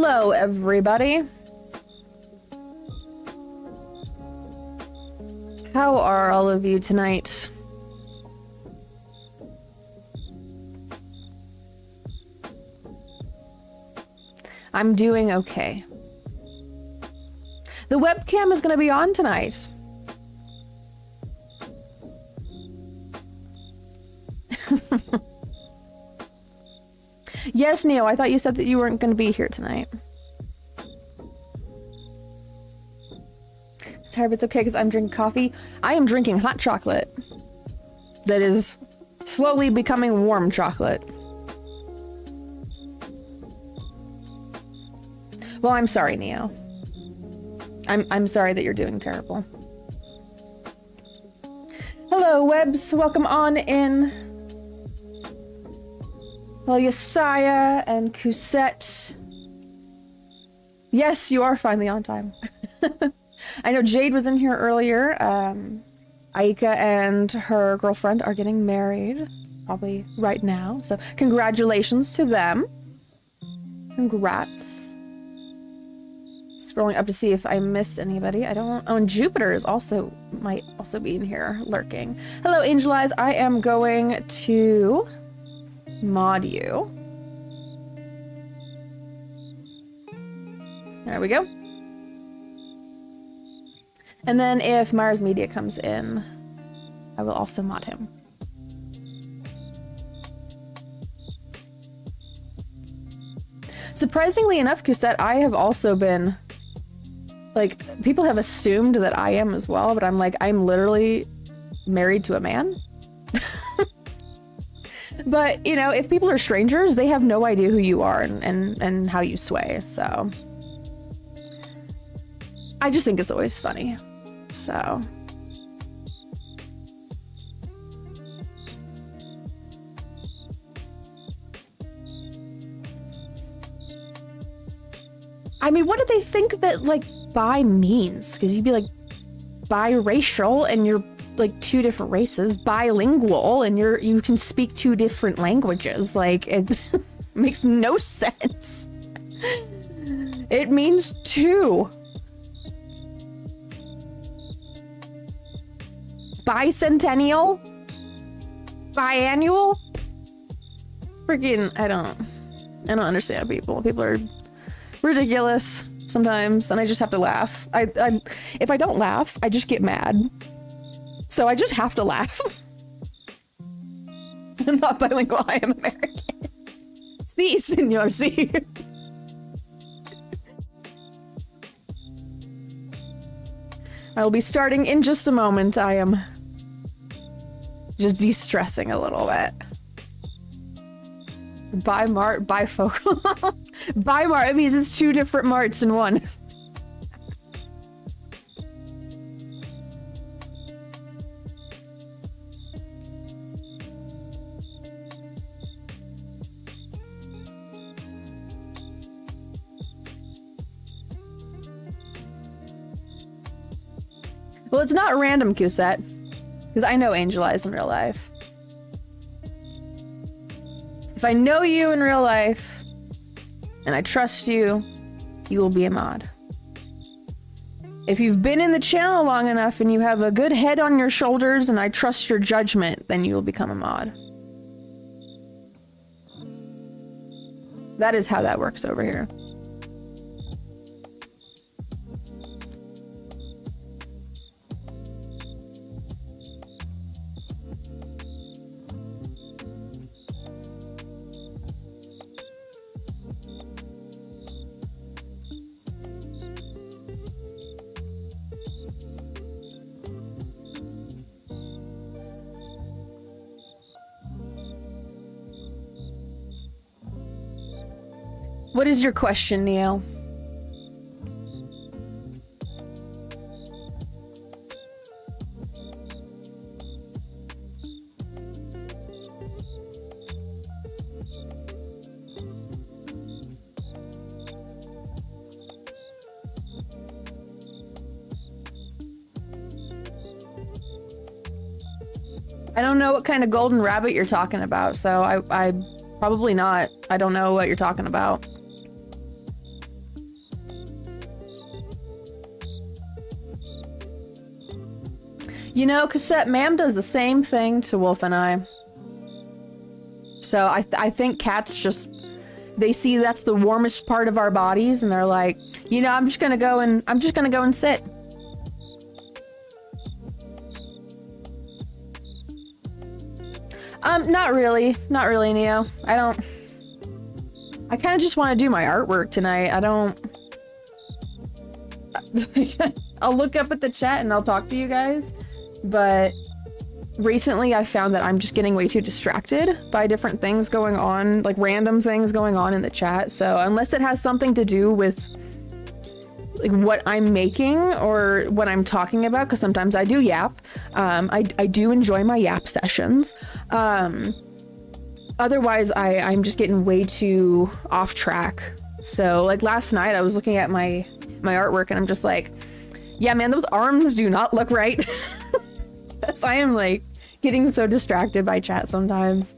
Hello, everybody. How are all of you tonight? I'm doing okay. The webcam is going to be on tonight. Yes, Neo, I thought you said that you weren't going to be here tonight. It's hard, but it's okay because I'm drinking coffee. I am drinking hot chocolate that is slowly becoming warm chocolate. Well, I'm sorry, Neo. I'm sorry that you're doing terrible. Hello, Webs. Welcome on in. Hello, Yesaya and Cusette. Yes, you are finally on time. I know Jade was in here earlier. Aika and her girlfriend are getting married, probably right now. So congratulations to them. Congrats. Scrolling up to see if I missed anybody. I don't. Oh, and Jupiter is also might also be in here lurking. Hello, Angel Eyes. I am going to mod you. There we go. And then if Mars Media comes in, I will also mod him. Surprisingly enough, Cusette, I have also been, like, people have assumed that I am as well, but I'm like, I'm literally married to a man. But, you know, if people are strangers, they have no idea who you are and how you sway, so. I just think it's always funny, so. I mean, what do they think that, like, bi means? Because you'd be, like, biracial, and you're, like, two different races. Bilingual, and you can speak two different languages. Like, it makes no sense. It means two. Bicentennial? Biannual? Freaking, I don't understand people. People are ridiculous sometimes, and I just have to laugh. If I don't laugh, I just get mad. So I just have to laugh. I'm not bilingual, I am American. Sí, señor, sí. I will be starting in just a moment. I am just de-stressing a little bit. Bifocal. Bimart, it means it's two different marts in one. Well, it's not random, Cusette, because I know Angel Eyes in real life. If I know you in real life, and I trust you, you will be a mod. If you've been in the channel long enough and you have a good head on your shoulders and I trust your judgment, then you will become a mod. That is how that works over here. What is your question, Neo? I don't know what kind of golden rabbit you're talking about, so I probably not. I don't know what you're talking about. You know, Cassette Ma'am does the same thing to Wolf and I. So I think cats just, they see that's the warmest part of our bodies and they're like, you know, I'm just gonna go and sit. Not really, Neo. I kind of just want to do my artwork tonight. I'll look up at the chat and I'll talk to you guys, but recently I found that I'm just getting way too distracted by different things going on, like random things going on in the chat. So unless it has something to do with like what I'm making or what I'm talking about, because sometimes I do yap. I do enjoy my yap sessions. Otherwise, I'm just getting way too off track. So like last night I was looking at my artwork and I'm just like, yeah, man, those arms do not look right. Yes, I am like getting so distracted by chat sometimes.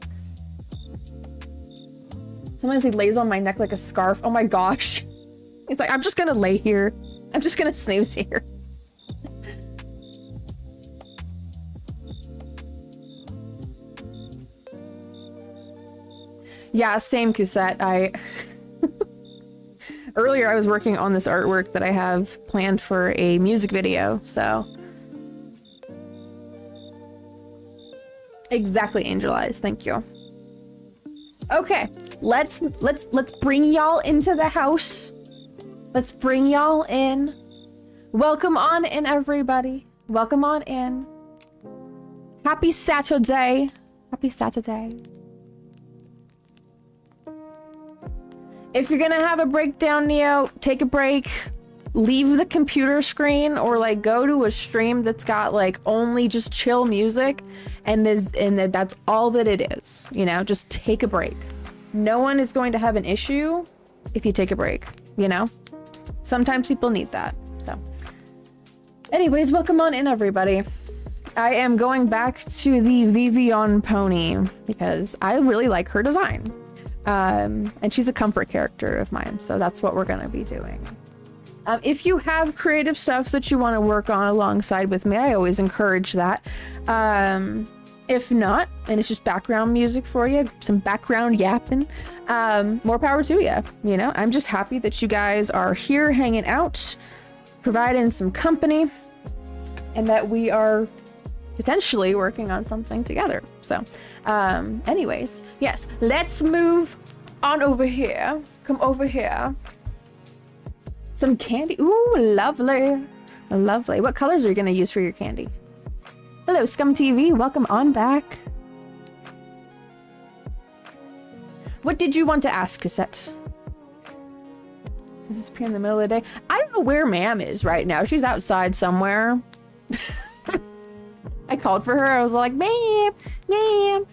Sometimes he lays on my neck like a scarf. Oh my gosh. He's like, I'm just gonna lay here. I'm just gonna snooze here. Yeah, same, Cusette. Earlier I was working on this artwork that I have planned for a music video, so. Exactly, Angel Eyes, thank you. Okay, let's bring y'all into the house. Let's bring y'all in. Welcome on in, everybody. Welcome on in. Happy Saturday. Happy Saturday. If you're gonna have a breakdown, Neo, take a break. Leave the computer screen or like go to a stream that's got like only just chill music and that's all that it is. You know, just take a break. No one is going to have an issue if you take a break, you know? Sometimes people need that. So anyways, welcome on in, everybody. I am going back to the Vivian pony because I really like her design. And she's a comfort character of mine, so that's what we're gonna be doing. If you have creative stuff that you want to work on alongside with me, I always encourage that. If not, and it's just background music for you, some background yapping, more power to you. You know, I'm just happy that you guys are here hanging out, providing some company, and that we are potentially working on something together. So, anyways, yes, let's move on over here. Come over here. Some candy. Ooh, lovely. Lovely. What colors are you going to use for your candy? Hello, Scum TV. Welcome on back. What did you want to ask, Cassette? Is this in the middle of the day? I don't know where Ma'am is right now. She's outside somewhere. I called for her. I was like, Ma'am, Ma'am.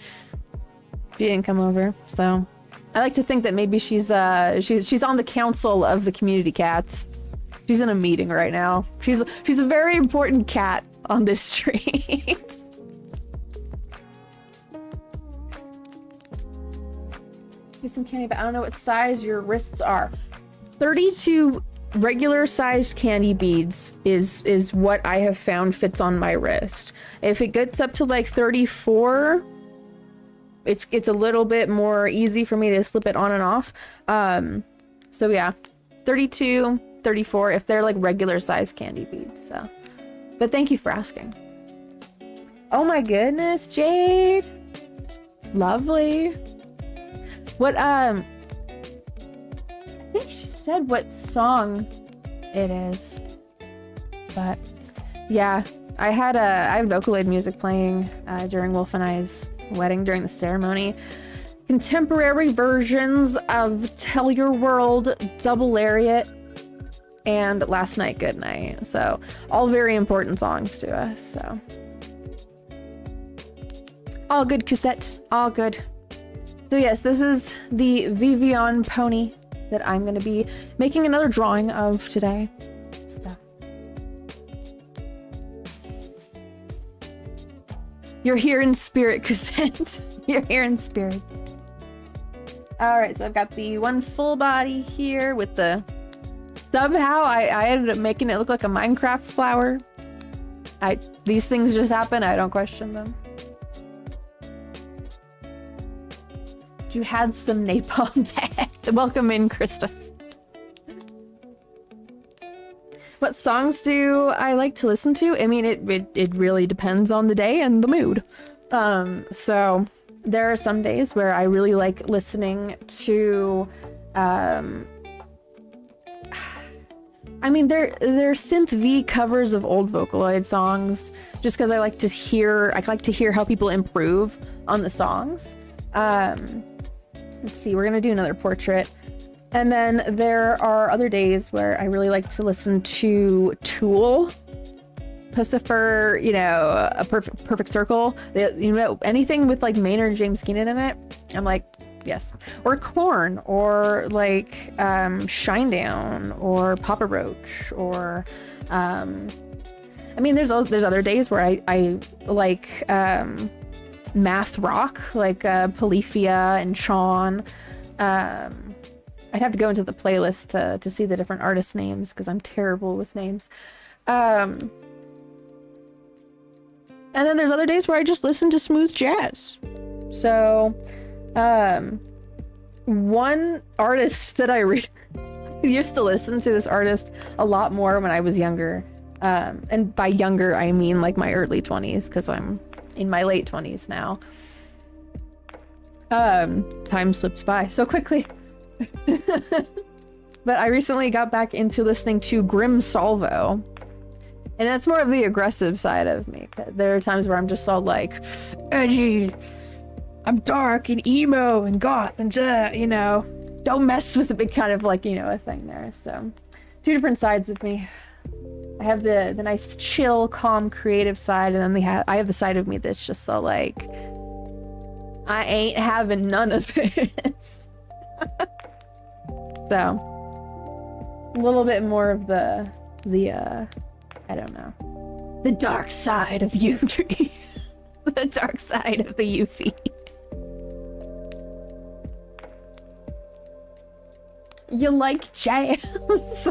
She didn't come over, so I like to think that maybe she's on the council of the community cats. She's in a meeting right now. She's a very important cat on this street. Get some candy, but I don't know what size your wrists are. 32 regular sized candy beads is what I have found fits on my wrist. If it gets up to like 34, it's a little bit more easy for me to slip it on and off. So yeah, 32, 34 if they're like regular sized candy beads. So, but thank you for asking. Oh my goodness, Jade, it's lovely. What I think she said what song it is, but yeah, I have Vocaloid music playing during Wolf and I's wedding during the ceremony. Contemporary versions of Tell Your World, Double Lariat, and Last Night Good Night. So all very important songs to us. So all good, Cassette, all good. So yes, this is the Vivian pony that I'm going to be making another drawing of today. So. You're here in spirit, Cassette. You're here in spirit. All right, so I've got the one full body here with the... Somehow I ended up making it look like a Minecraft flower. These things just happen. I don't question them. You had some napalm. Welcome in, Christus. What songs do I like to listen to? I mean, it really depends on the day and the mood. So there are some days where I really like listening to, I mean, they're synth V covers of old Vocaloid songs, just because I like to hear how people improve on the songs. Let's see, we're gonna do another portrait. And then there are other days where I really like to listen to Tool, Pussifer, you know, a perfect circle. You know, anything with like Maynard James Keenan in it, I'm like, yes. Or Korn, or like Shinedown, or Papa Roach, or I mean, there's other days where I like math rock, like Polyphia and Sean. I'd have to go into the playlist to see the different artist names because I'm terrible with names. And then there's other days where I just listen to smooth jazz. So, one artist that I used to listen to this artist a lot more when I was younger. And by younger, I mean like my early 20s, because I'm in my late 20s now. Time slips by so quickly. But I recently got back into listening to Grim Salvo, and that's more of the aggressive side of me. There are times where I'm just all like, edgy, I'm dark and emo and goth and you know, don't mess with the big kind of like, you know, a thing there. So two different sides of me. I have the nice chill, calm, creative side, and then I have the side of me that's just so like, I ain't having none of this. So, a little bit more of the I don't know, the dark side of Euphie. The dark side of the Euphie. You like jazz?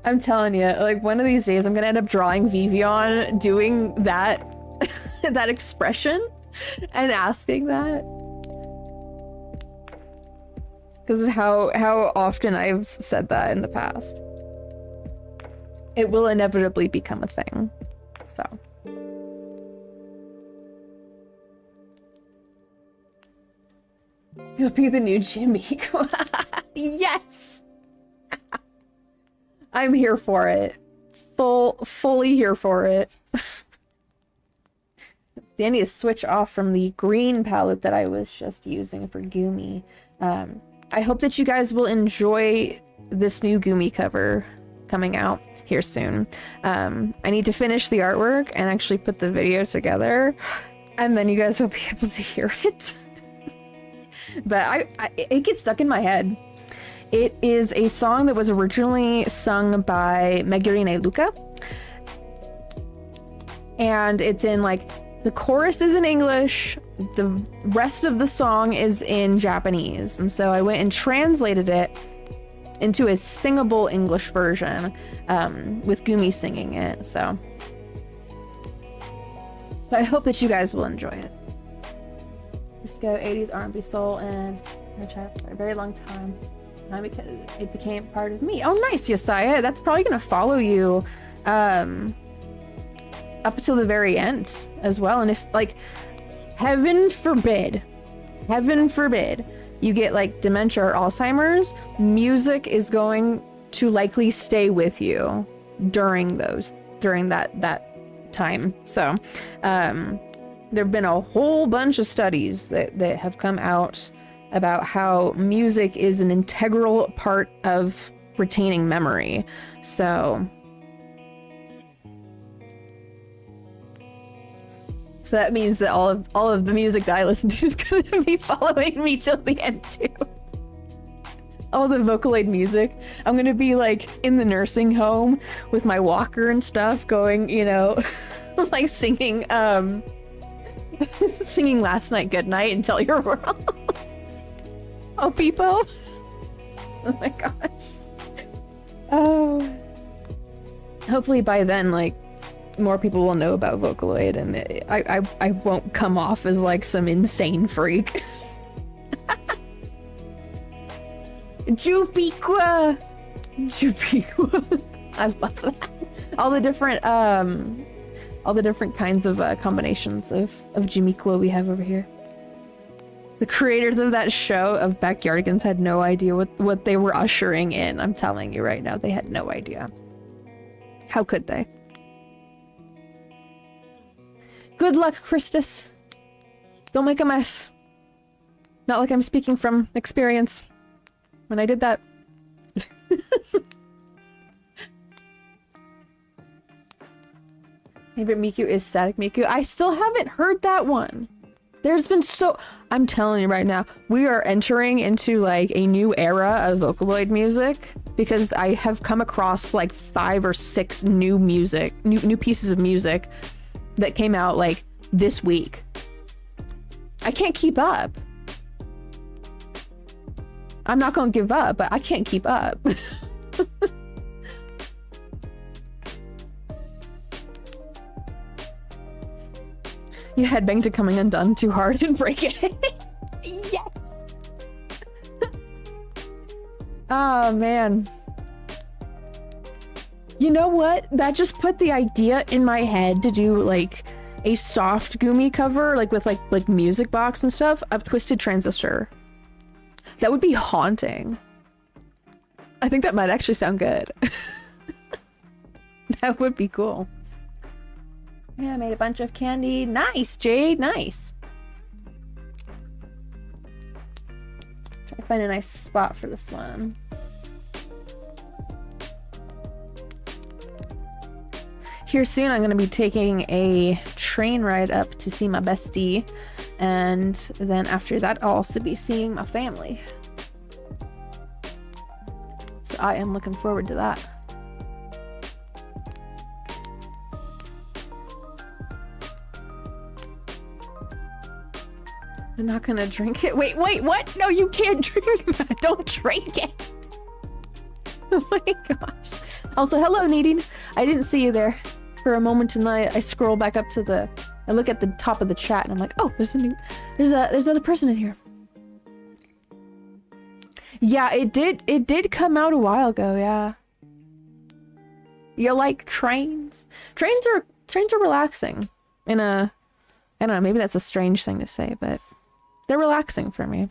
I'm telling you, like one of these days I'm gonna end up drawing Vivian doing that that expression and asking that. Because of how often I've said that in the past. It will inevitably become a thing. So. You'll be the new Jimmy. Yes! I'm here for it. Fully here for it. I need to switch off from the green palette that I was just using for Gumi. I hope that you guys will enjoy this new Gumi cover coming out here soon. I need to finish the artwork and actually put the video together, and then you guys will be able to hear it. But it gets stuck in my head. It is a song that was originally sung by Megurine Luca, and it's in like, the chorus is in English, the rest of the song is in Japanese. And so I went and translated it into a singable English version, with Gumi singing it. So I hope that you guys will enjoy it. Disco, 80s, R&B, soul, and chat for a very long time. Because it became part of me. Oh, nice, Yesiah. That's probably gonna follow you, up until the very end as well. And if like, heaven forbid you get like dementia or Alzheimer's, music is going to likely stay with you during that time. So there have been a whole bunch of studies that have come out about how music is an integral part of retaining memory. So that means that all of the music that I listen to is going to be following me till the end too. All the Vocaloid music. I'm going to be like in the nursing home with my walker and stuff going, you know, like singing singing Last Night Goodnight and Tell Your World. Oh, people. Oh my gosh. Oh. Hopefully by then, like, more people will know about Vocaloid and I won't come off as like some insane freak. Jupiqua! Jupiqua. I love that. All the different kinds of combinations of Jimiqua we have over here. The creators of that show of Backyardigans had no idea what they were ushering in. I'm telling you right now, they had no idea. How could they? Good luck, Christus. Don't make a mess. Not like I'm speaking from experience. When I did that. Favorite Miku is Static Miku. I still haven't heard that one. There's been I'm telling you right now, we are entering into like a new era of Vocaloid music because I have come across like 5 or 6 new pieces of music that came out like this week. I can't keep up. I'm not gonna give up, but I can't keep up. You headbang to Coming Undone too hard and break it. Yes. Oh man. You know what? That just put the idea in my head to do like a soft Gumi cover, like with like music box and stuff of Twisted Transistor. That would be haunting. I think that might actually sound good. That would be cool. Yeah, I made a bunch of candy. Nice, Jade, nice. Try to find a nice spot for this one. Here soon, I'm going to be taking a train ride up to see my bestie. And then after that, I'll also be seeing my family. So I am looking forward to that. I'm not gonna drink it. Wait, what? No, you can't drink that. Don't drink it. Oh my gosh. Also, hello, Nadine. I didn't see you there for a moment, and I scroll back up to I look at the top of the chat, and I'm like, oh, there's another person in here. Yeah, it did come out a while ago. Yeah. You like trains? Trains are relaxing. I don't know. Maybe that's a strange thing to say, but they're relaxing for me.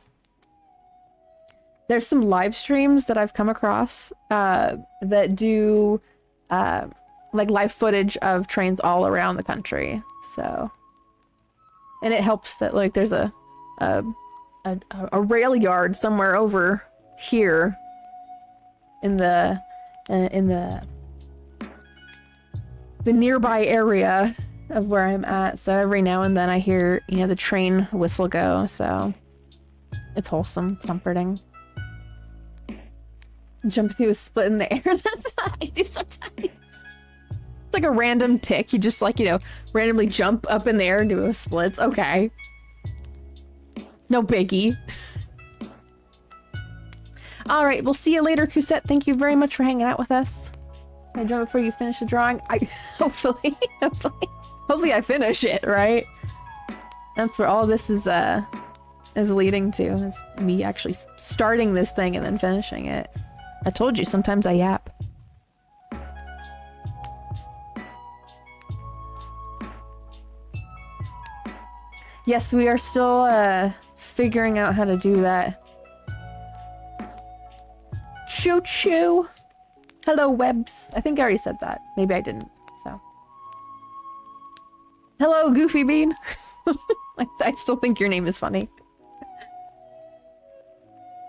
There's some live streams that I've come across that do like live footage of trains all around the country. So, and it helps that like there's a rail yard somewhere over here in the nearby area of where I'm at. So every now and then I hear, you know, the train whistle go. So it's wholesome. It's comforting. Jump through a split in the air. That's what I do sometimes. It's like a random tick. You just like, you know, randomly jump up in the air and do a splits. Okay. No biggie. All right. We'll see you later, Cusette. Thank you very much for hanging out with us. I join before you finish the drawing. Hopefully I finish it, right? That's where all this is leading to, is me actually starting this thing and then finishing it. I told you, sometimes I yap. Yes, we are still figuring out how to do that. Choo choo. Hello, Webs. I think I already said that. Maybe I didn't, so. Hello, Goofy Bean. I still think your name is funny.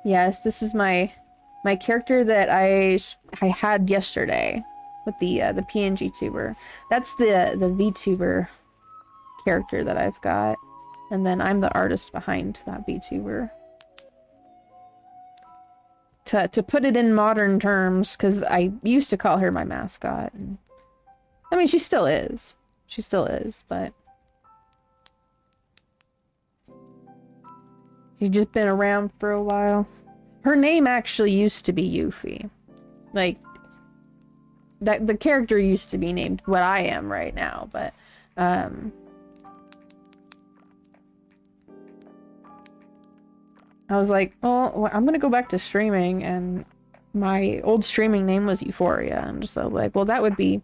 Yes, this is my character that I had yesterday with the PNG tuber. That's the VTuber character that I've got, and then I'm the artist behind that VTuber. To put it in modern terms, because I used to call her my mascot. And, I mean, she still is. She still is, but she's just been around for a while. Her name actually used to be Euphie. Like, that the character used to be named what I am right now, but I was like, oh, I'm gonna go back to streaming, and my old streaming name was Euphoria. I'm just like, well, that would be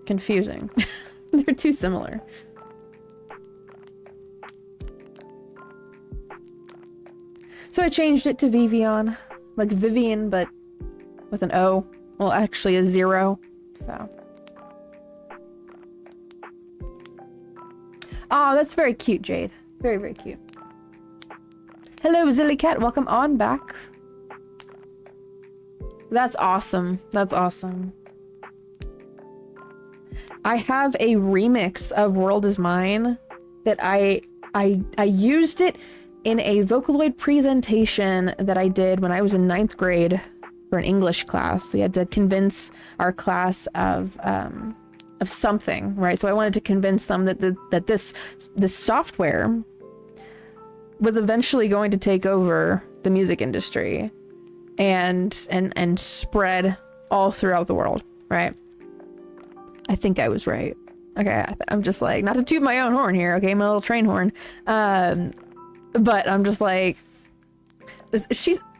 confusing. They're too similar. So I changed it to Vivian, like Vivian, but with an O. Well, actually a 0, so. Oh, that's very cute, Jade. Very, very cute. Hello, Zillycat. Welcome on back. That's awesome. That's awesome. I have a remix of World Is Mine that I used it in a Vocaloid presentation that I did when I was in 9th grade for an English class. We had to convince our class of something, right? So I wanted to convince them that this software was eventually going to take over the music industry and spread all throughout the world, right? I think I was right. Okay, I'm just like, not to toot my own horn here, okay, my little train horn. But I'm just like,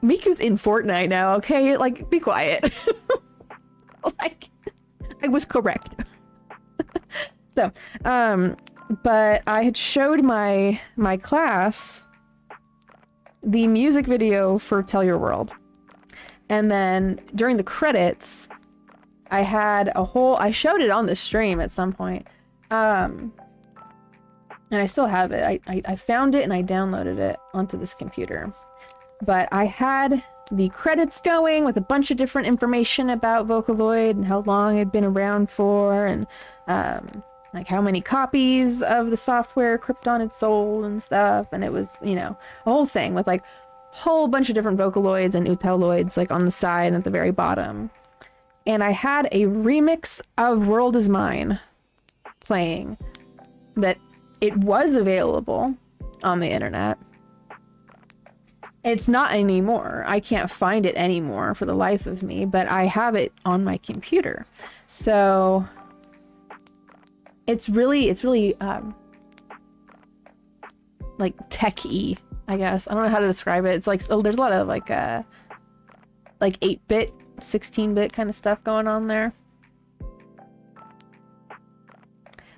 Miku's in Fortnite now, okay? Like, be quiet. Like, I was correct. So, but I had showed my class the music video for Tell Your World. And then during the credits, I had I showed it on the stream at some point. And I still have it. I found it and I downloaded it onto this computer. But I had the credits going with a bunch of different information about Vocaloid and how long it'd been around for, and like how many copies of the software Krypton had sold and stuff. And it was, you know, a whole thing with like a whole bunch of different Vocaloids and Utelloids like on the side and at the very bottom. And I had a remix of World Is Mine playing that it was available on the internet. It's not anymore. I can't find it anymore for the life of me, but I have it on my computer. So it's really like tech-y, I guess. I don't know how to describe it. It's like, there's a lot of like 8-bit, 16-bit kind of stuff going on there.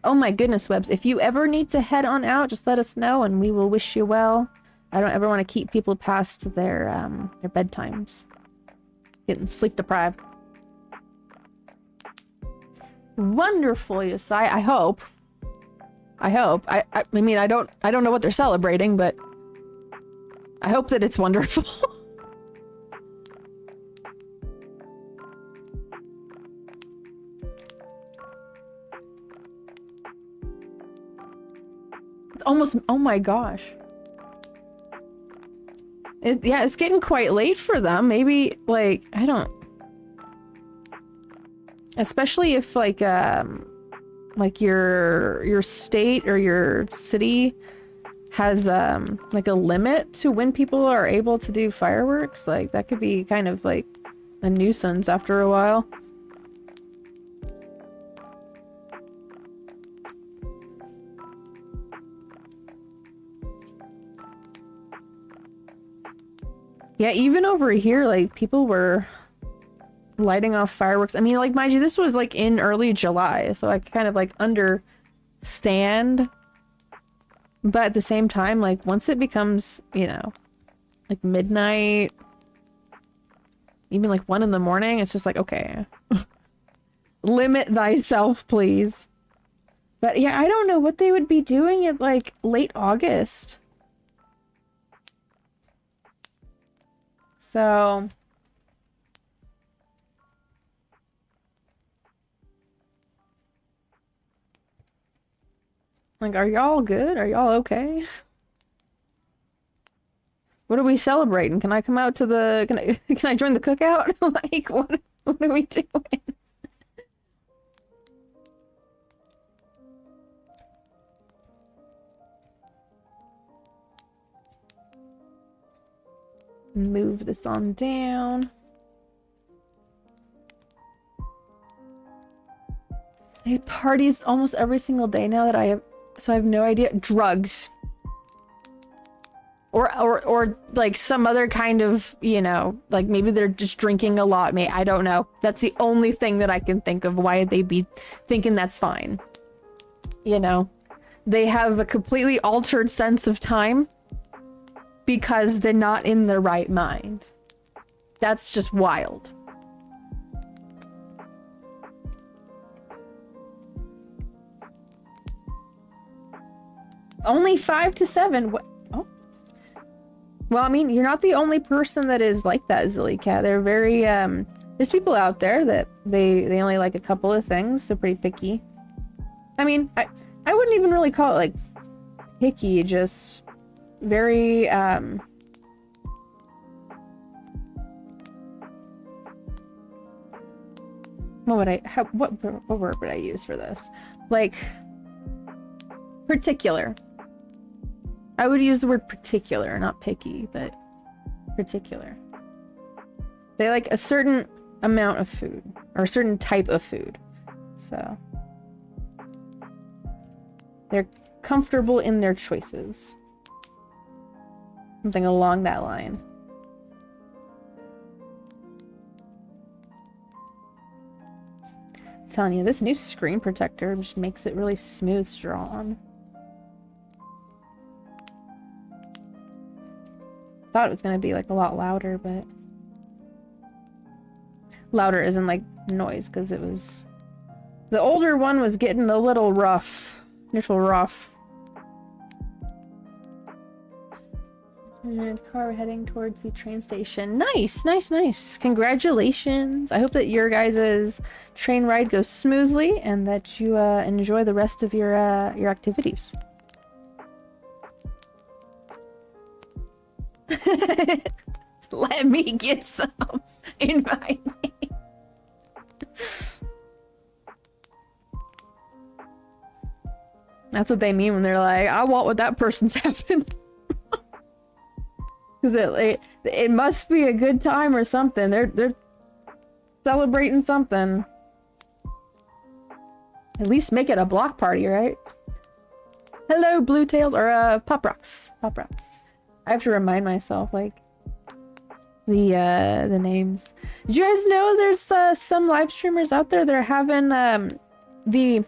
Oh my goodness, Webs. If you ever need to head on out, just let us know and we will wish you well. I don't ever want to keep people past their bedtimes. Getting sleep deprived. Wonderful, Yosai. I hope. I mean, I don't know what they're celebrating, but I hope that it's wonderful. It's almost, oh my gosh. Yeah, it's getting quite late for them. Maybe, like, I don't... Especially if, like your state or your city has, like, a limit to when people are able to do fireworks. Like, that could be kind of, like, a nuisance after a while. Yeah, even over here, like, people were lighting off fireworks. I mean, like, mind you, this was, like, in early July, so I kind of, like, understand. But at the same time, like, once it becomes, you know, like, midnight, even, like, 1 in the morning, it's just like, okay. Limit thyself, please. But, yeah, I don't know what they would be doing at, like, late August. So, like, are y'all good? Are y'all okay? What are we celebrating? Can I come out to the, can I join the cookout? Like, what are we doing? Move this on down. He parties almost every single day now that I have, so I have no idea. Drugs. Or like some other kind of, you know, like maybe they're just drinking a lot. I don't know. That's the only thing that I can think of. Why would they be thinking that's fine? You know, they have a completely altered sense of time because they're not in their right mind. That's just wild. Only 5 to 7. What? Oh. Well, I mean, you're not the only person that is like that, Zillycat. They're very, there's people out there that they only like a couple of things. They're pretty picky. I mean, I wouldn't even really call it, like, picky, just very, what would what word would I use for this? Like, particular. I would use the word particular, not picky, but particular. They like a certain amount of food, or a certain type of food. So they're comfortable in their choices. Something along that line. I'm telling you, this new screen protector just makes it really smooth to draw on. Thought it was gonna be like a lot louder, but louder isn't like noise, because it was, the older one was getting a little rough. Car heading towards the train station. Nice. Congratulations. I hope that your guys' train ride goes smoothly and that you enjoy the rest of your activities. Let me get some in my name. That's what they mean when they're like, I want what that person's having. Because it must be a good time or something. They're celebrating something. At least make it a block party, right? Hello, Blue Tails, or Pop Rocks. Pop Rocks. I have to remind myself, like, the names. Did you guys know there's some live streamers out there that are having the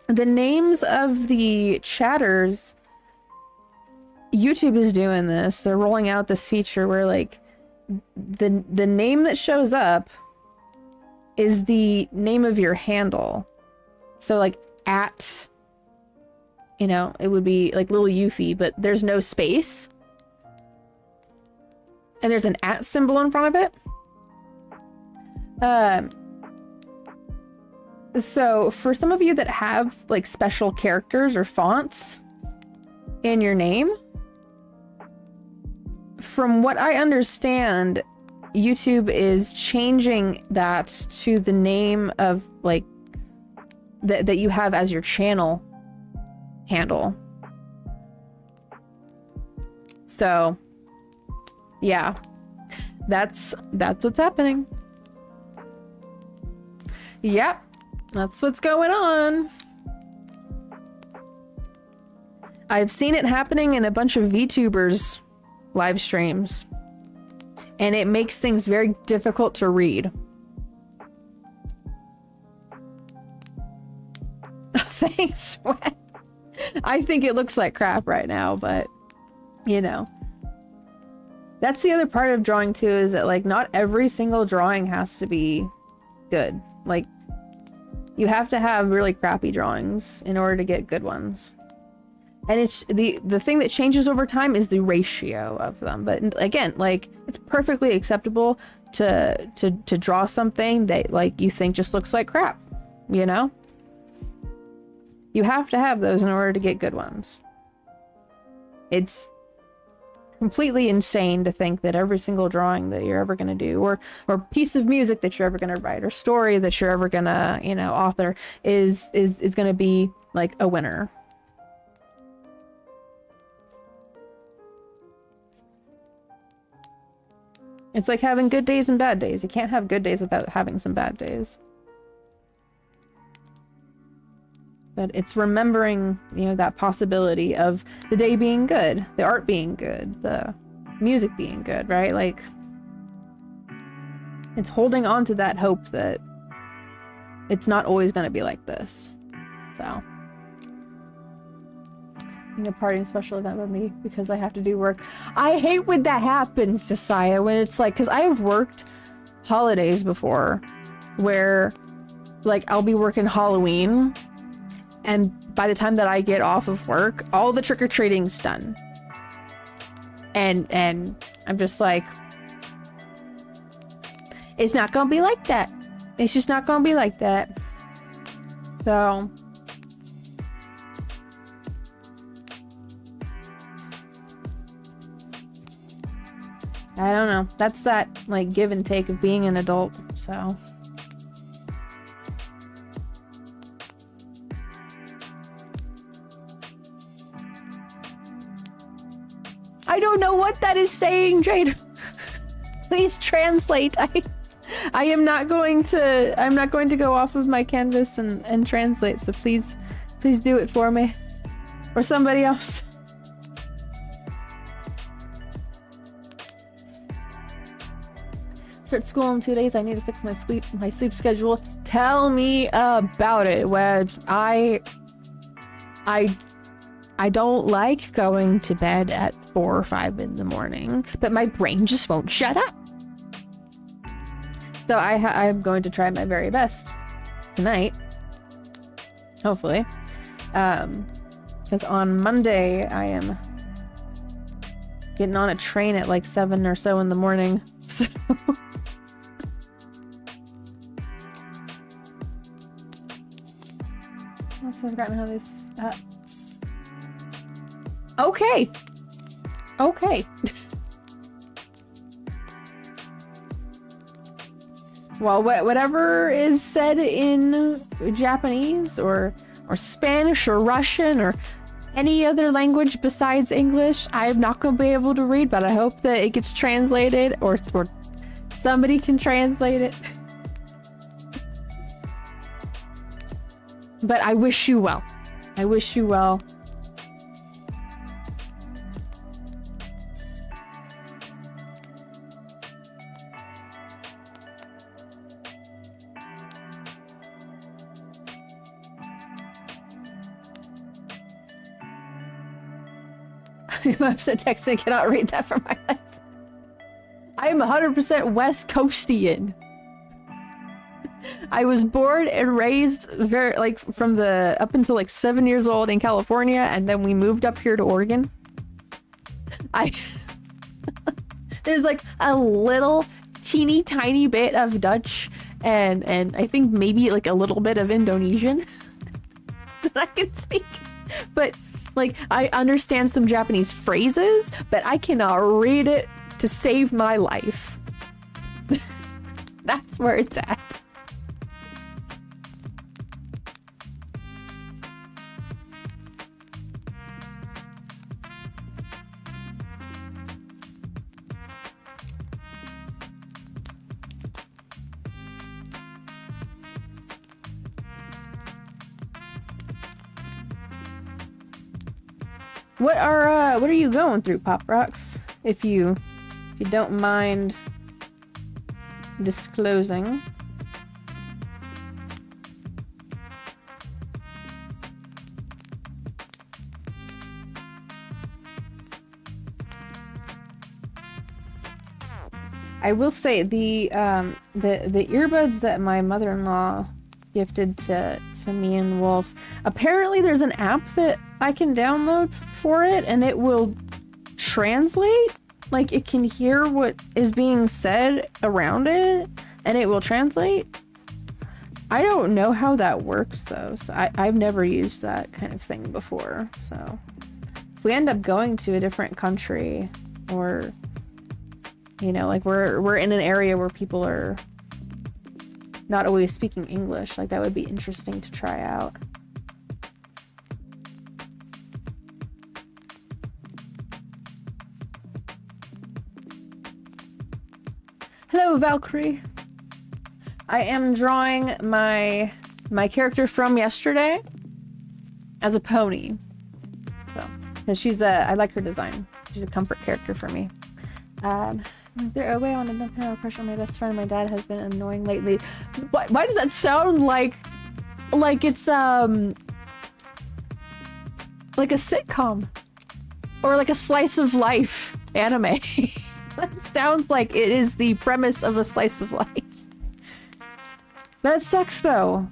names of the chatters? YouTube is doing this. They're rolling out this feature where, like, the name that shows up is the name of your handle. So, like, at, you know, it would be like little Euphie, but there's no space. And there's an at symbol in front of it. So for some of you that have like special characters or fonts in your name, from what I understand, YouTube is changing that to the name of like that you have as your channel handle. So yeah, that's what's happening. Yep, that's what's going on. I've seen it happening in a bunch of VTubers live streams, and it makes things very difficult to read. Thanks, Sweat. I think it looks like crap right now, but you know. That's the other part of drawing too, is that like not every single drawing has to be good. Like you have to have really crappy drawings in order to get good ones. And it's the thing that changes over time is the ratio of them. But again, like it's perfectly acceptable to draw something that like you think just looks like crap, you know? You have to have those in order to get good ones. It's completely insane to think that every single drawing that you're ever going to do, or piece of music that you're ever going to write, or story that you're ever going to, you know, author is going to be like a winner. It's like having good days and bad days. You can't have good days without having some bad days. But it's remembering, you know, that possibility of the day being good, the art being good, the music being good, right? Like, it's holding on to that hope that it's not always going to be like this. So, being a party special event with me because I have to do work. I hate when that happens, Josiah, when it's like, because I have worked holidays before where, like, I'll be working Halloween, and by the time that I get off of work, all the trick-or-treating's done. And I'm just like, it's not gonna be like that. It's just not gonna be like that. So, I don't know. That's that, like, give and take of being an adult, so. I don't know what that is saying, Jade. Please translate. I am not going to, I'm not going to go off of my canvas and translate, so please do it for me. Or somebody else. Start school in 2 days. I need to fix my sleep schedule. Tell me about it, Webs. I don't like going to bed at 4 or 5 in the morning, but my brain just won't shut up. So I'm going to try my very best tonight, hopefully, because on Monday I am getting on a train at like 7 or so in the morning. So also, I've forgotten how this. Okay. Okay. Well, whatever is said in Japanese or Spanish or Russian or any other language besides English, I'm not going to be able to read, but I hope that it gets translated or somebody can translate it. But I wish you well. I wish you well. I'm upset texting, cannot read that for my life. I am 100% West Coastian. I was born and raised very, like, from the up until like 7 years old in California, and then we moved up here to Oregon. There's like a little teeny tiny bit of Dutch and I think maybe like a little bit of Indonesian that I can speak, but like I understand some Japanese phrases, but I cannot read it to save my life. That's where it's at. What are you going through, Pop Rocks? If you don't mind disclosing. I will say the earbuds that my mother-in-law gifted to me and Wolf, apparently there's an app that I can download for it and it will translate, like it can hear what is being said around it and it will translate. I don't know how that works though, so I've never used that kind of thing before. So if we end up going to a different country, or you know, like we're in an area where people are not always speaking English, like that would be interesting to try out. Hello, Valkyrie. I am drawing my character from yesterday. as a pony. So, because she's I like her design. She's a comfort character for me. They're away on a dump have a crush on my best friend. My dad has been annoying lately. Why does that sound like it's like a sitcom or like a slice of life anime? That sounds like it is the premise of a slice of life. That sucks though,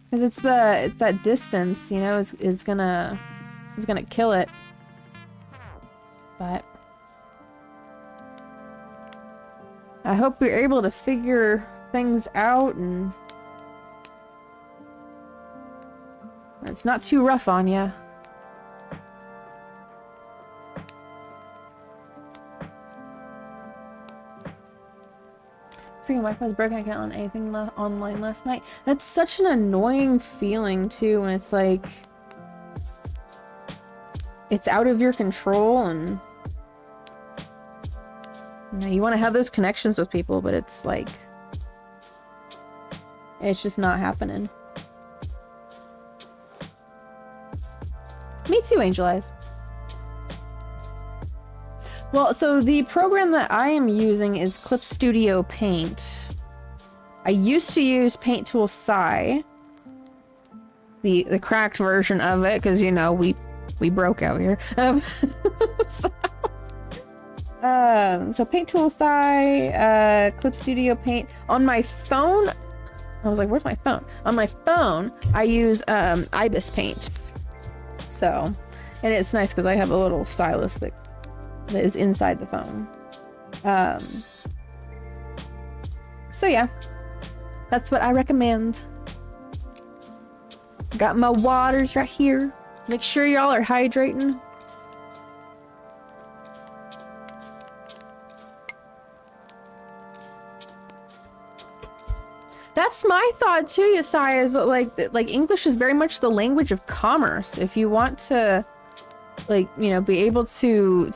because it's that distance, you know, is gonna kill it. But I hope you're able to figure things out and it's not too rough on you. Freaking Wi-Fi's broken. I can't on anything online last night. That's such an annoying feeling too, when it's like it's out of your control and you know, you want to have those connections with people, but it's like it's just not happening. Me too, Angel Eyes. Well, so the program that I am using is Clip Studio Paint. I used to use Paint Tool Sci, the cracked version of it, because you know we broke out here. So Paint Tool Sci, Clip Studio Paint on my phone. I was like, "Where's my phone?" On my phone, I use Ibis Paint. So, and it's nice because I have a little stylus that is inside the phone. So yeah, that's what I recommend. Got my waters right here. Make sure y'all are hydrating. That's my thought too, Yasai, is that like English is very much the language of commerce. If you want to, like, you know, be able to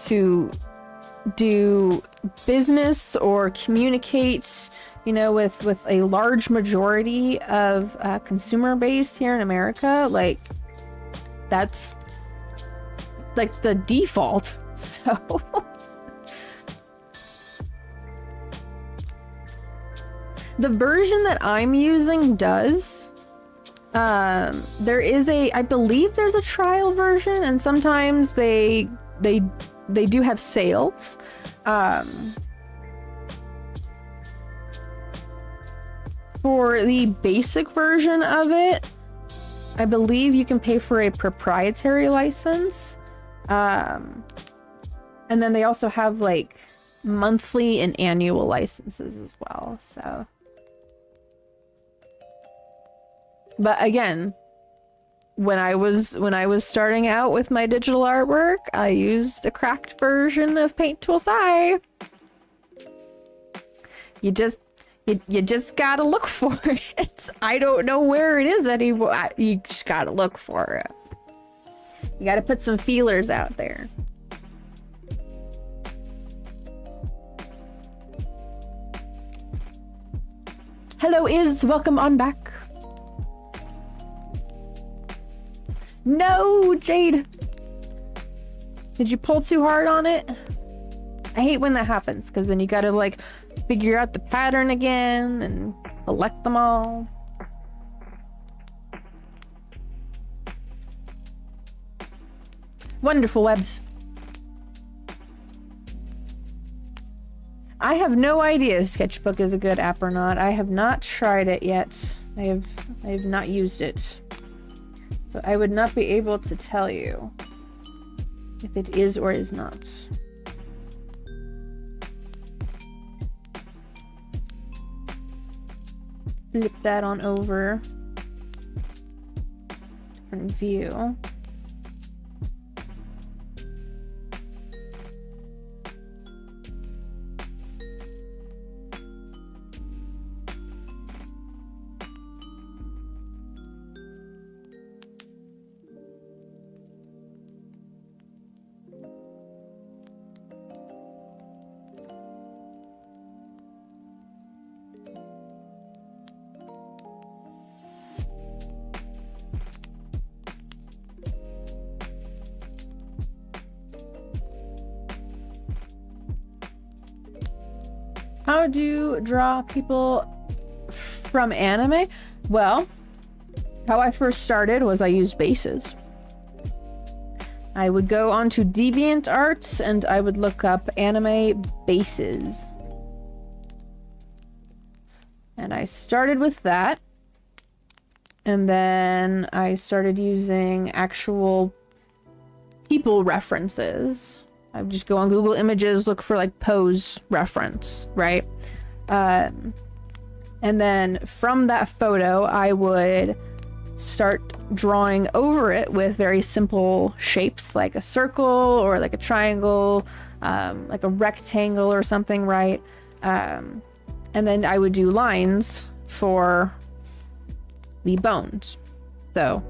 do business or communicate, you know, with a large majority of consumer base here in America, like that's like the default. So the version that I'm using does. There is I believe there's a trial version, and sometimes they do have sales. For the basic version of it, I believe you can pay for a proprietary license. And then they also have like monthly and annual licenses as well, so. But again, when I was starting out with my digital artwork, I used a cracked version of Paint Tool Sci. You just gotta look for it. I don't know where it is anymore. You just gotta look for it. You gotta put some feelers out there. Hello, welcome on back. No, Jade. Did you pull too hard on it? I hate when that happens, because then you gotta like figure out the pattern again and collect them all. Wonderful webs. I have no idea if Sketchbook is a good app or not. I have not tried it yet. I have not used it. So I would not be able to tell you if it is or is not. Flip that on over. Different view. How do you draw people from anime? Well, how I first started was I used bases. I would go onto DeviantArt and I would look up anime bases. And I started with that. And then I started using actual people references. I would just go on Google Images, look for like pose reference, right? And then from that photo, I would start drawing over it with very simple shapes like a circle or like a triangle, like a rectangle or something, right? And then I would do lines for the bones. So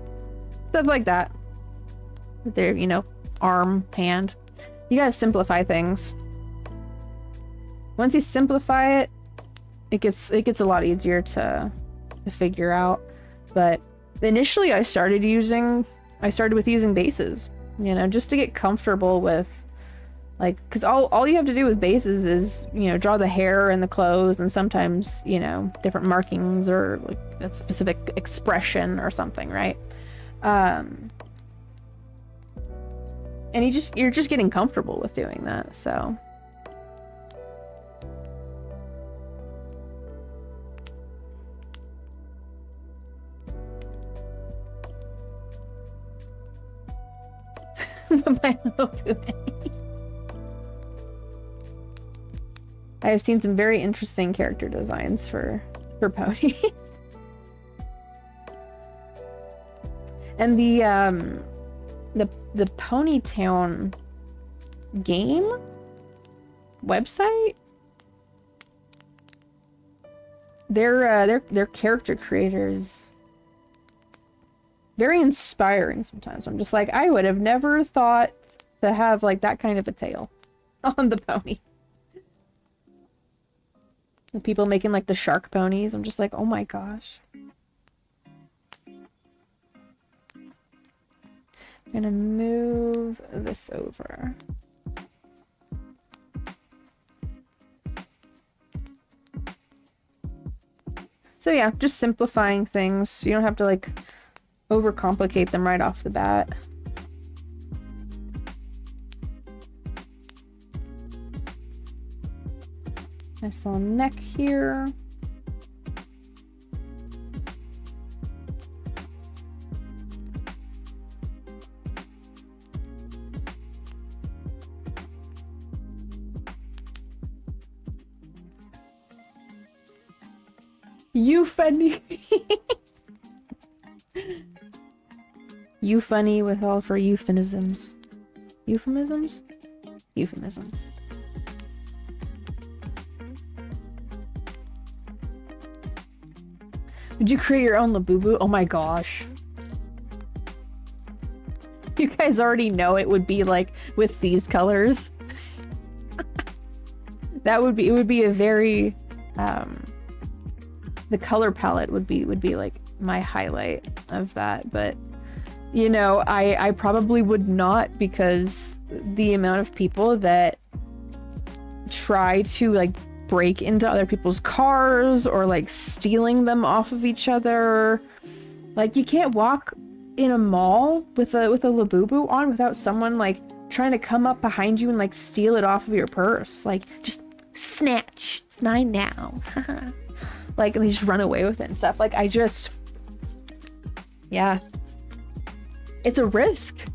stuff like that. Their, you know, arm, hand. You gotta simplify things. Once you simplify it, it gets a lot easier to figure out. But initially I started with using bases, you know, just to get comfortable with, like, because all you have to do with bases is, you know, draw the hair and the clothes and sometimes, you know, different markings or like a specific expression or something, right? And you're just getting comfortable with doing that, so. My little pony. I have seen some very interesting character designs for ponies. And the Ponytown game website, their character creators very inspiring sometimes. I'm just like, I would have never thought to have like that kind of a tail on the pony. The people making like the shark ponies, I'm just like, oh my gosh. I'm gonna move this over. So yeah, just simplifying things. You don't have to like overcomplicate them right off the bat. Nice little neck here. Euphie. You funny with all for euphemisms. Euphemisms? Euphemisms. Would you create your own Labubu? Oh my gosh. You guys already know it would be like with these colors. That would be, it would be a very, the color palette would be like my highlight of that, but you know, I probably would not, because the amount of people that try to like break into other people's cars or like stealing them off of each other. Like you can't walk in a mall with a Labubu on without someone like trying to come up behind you and like steal it off of your purse. Like just snatch, it's mine now. Like they just run away with it and stuff. Like I just, yeah. It's a risk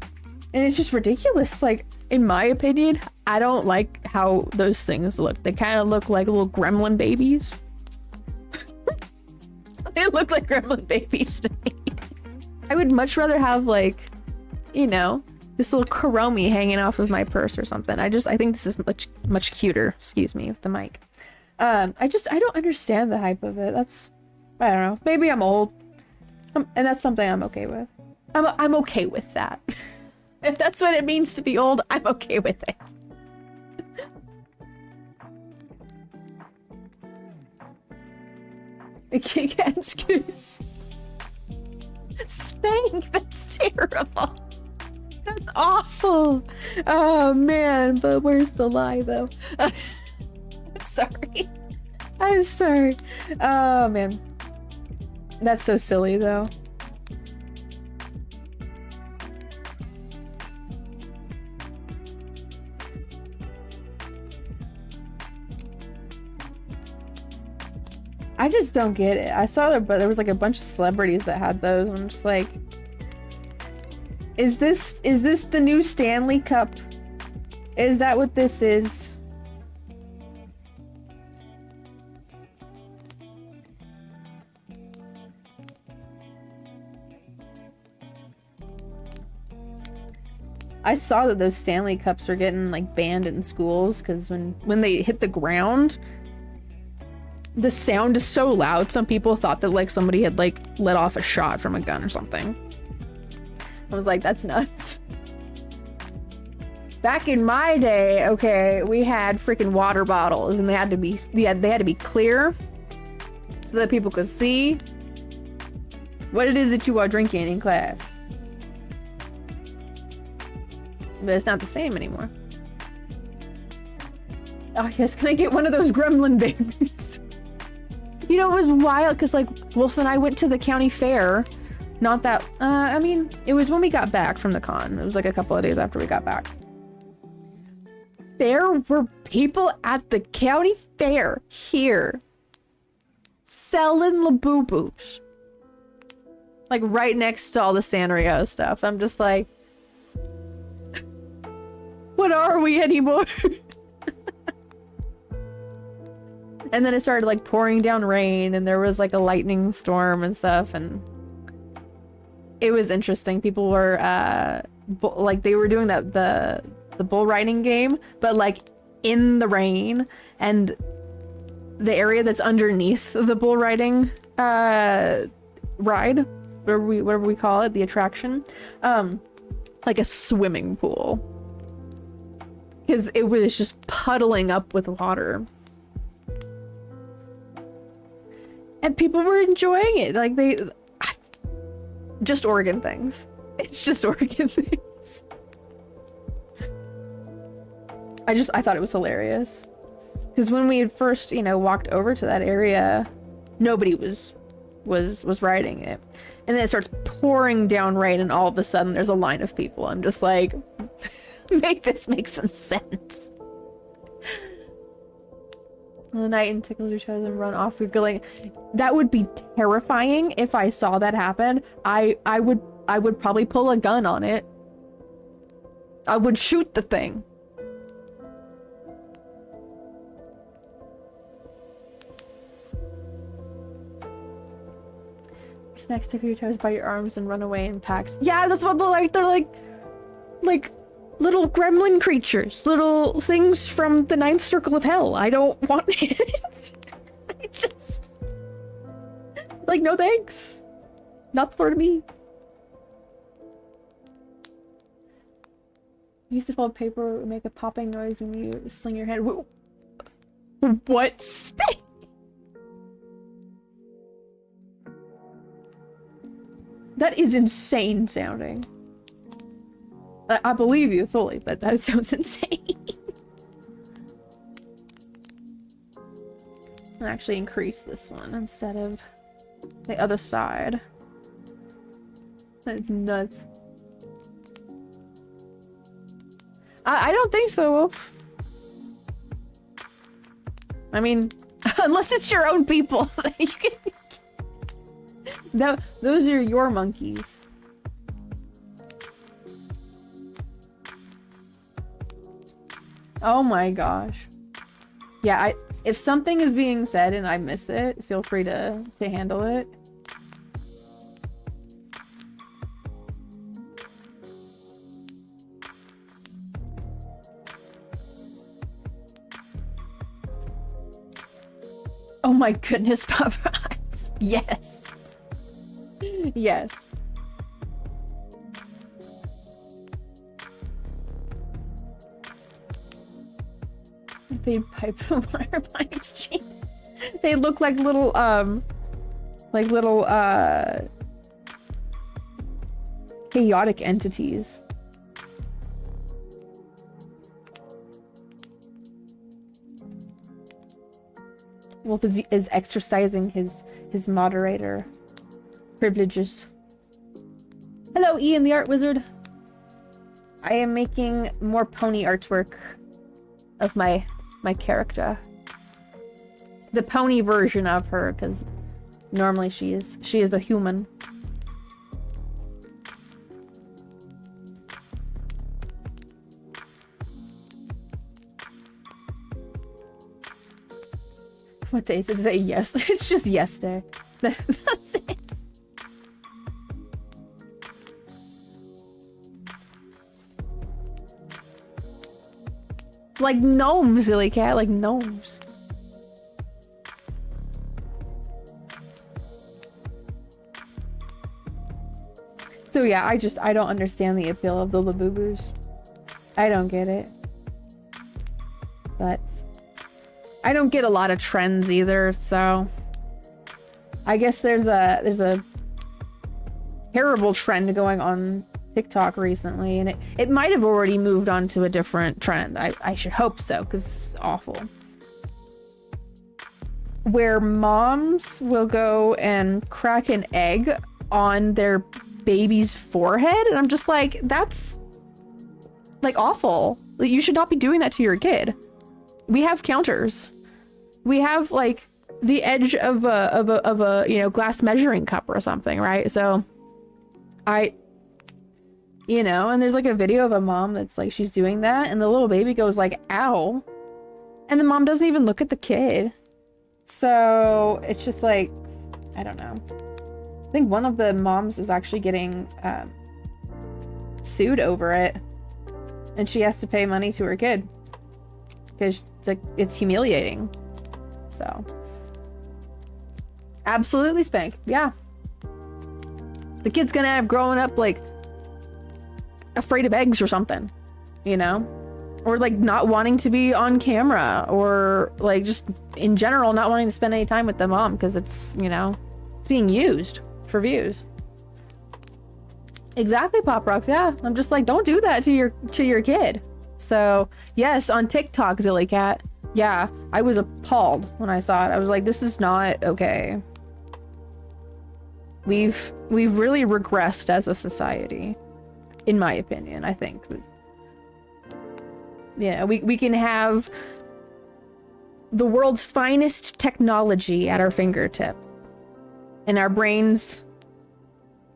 and it's just ridiculous. Like in my opinion, I don't like how those things look. They kind of look like little gremlin babies. They look like gremlin babies to me. I would much rather have like, you know, this little Kuromi hanging off of my purse or something. I think this is much cuter. Excuse me with the mic. I don't understand the hype of it. I don't know. Maybe I'm old. And that's something I'm okay with. I'm okay with that. If that's what it means to be old, I'm okay with it. I can't Spank, that's terrible. That's awful. Oh man, but where's the lie though? Sorry. I'm sorry. Oh man. That's so silly though. I just don't get it. I saw there was like a bunch of celebrities that had those. I'm just like, is this the new Stanley Cup? Is that what this is? I saw that those Stanley Cups are getting like banned in schools because when they hit the ground, the sound is so loud. Some people thought that like somebody had like let off a shot from a gun or something. I was like, that's nuts. Back in my day, okay, we had freaking water bottles and they had to be clear so that people could see what it is that you are drinking in class. But it's not the same anymore. Oh yes, can I get one of those gremlin babies? You know, it was wild because like Wolf and I went to the county fair. Not that, I mean, it was when we got back from the con. It was like a couple of days after we got back. There were people at the county fair here selling Labubu's. Like right next to all the Sanrio stuff. I'm just like, what are we anymore? And then it started like pouring down rain and there was like a lightning storm and stuff and it was interesting. People were like they were doing that the bull riding game, but like in the rain, and the area that's underneath the bull riding ride, whatever we call it, the attraction, like a swimming pool. Because it was just puddling up with water. And people were enjoying it. Like just Oregon things. It's just Oregon things. I thought it was hilarious. Because when we had first, you know, walked over to that area, nobody was riding it. And then it starts pouring down rain and all of a sudden there's a line of people. I'm just like, make this make some sense. The night and tickles your toes and run off giggling. That would be terrifying if I saw that happen. I would probably pull a gun on it. I would shoot the thing. Snacks tickle your toes by your arms and run away in packs. Yeah, that's what they're like little gremlin creatures, little things from the ninth circle of hell. I don't want it. I just like, no thanks. Not for me. You used to fold paper or make a popping noise when you sling your head. What spit? That is insane sounding. I believe you fully, but that sounds insane. I'll actually increase this one instead of the other side. That's nuts. I don't think so. I mean, unless it's your own people. You can... Those are your monkeys. Oh my gosh. Yeah, if something is being said and I miss it, feel free to handle it. Oh my goodness, Pop-Rots. Yes. Yes. They pipe the water pipes. Jeez. They look like little chaotic entities. Wolf is exercising his moderator privileges. Hello, Ian the Art Wizard. I am making more pony artwork of my character. The pony version of her, because normally she is a human. What day is it today? Yes. It's just yes day. That's it. Like gnomes, silly cat, like gnomes. So yeah, I don't understand the appeal of the Labubus. I don't get it. But I don't get a lot of trends either, so I guess there's a terrible trend going on TikTok recently, and it might have already moved on to a different trend. I should hope so, because it's awful. Where moms will go and crack an egg on their baby's forehead, and I'm just like, that's like awful. Like, you should not be doing that to your kid. We have counters. We have like the edge of a you know, glass measuring cup or something, right? So you know, and there's like a video of a mom that's like, she's doing that, and the little baby goes like, ow, and the mom doesn't even look at the kid. So it's just like, I don't know. I think one of the moms is actually getting sued over it, and she has to pay money to her kid because like it's humiliating. So absolutely spank. Yeah, the kid's gonna end up growing up like afraid of eggs or something, you know, or like not wanting to be on camera, or like just in general not wanting to spend any time with the mom because it's, you know, it's being used for views. Exactly, Pop Rocks. Yeah, I'm just like, don't do that to your kid. So yes, on TikTok, Zilly Cat. Yeah, I was appalled when I saw it. I was like, this is not okay. We've really regressed as a society, in my opinion. I think that, yeah, we can have the world's finest technology at our fingertips, and our brains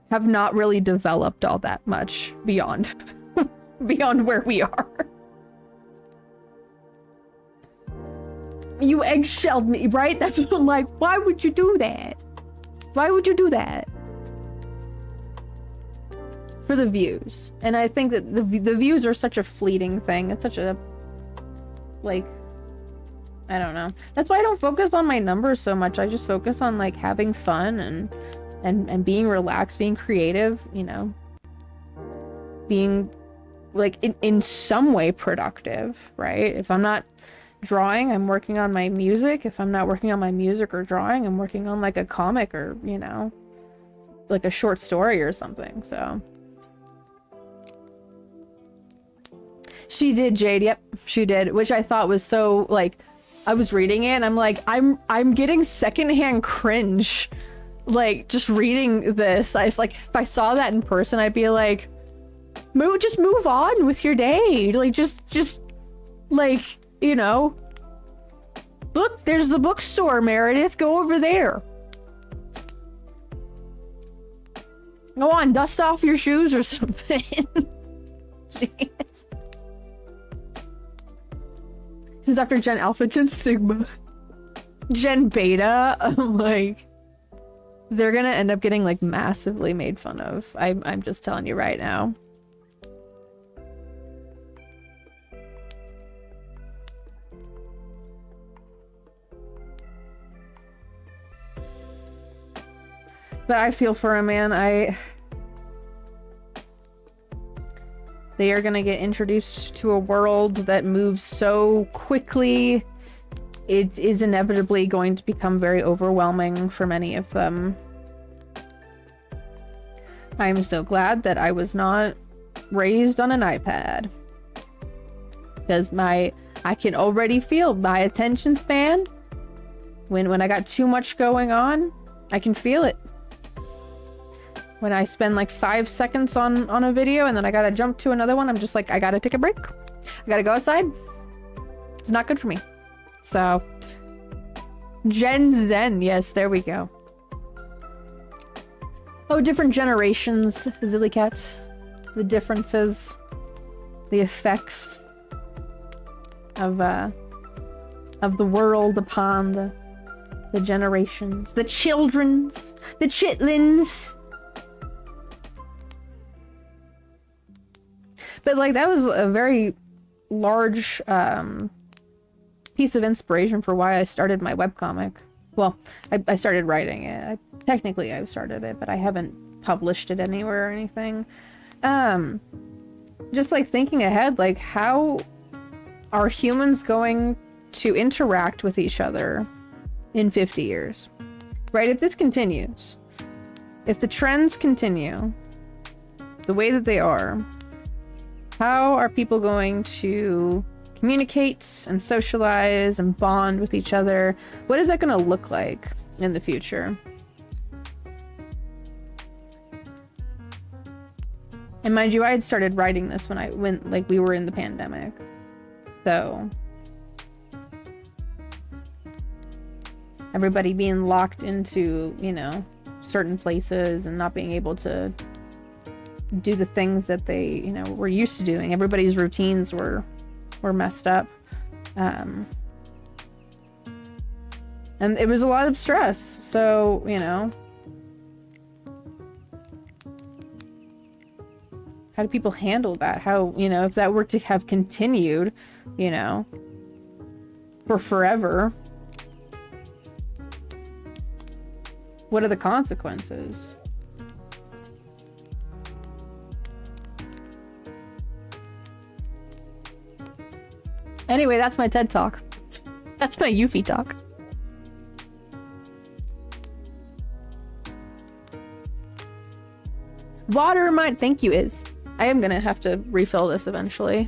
have not really developed all that much beyond where we are. You eggshelled me, right? That's what I'm like, why would you do that? Why would you do that? For the views. And I think that the views are such a fleeting thing. It's such a, like, I don't know. That's why I don't focus on my numbers so much. I just focus on like having fun and being relaxed, being creative, you know, being like in some way productive, right? If I'm not drawing, I'm working on my music. If I'm not working on my music or drawing, I'm working on like a comic or, you know, like a short story or something. So she did, Jade. Yep, she did, which I thought was so, like, I was reading it and I'm like, I'm getting secondhand cringe, like, just reading this. If I saw that in person, I'd be like, just move on with your day. Like, just like, you know, look, there's the bookstore, Meredith, go over there. Go on, dust off your shoes or something. Jeez. Who's after Gen Alpha? Gen Sigma. Gen Beta? I'm like, they're gonna end up getting like massively made fun of. I'm just telling you right now. But I feel for him, man. They are gonna get introduced to a world that moves so quickly. It is inevitably going to become very overwhelming for many of them. I'm so glad that I was not raised on an iPad. Because I can already feel my attention span When I got too much going on, I can feel it. When I spend like 5 seconds on a video and then I gotta jump to another one, I'm just like, I gotta take a break. I gotta go outside. It's not good for me. So, Gen Zen, yes, there we go. Oh, different generations, Zillycat. The differences, the effects of the world upon the generations, the childrens, the chitlins. But like that was a very large piece of inspiration for why I started my webcomic. Well, I started writing it. Technically I started it, but I haven't published it anywhere or anything. Just like thinking ahead, like how are humans going to interact with each other in 50 years? Right? If this continues, if the trends continue the way that they are, how are people going to communicate and socialize and bond with each other? What is that going to look like in the future? And mind you, I had started writing this when like we were in the pandemic. So everybody being locked into, you know, certain places and not being able to do the things that they, you know, were used to doing. Everybody's routines were messed up. And it was a lot of stress. So, you know, how do people handle that? How, you know, if that were to have continued, you know, for forever, what are the consequences? Anyway, that's my TED Talk. That's my Euphie talk. Water might thank you is. I am gonna have to refill this eventually.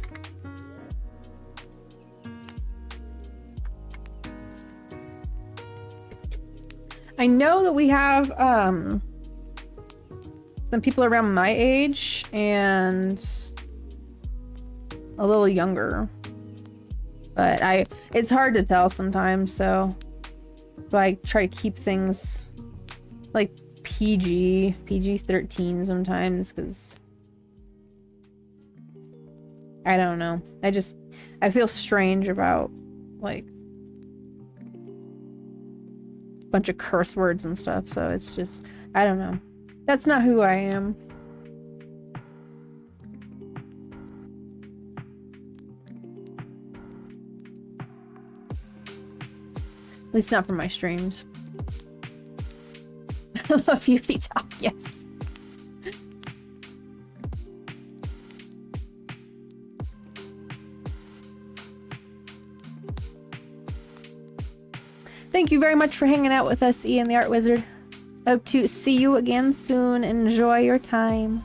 I know that we have some people around my age and a little younger. But it's hard to tell sometimes, so I try to keep things like PG-13 sometimes, because I don't know. I feel strange about like a bunch of curse words and stuff, so it's just, I don't know. That's not who I am. At least not for my streams. I love Euphie talk, yes. Thank you very much for hanging out with us, Ian the Art Wizard. Hope to see you again soon. Enjoy your time.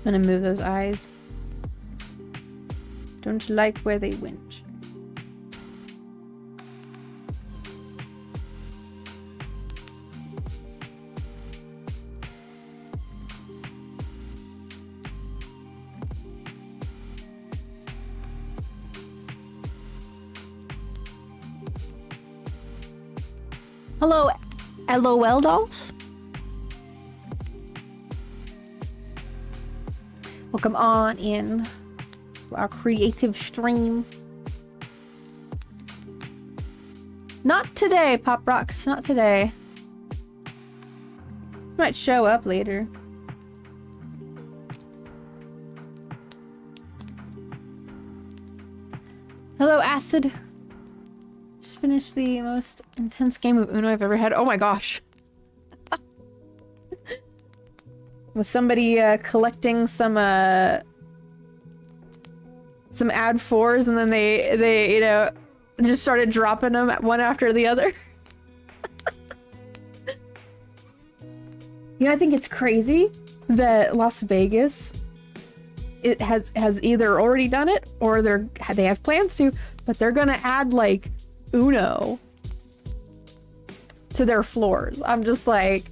I'm gonna move those eyes. Don't like where they went. Hello, LOL dolls. Welcome on in to our creative stream. Not today, Pop Rocks. Not today. Might show up later. Hello, Acid. Just finished the most intense game of Uno I've ever had. Oh my gosh. With somebody collecting some ad fours, and then they you know, just started dropping them one after the other. You know, I think it's crazy that Las Vegas has either already done it or they have plans to, but they're gonna add like Uno to their floors. I'm just like,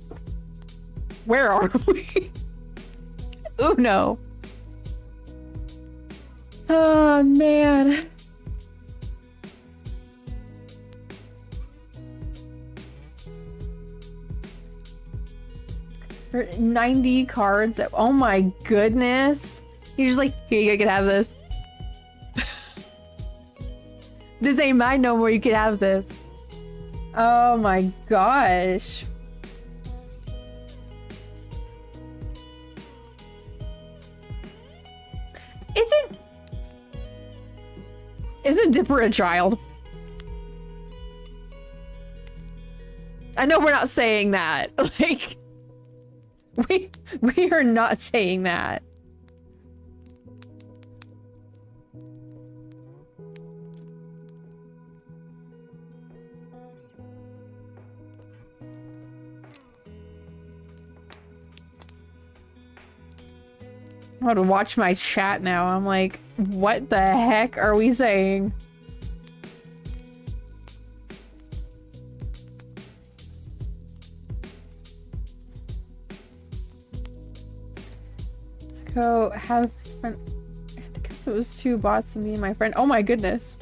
where are we? Uno. Oh man. 90 cards. Oh my goodness. You're just like, here, you can have this. This ain't mine no more. You can have this. Oh my gosh. Isn't Dipper a child? I know we're not saying that. Like, we are not saying that. I want to watch my chat now. I'm like, what the heck are we saying? Go have friend. Because it was 2 bots and me and my friend. Oh my goodness.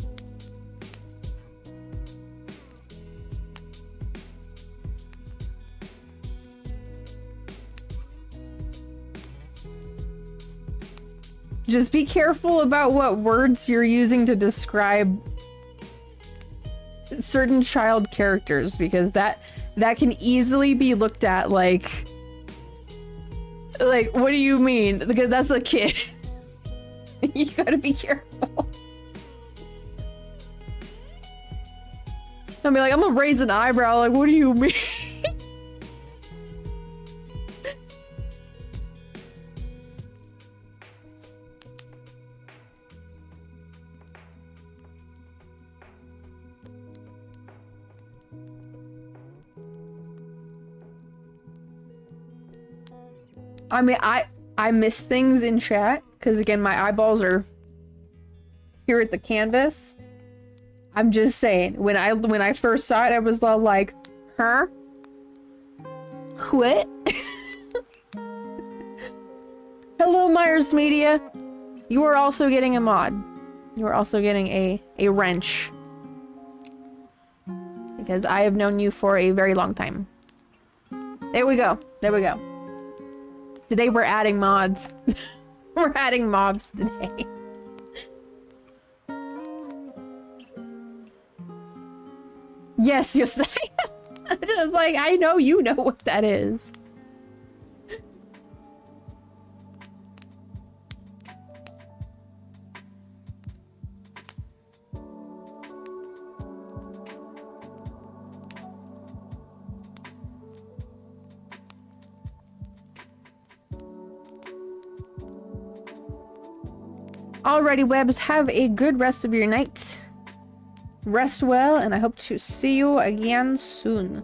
Just be careful about what words you're using to describe certain child characters, because that can easily be looked at like, what do you mean? Because that's a kid. You gotta be careful. I'll be like, I'm gonna raise an eyebrow, like, what do you mean? I mean, I miss things in chat because again, my eyeballs are here at the canvas. I'm just saying, when I first saw it, I was all like, huh? What? Hello, Myers Media. You are also getting a mod. You are also getting a wrench. Because I have known you for a very long time. There we go. There we go. Today we're adding mods. We're adding mobs today. Yes, Josiah. I'm just like, I know you know what that is. Alrighty, Webs, have a good rest of your night. Rest well, and I hope to see you again soon.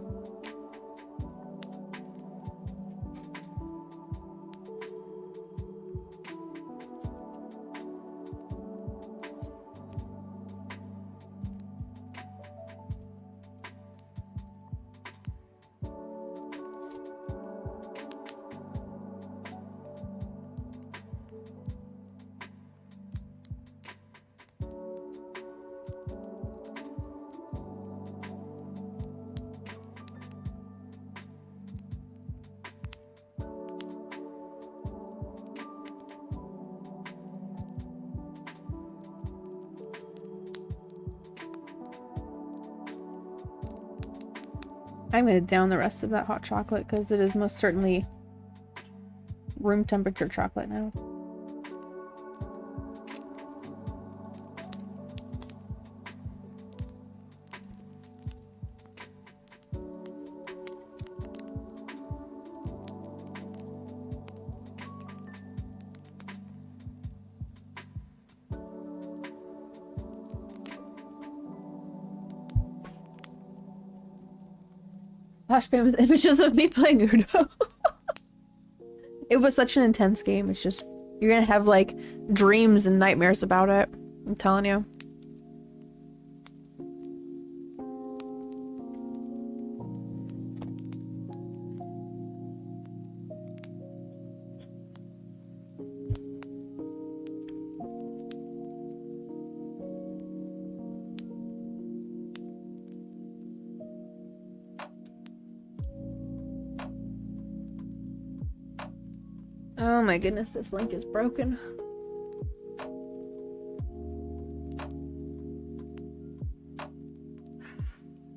I'm gonna down the rest of that hot chocolate because it is most certainly room temperature chocolate now. Flashbang with images of me playing Uno. It was such an intense game. It's just, you're gonna have like dreams and nightmares about it. I'm telling you. Oh my goodness, this link is broken.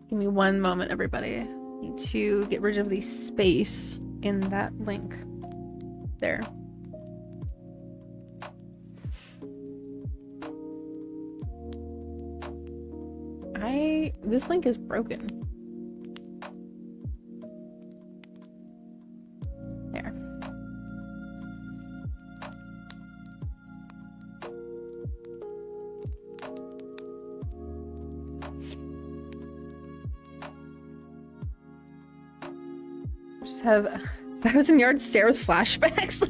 Give me one moment, everybody. I need to get rid of the space in that link. There. This link is broken. There. Just have 1,000-yard stare with flashbacks.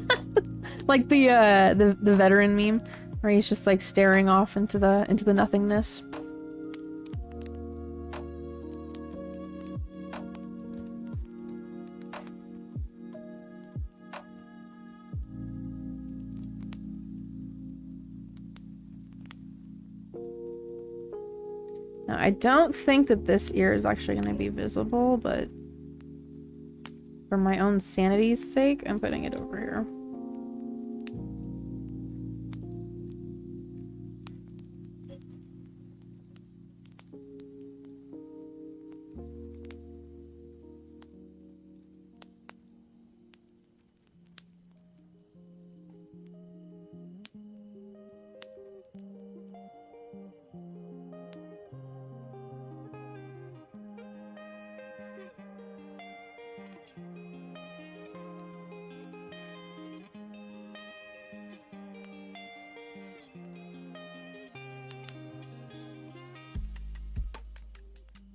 Like the veteran meme where he's just like staring off into the nothingness. Now, I don't think that this ear is actually going to be visible, but for my own sanity's sake, I'm putting it over here.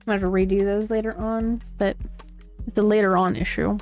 I'm gonna have to redo those later on, but it's a later on issue.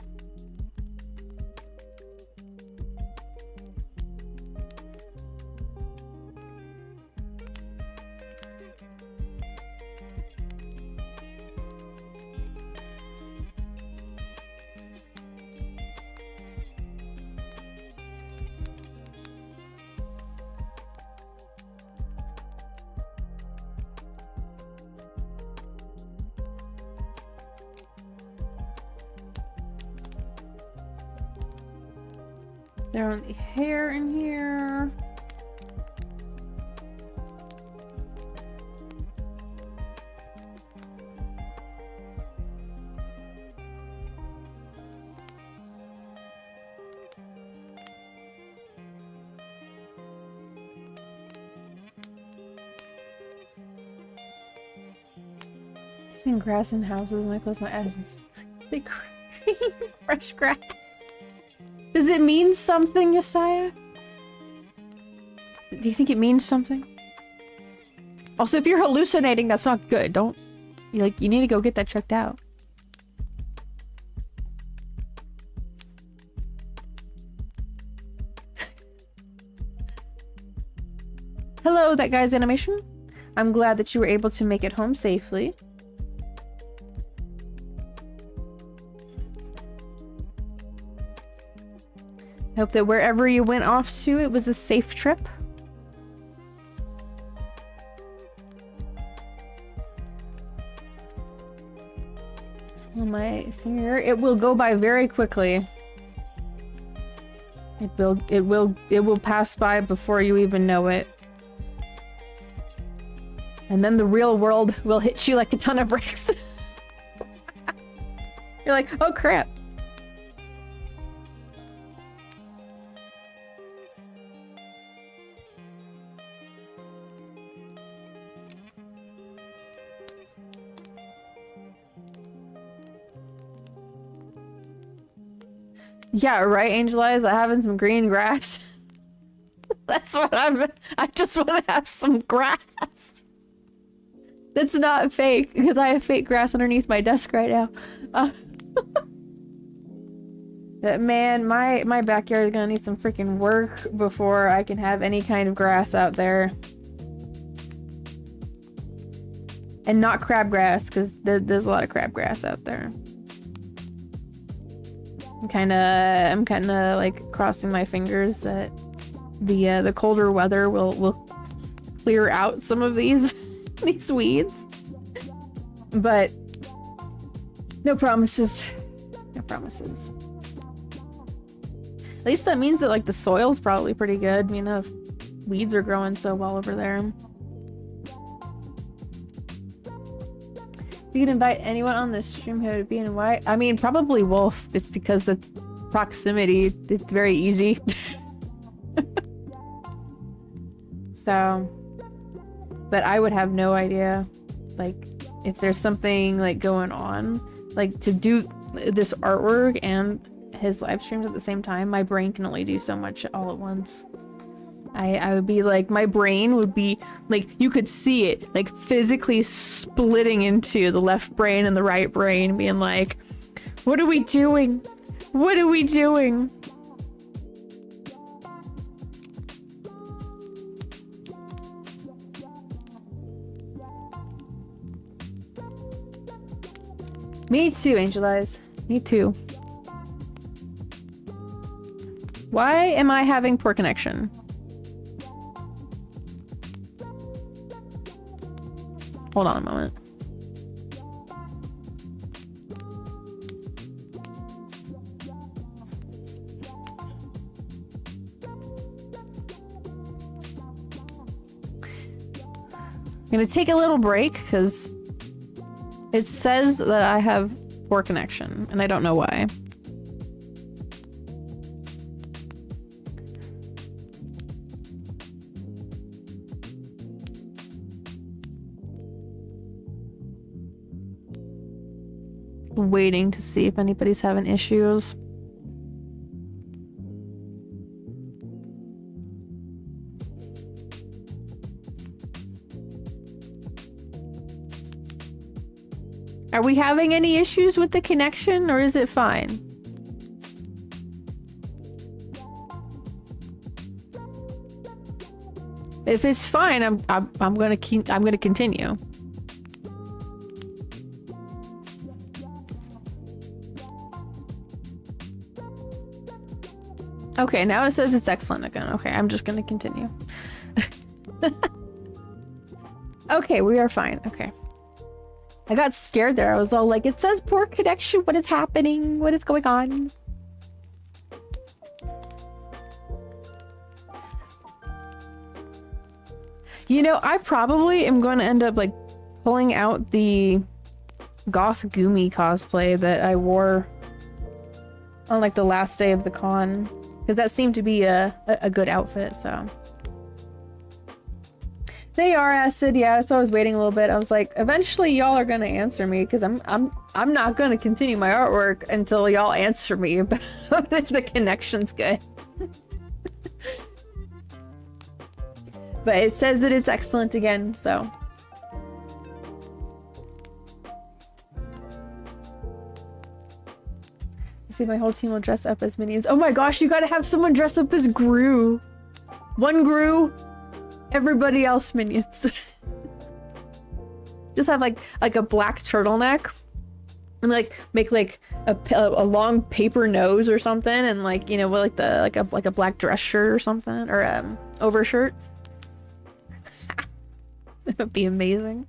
There are the hair in here. Using grass in houses when I close my eyes and see fresh grass. Does it mean something, Yesiah? Do you think it means something? Also, if you're hallucinating, that's not good. Don't... You need to go get that checked out. Hello, that guy's animation. I'm glad that you were able to make it home safely. I hope that wherever you went off to, it was a safe trip. So my senior, it will go by very quickly. It will pass by before you even know it. And then the real world will hit you like a ton of bricks. You're like, oh crap. Yeah, right, Angel Eyes. I'm having some green grass. That's what I just want to have some grass. That's not fake, because I have fake grass underneath my desk right now. Man, my backyard is gonna need some freaking work before I can have any kind of grass out there. And not crabgrass, because there's a lot of crabgrass out there. I'm kinda like crossing my fingers that the colder weather will clear out some of these these weeds. But no promises. No promises. At least that means that like the soil's probably pretty good, you know, if weeds are growing so well over there. You can invite anyone on this stream who would be in white. I mean, probably Wolf, just because that's proximity. It's very easy. So, but I would have no idea, like, if there's something like going on, like to do this artwork and his live streams at the same time. My brain can only do so much all at once. I would be like, my brain would be like, you could see it like physically splitting into the left brain and the right brain, being like, what are we doing? What are we doing? Me too, Angel Eyes. Me too. Why am I having poor connection? Hold on a moment. I'm gonna take a little break because it says that I have poor connection and I don't know why. Waiting to see if anybody's having issues. Are we having any issues with the connection, or is it fine? If it's fine, I'm gonna continue. Okay, now it says it's excellent again. Okay, I'm just gonna continue. Okay, we are fine. Okay. I got scared there. I was all like, it says poor connection. What is happening? What is going on? You know, I probably am going to end up like pulling out the goth Gumi cosplay that I wore on like the last day of the con, because that seemed to be a good outfit. So they are, Acid. Yeah, that's why I was waiting a little bit. I was like, eventually y'all are gonna answer me, because I'm not gonna continue my artwork until y'all answer me about if the connection's good. But it says that it's excellent again, so. See, my whole team will dress up as minions. Oh my gosh, you gotta have someone dress up as Gru. One Gru, everybody else minions. Just have like a black turtleneck and like make like a long paper nose or something, and like, you know, with like a black dress shirt or something, or overshirt. That would be amazing.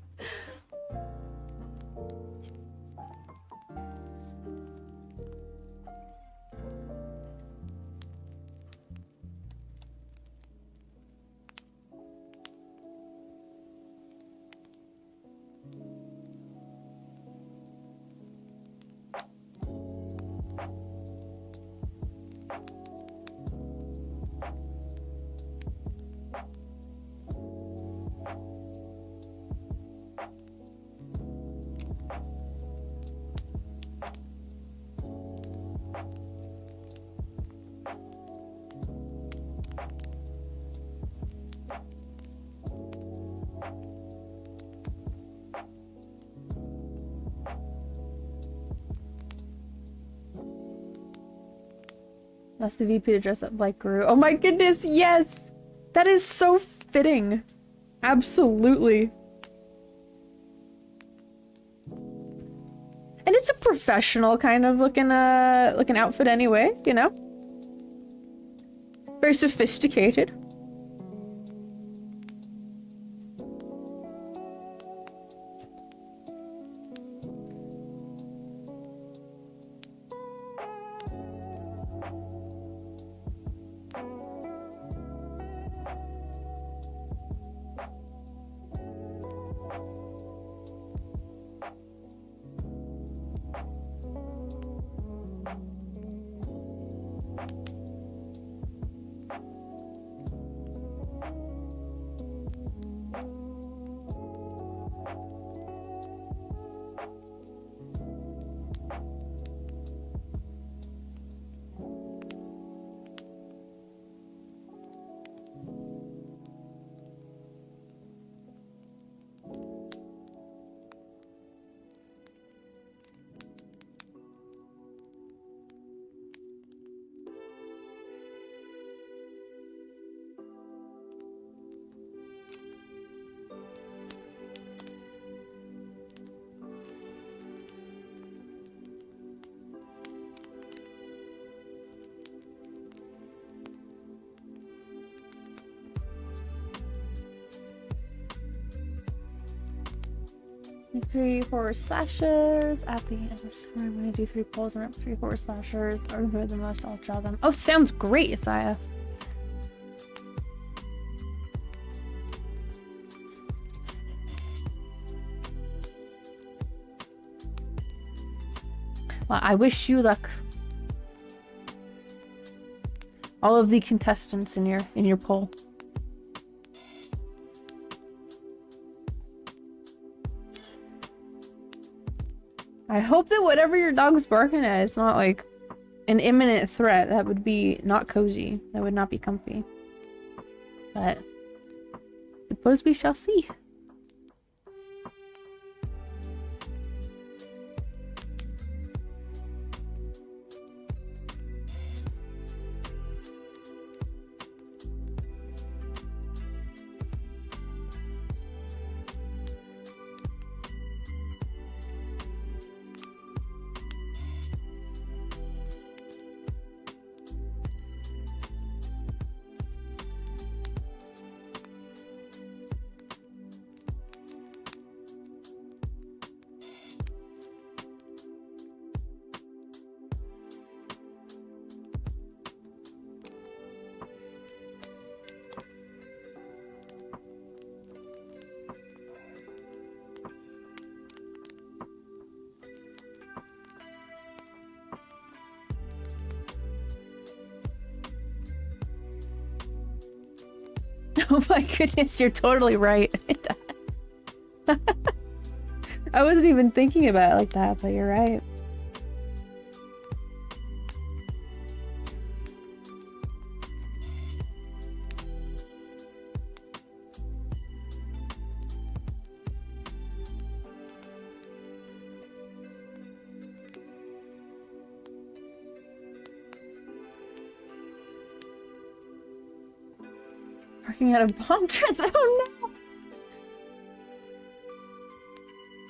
That's the VP to dress up like Gru. Oh my goodness, yes! That is so fitting. Absolutely. And it's a professional kind of looking outfit anyway, you know? Very sophisticated. Three forward slashers at the end of the story. I'm gonna do 3 pulls and rip 3 forward slashers, or who are the most, I'll draw them. Oh, sounds great, Isaiah. Well, I wish you luck. All of the contestants in your poll. I hope that whatever your dog's barking at is not like an imminent threat. That would be not cozy. That would not be comfy. But suppose we shall see. Oh my goodness, you're totally right. It does. I wasn't even thinking about it like that, but you're right. Barking at a bomb chest. Oh no!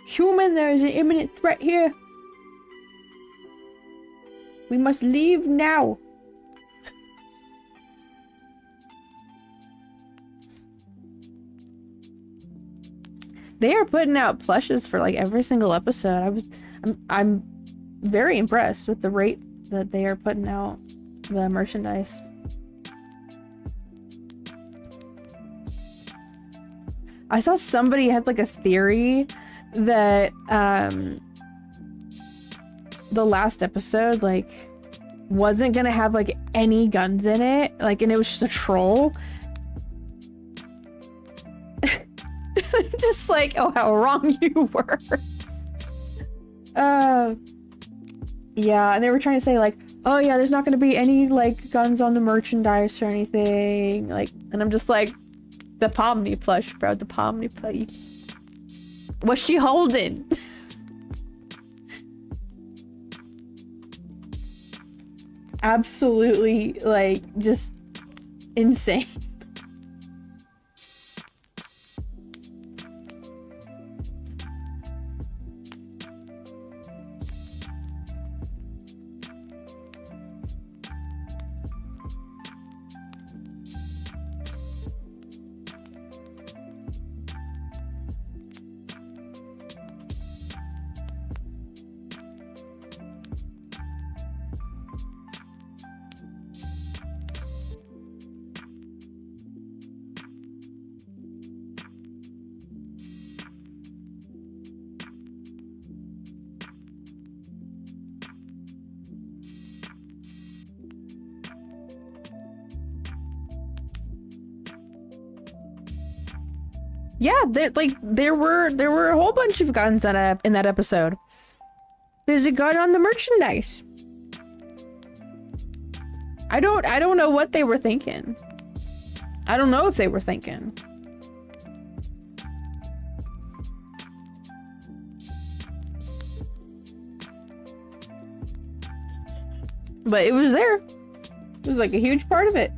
Human, there is an imminent threat here. We must leave now. They are putting out plushes for like every single episode. I'm very impressed with the rate that they are putting out the merchandise. I saw somebody had like a theory that the last episode like wasn't gonna have like any guns in it, like, and it was just a troll. Just like, oh, how wrong you were. Yeah, and they were trying to say like, oh yeah, there's not gonna be any like guns on the merchandise or anything, like, and I'm just like, the Pomni plush, bro, the Pomni plush. What's she holding? absolutely, like, just insane. Yeah, there were a whole bunch of guns in that episode. There's a gun on the merchandise. I don't know what they were thinking. I don't know if they were thinking. But it was there. It was like a huge part of it.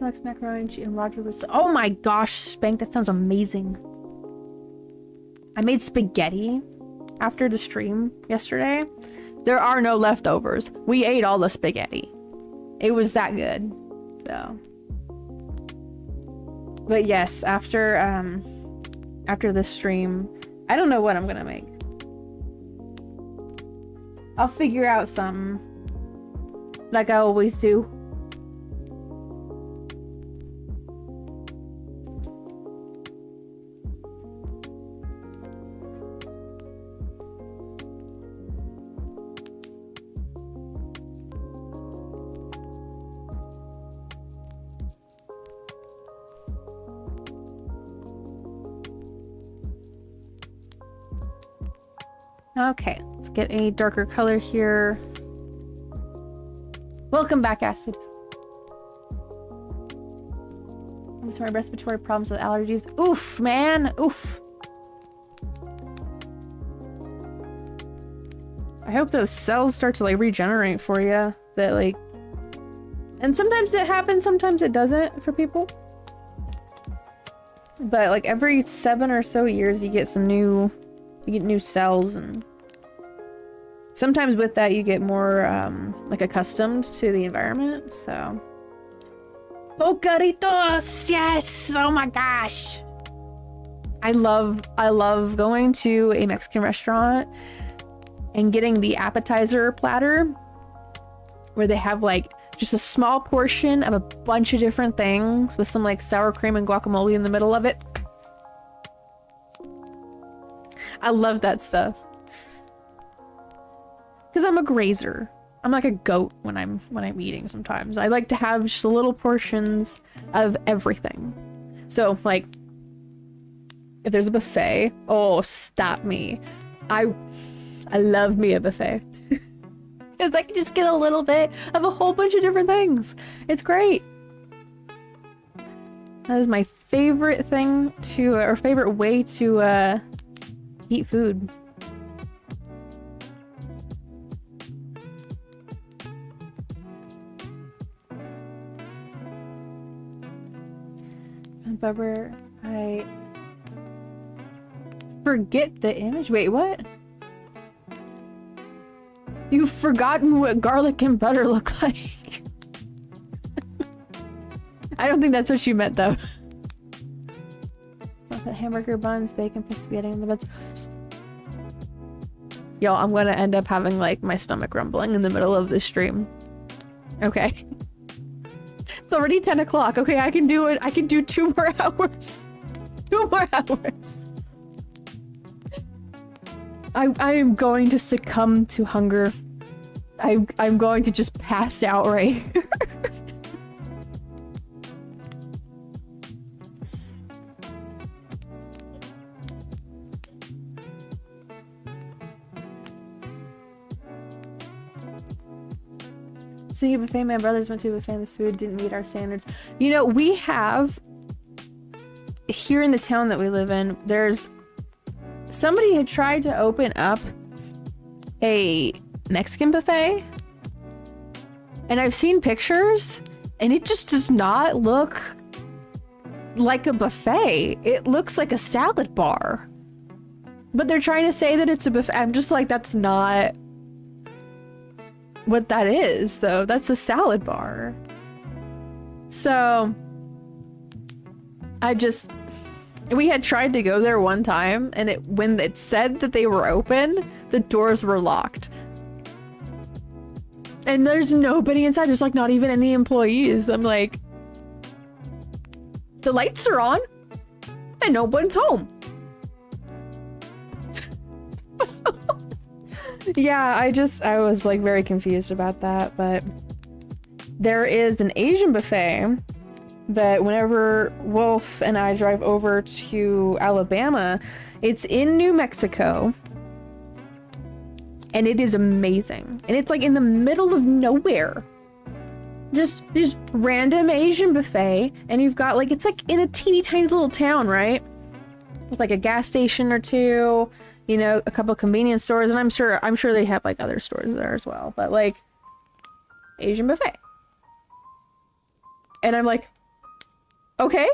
Next macaroni and Roger was. Oh my gosh, Spank, that sounds amazing. I made spaghetti after the stream yesterday. There are no leftovers. We ate all the spaghetti. It was that good. So. But yes, after this stream, I don't know what I'm gonna make. I'll figure out something. Like I always do. Okay, let's get a darker color here. Welcome back, Acid. I'm sorry, respiratory problems with allergies. Oof, man. Oof. I hope those cells start to like regenerate for you. That like, and sometimes it happens, sometimes it doesn't for people. But like every 7 or so years, you get new cells, and sometimes with that you get more like accustomed to the environment. So bocaditos, yes. Oh my gosh, I love going to a Mexican restaurant and getting the appetizer platter where they have like just a small portion of a bunch of different things with some like sour cream and guacamole in the middle of it. I love that stuff. Cause I'm a grazer. I'm like a goat when I'm eating sometimes. I like to have just little portions of everything. So like if there's a buffet, oh stop me. I love me a buffet. Cause I can just get a little bit of a whole bunch of different things. It's great. That is my favorite thing to, or favorite way to eat food. Bubber, I forget the image. Wait, what? You've forgotten what garlic and butter look like. I don't think that's what you meant, though. So the hamburger buns, bacon, spaghetti, and the buns. Yo, I'm gonna end up having like my stomach rumbling in the middle of this stream. Okay. It's already 10 o'clock. Okay, I can do it. I can do 2 more hours. 2 more hours. I am going to succumb to hunger. I'm going to just pass out right here. Speaking of buffet, my brothers went to a buffet and the food didn't meet our standards. You know, we have here in the town that we live in, there's somebody had tried to open up a Mexican buffet, and I've seen pictures and it just does not look like a buffet. It looks like a salad bar, but they're trying to say that it's a buffet. I'm just like, that's not what that is, though. That's a salad bar. So we had tried to go there one time, and when it said that they were open, the doors were locked. And there's nobody inside. There's like not even any employees. I'm like, the lights are on and no one's home. Yeah, I was like very confused about that, but there is an Asian buffet that whenever Wolf and I drive over to Alabama, it's in New Mexico, and it is amazing. And it's like in the middle of nowhere. Just random Asian buffet, and you've got like, it's like in a teeny tiny little town, right? With like a gas station or two, you know, a couple of convenience stores, and I'm sure they have like other stores there as well, but like Asian buffet. And I'm like, okay.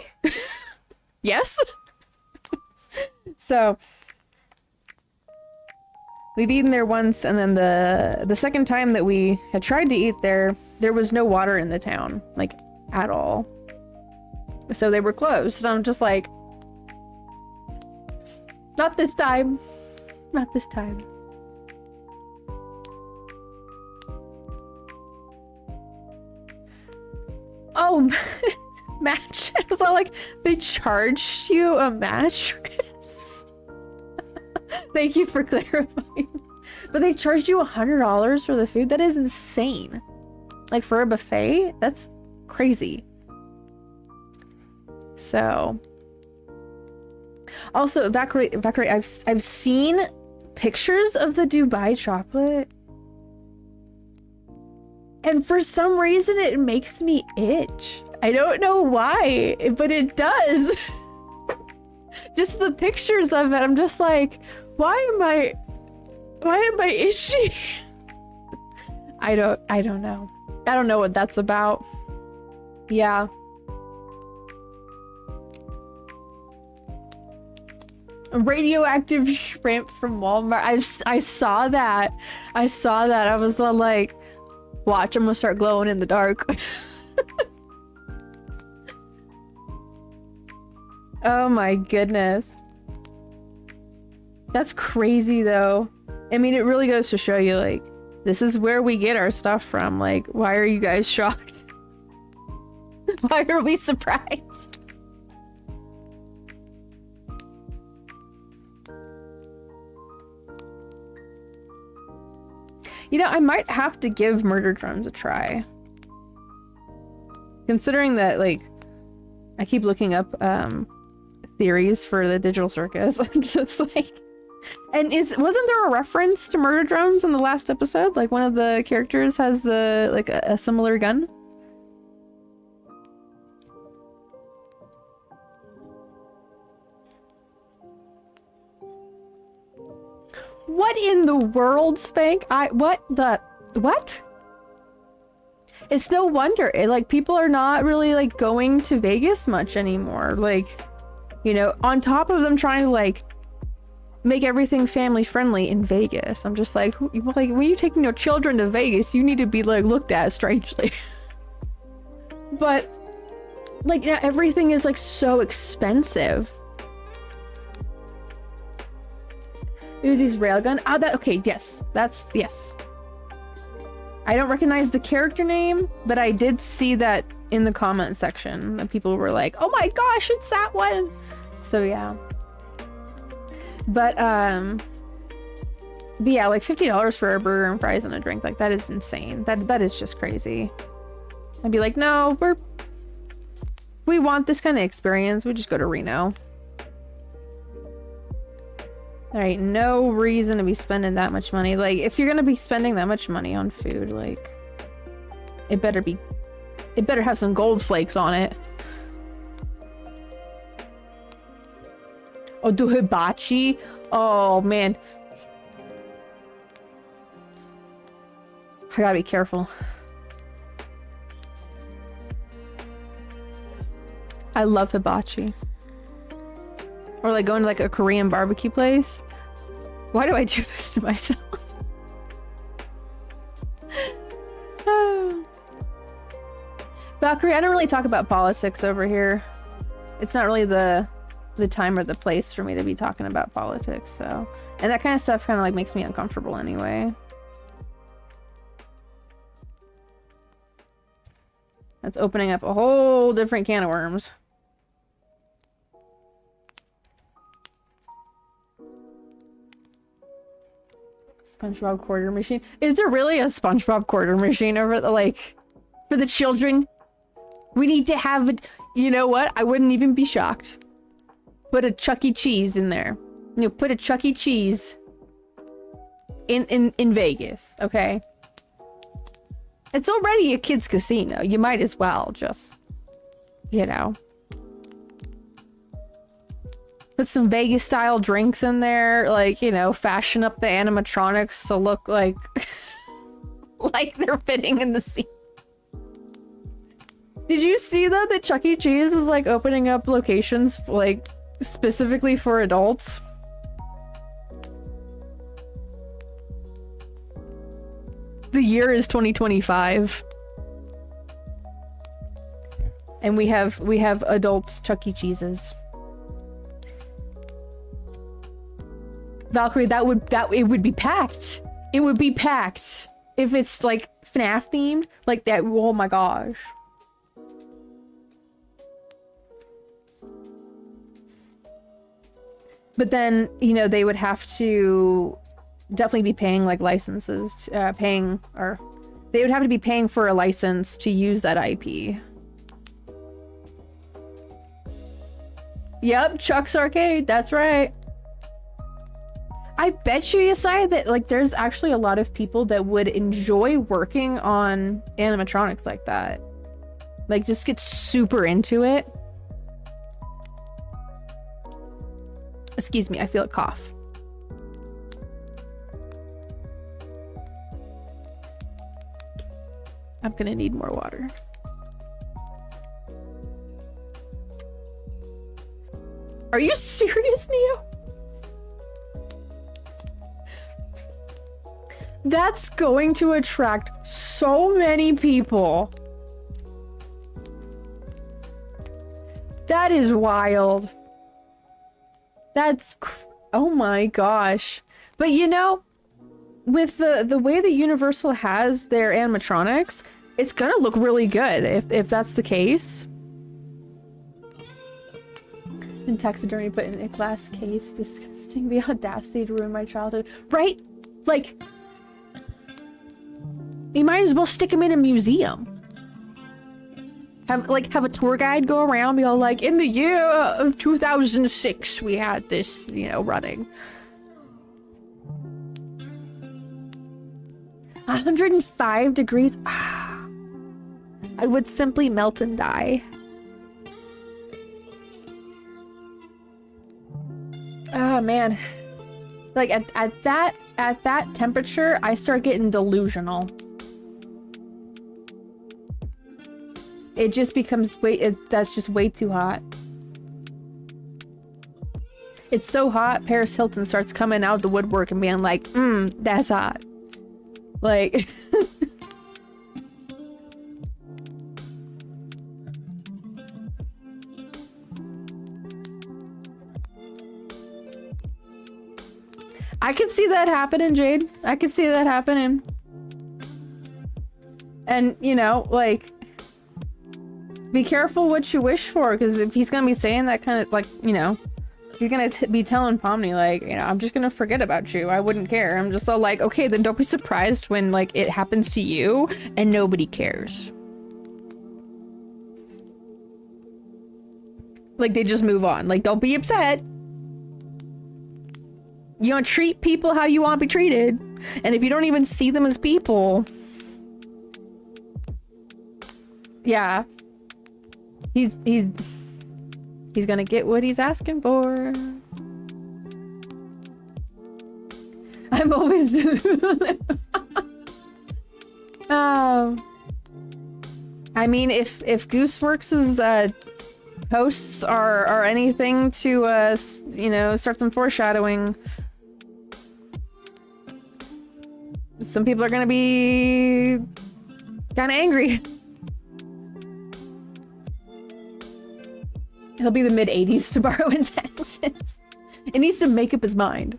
Yes. So we've eaten there once, and then the second time that we had tried to eat there was no water in the town, like at all. So they were closed, and I'm just like, not this time. Not this time. Oh, match. I was all like, they charged you a mattress? Thank you for clarifying. But they charged you $100 for the food? That is insane. Like for a buffet? That's crazy. So also, Valkyrie, I've seen pictures of the Dubai chocolate, and for some reason it makes me itch. I don't know why, but it does. Just the pictures of it, I'm just like, why am I itchy? I don't know. I don't know what that's about. Yeah. Radioactive shrimp from Walmart. I saw that. I was like, watch, I'm gonna start glowing in the dark. Oh my goodness. That's crazy though. I mean, it really goes to show you, like, this is where we get our stuff from. Like, why are you guys shocked? Why are we surprised? You know, I might have to give Murder Drums a try. Considering that, like, I keep looking up theories for the digital circus. I'm just like... And wasn't there a reference to Murder Drums in the last episode? Like, one of the characters has the, like, a similar gun? What in the world, Spank? What? It's no wonder. Like, people are not really, like, going to Vegas much anymore. Like, you know, on top of them trying to, like, make everything family friendly in Vegas. I'm just like, when you're taking your children to Vegas, you need to be, like, looked at strangely. But, like, now everything is, like, so expensive. Uzi's railgun. Ah, okay, yes. Yes. I don't recognize the character name, but I did see that in the comment section that people were like, oh my gosh, it's that one. So yeah. But But yeah, like $50 for a burger and fries and a drink, like that is insane. That is just crazy. I'd be like, no, we want this kind of experience. We just go to Reno. All right, no reason to be spending that much money. Like, if you're gonna be spending that much money on food, like, it better have some gold flakes on it. Oh, do hibachi? Oh man, I gotta be careful. I love hibachi. Or like going to like a Korean barbecue place. Why do I do this to myself? Valkyrie, I don't really talk about politics over here. It's not really the time or the place for me to be talking about politics, so. And that kind of stuff kind of like makes me uncomfortable anyway. That's opening up a whole different can of worms. SpongeBob quarter machine. Is there really a SpongeBob quarter machine over the, like, for the children? We need to have it. You know what? I wouldn't even be shocked. Put a Chuck E. Cheese in there. You know, put a Chuck E. Cheese in Vegas, okay? It's already a kids' casino. You might as well just, you know. Put some Vegas-style drinks in there, like, you know, fashion up the animatronics to look like like they're fitting in the scene. Did you see though that Chuck E. Cheese is like opening up locations like specifically for adults? The year is 2025. And we have adult Chuck E. Cheeses. Valkyrie, it would be packed. It would be packed if it's like FNAF themed, like that. Oh my gosh. But then, you know, they would have to definitely be paying like licenses, they would have to be paying for a license to use that IP. Yep, Chuck's Arcade, that's right. I bet you, Yesai, that like there's actually a lot of people that would enjoy working on animatronics like that. Like just get super into it. Excuse me, I feel a cough. I'm gonna need more water. Are you serious, Neo? That's going to attract so many people. That is wild. Oh my gosh. But you know, with the way that Universal has their animatronics, it's gonna look really good if that's the case. And taxidermy put in a glass case. Disgusting. The audacity to ruin my childhood. Right? Like, you might as well stick them in a museum. Have a tour guide go around, be all like, in the year of 2006, we had this, you know, running. 105 degrees. I would simply melt and die. Oh man. Like at that temperature, I start getting delusional. It just becomes that's just way too hot. It's so hot, Paris Hilton starts coming out of the woodwork and being like, that's hot. Like, I could see that happening, Jade. I could see that happening. And, you know, like, be careful what you wish for, because if he's gonna be saying that kind of, like, you know, He's gonna be telling Pomni, like, you know, I'm just gonna forget about you. I wouldn't care. I'm just all like, okay, then don't be surprised when, like, it happens to you and nobody cares. Like, they just move on. Like, don't be upset. You don't treat people how you want to be treated. And if you don't even see them as people... Yeah. He's gonna get what he's asking for. I'm always... I mean, if Gooseworks' posts are anything to, you know, start some foreshadowing, some people are gonna be kind of angry. He'll be the mid-80s tomorrow in Texas. It needs to make up his mind.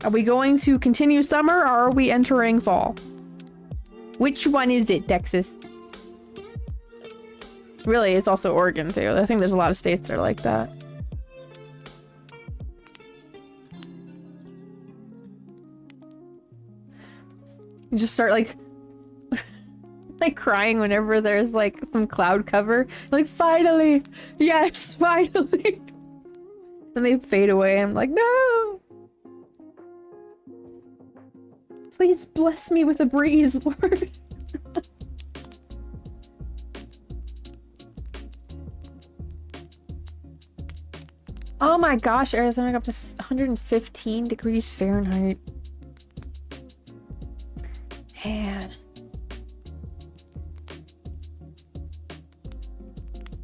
Are we going to continue summer or are we entering fall? Which one is it, Texas? Really, it's also Oregon too. I think there's a lot of states that are like that. You just start like like crying whenever there's like some cloud cover. Like, finally! Yes, finally! And they fade away. I'm like, no! Please bless me with a breeze, Lord. Oh my gosh, Arizona got up to 115 degrees Fahrenheit. Man.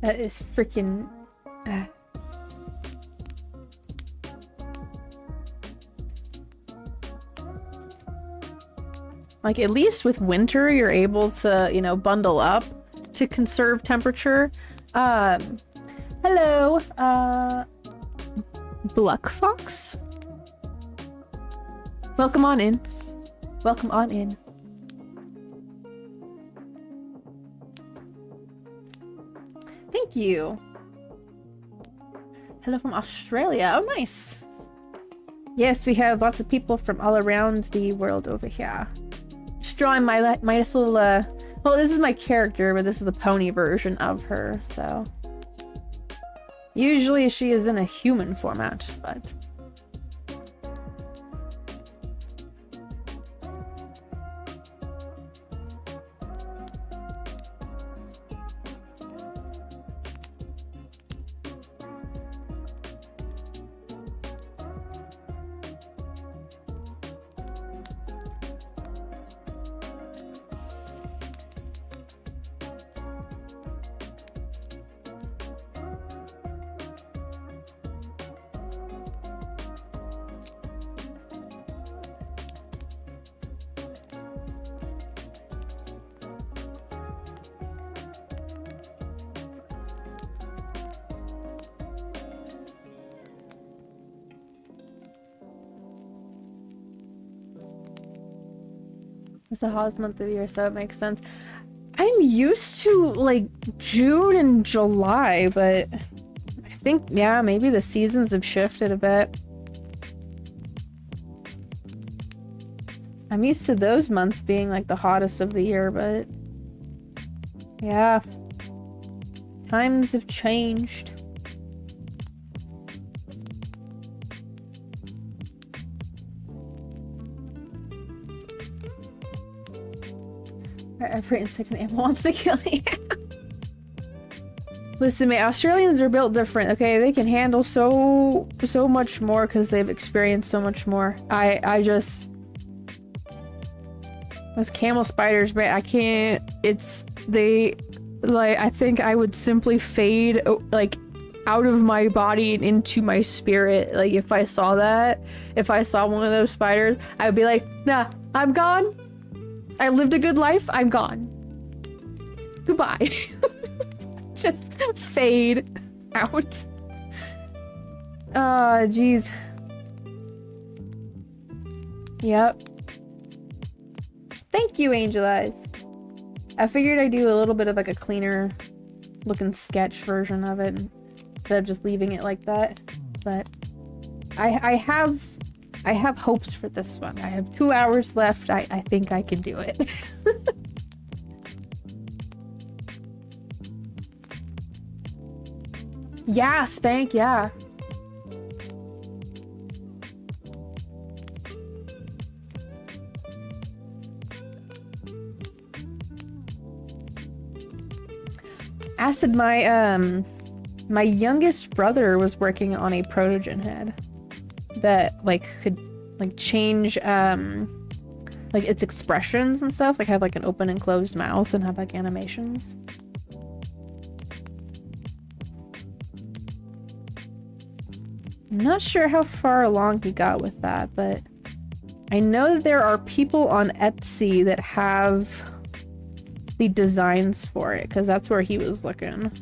That is freaking... Like, at least with winter, you're able to, you know, bundle up to conserve temperature. Hello, Bluck Fox? Welcome on in. Welcome on in. Thank you. Hello from Australia. Oh, nice. Yes, we have lots of people from all around the world over here. Just drawing my nice little, well, this is my character, but this is the pony version of her, so. Usually she is in a human format, but. It's the hottest month of the year, so it makes sense. I'm used to, like, June and July, but I think, yeah, maybe the seasons have shifted a bit. I'm used to those months being, like, the hottest of the year, but... yeah. Times have changed. Every insect and animal wants to kill you. Listen, man, Australians are built different, okay? They can handle so much more because they've experienced so much more. I just... Those camel spiders, man, I can't... It's... They... Like, I think I would simply fade, like, out of my body and into my spirit. Like, if I saw that, if I saw one of those spiders, I would be like, nah, I'm gone. I lived a good life. I'm gone. Goodbye. Just fade out. Oh, jeez. Yep. Thank you, Angel Eyes. I figured I'd do a little bit of like a cleaner looking sketch version of it. instead of just leaving it like that. But I have hopes for this one. I have 2 hours left. I think I can do it. Yeah, Spank, yeah. Acid, my youngest brother was working on a protogen head that like could like change like its expressions and stuff, like have like an open and closed mouth and have like animations. I'm not sure how far along he got with that, but I know that there are people on Etsy that have the designs for it, because that's where he was looking.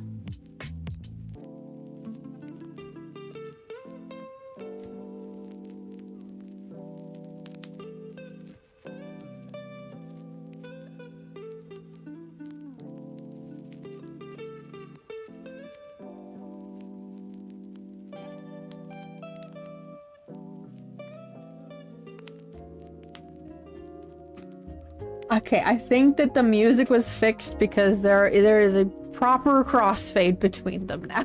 Okay, I think that the music was fixed because there is a proper crossfade between them now.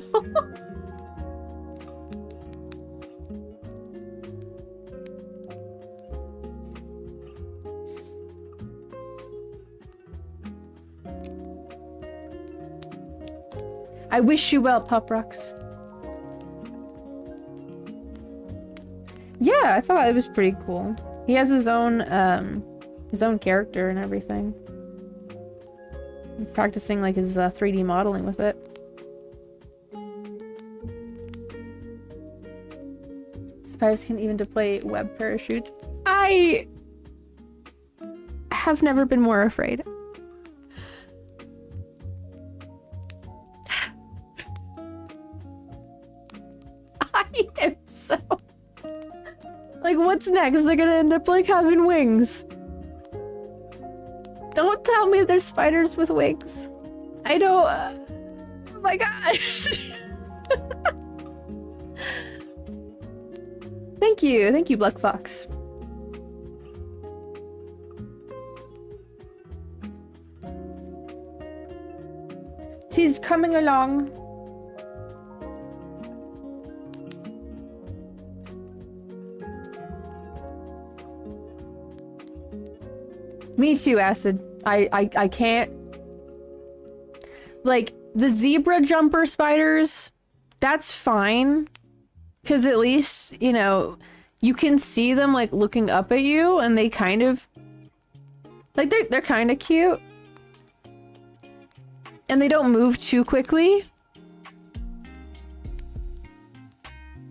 I wish you well, Pop Rocks. Yeah, I thought it was pretty cool. He has his own character and everything. I'm practicing like his 3D modeling with it. Spiders can even deploy web parachutes. I have never been more afraid. I am so... Like, what's next? They're gonna end up like having wings. Don't tell me there's spiders with wings. I don't... oh my gosh. Thank you, Black Fox. He's coming along. Me too, Acid. I can't... Like, the zebra jumper spiders, that's fine. Because at least, you know, you can see them, like, looking up at you, and they kind of... Like, they're kind of cute. And they don't move too quickly.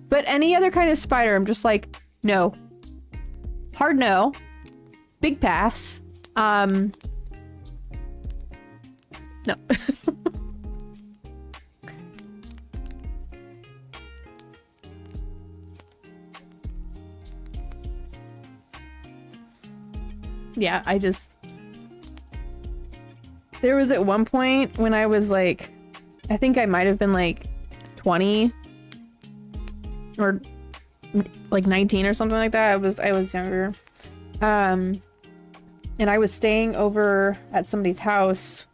But any other kind of spider, I'm just like, no. Hard no. Big pass. No. Yeah, I just... There was at one point when I was like... I think I might have been like 20 or like 19 or something like that. I was younger. And I was staying over at somebody's house.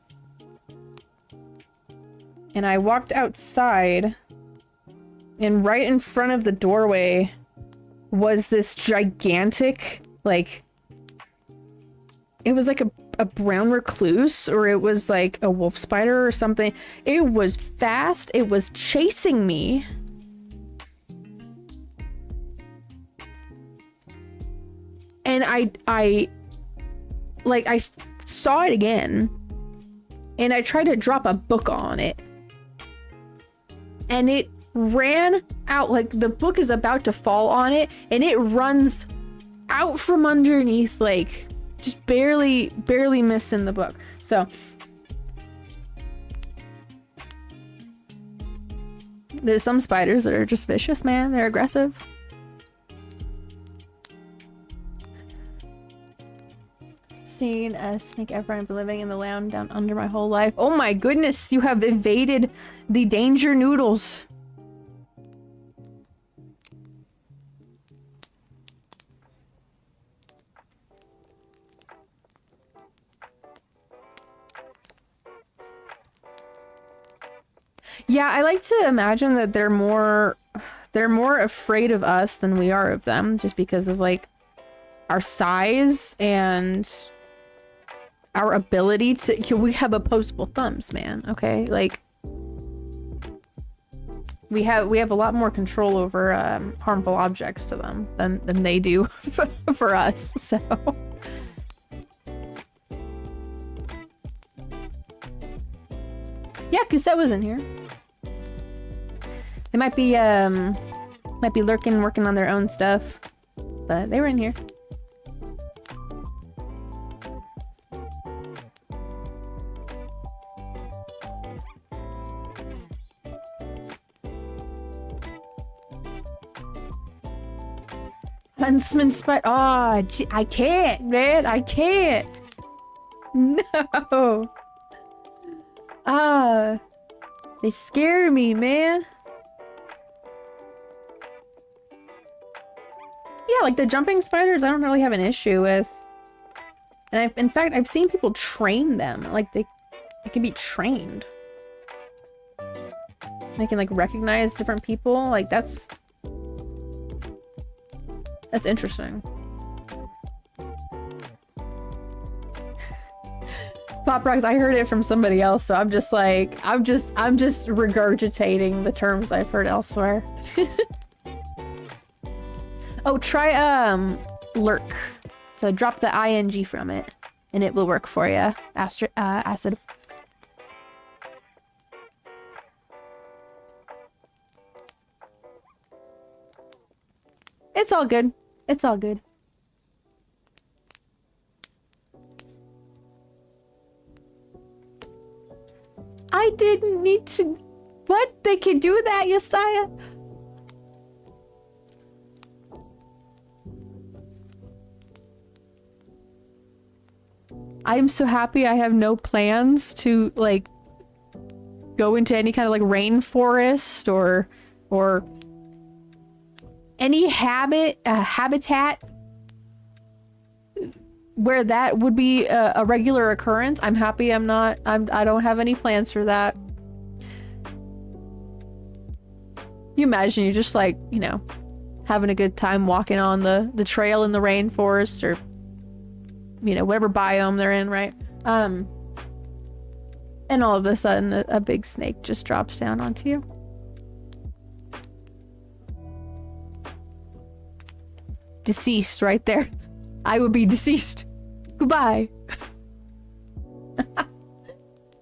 And I walked outside, and right in front of the doorway was this gigantic, like, it was like a brown recluse, or it was like a wolf spider or something. It was fast. It was chasing me. And I saw it again, and I tried to drop a book on it, and it ran out, like the book is about to fall on it, and it runs out from underneath, like just barely missing the book. So there's some spiders that are just vicious, man. They're aggressive. Seen a snake ever. I've been living in the land down under my whole life. Oh my goodness, you have evaded the danger noodles. Yeah, I like to imagine that they're more afraid of us than we are of them, just because of like our size and our ability to, we have opposable thumbs, man. Okay, like we have a lot more control over harmful objects to them than they do for us. So yeah, Cusette was in here. They might be lurking, working on their own stuff, but they were in here. Huntsman spider. Oh, I can't, man. I can't. No. They scare me, man. Yeah, like the jumping spiders, I don't really have an issue with. And in fact, I've seen people train them. Like they can be trained. They can like recognize different people. Like that's interesting. Pop Rocks, I heard it from somebody else, so I'm just like, I'm just regurgitating the terms I've heard elsewhere. Oh, try lurk. So drop the ing from it, and it will work for you. Acid. It's all good. It's all good. I didn't need to. What? They can do that, Yesiah? I'm so happy I have no plans to like go into any kind of like rainforest or any habitat where that would be a regular occurrence. I'm happy I don't have any plans for that. You imagine you're just like, you know, having a good time walking on the trail in the rainforest or, you know, whatever biome they're in, right? And all of a sudden a big snake just drops down onto you. Deceased right there. I would be deceased. Goodbye.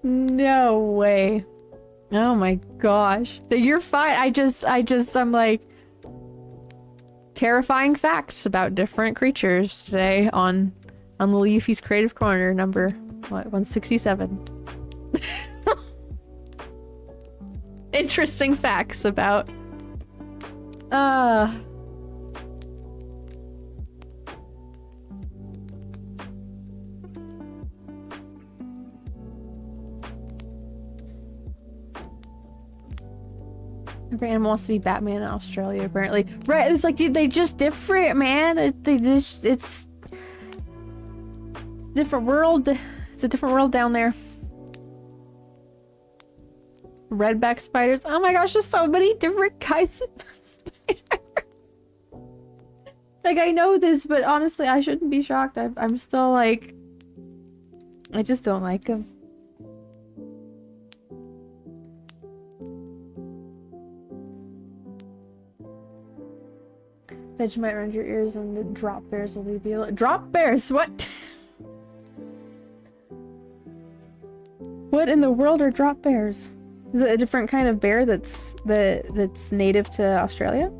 No way. Oh my gosh. You're fine. I'm like terrifying facts about different creatures today on little Euphie's Creative Corner number, what, 167. Interesting facts about every animal wants to be Batman in Australia, apparently. Right, it's like, dude, they just different, man. It's different world. It's a different world down there. Redback spiders. Oh my gosh, there's so many different kinds of spiders. Like, I know this, but honestly, I shouldn't be shocked. I'm still like, I just don't like them. Vegemite around your ears and the drop bears will leave you alone. Drop bears? What? What in the world are drop bears? Is it a different kind of bear that's native to Australia?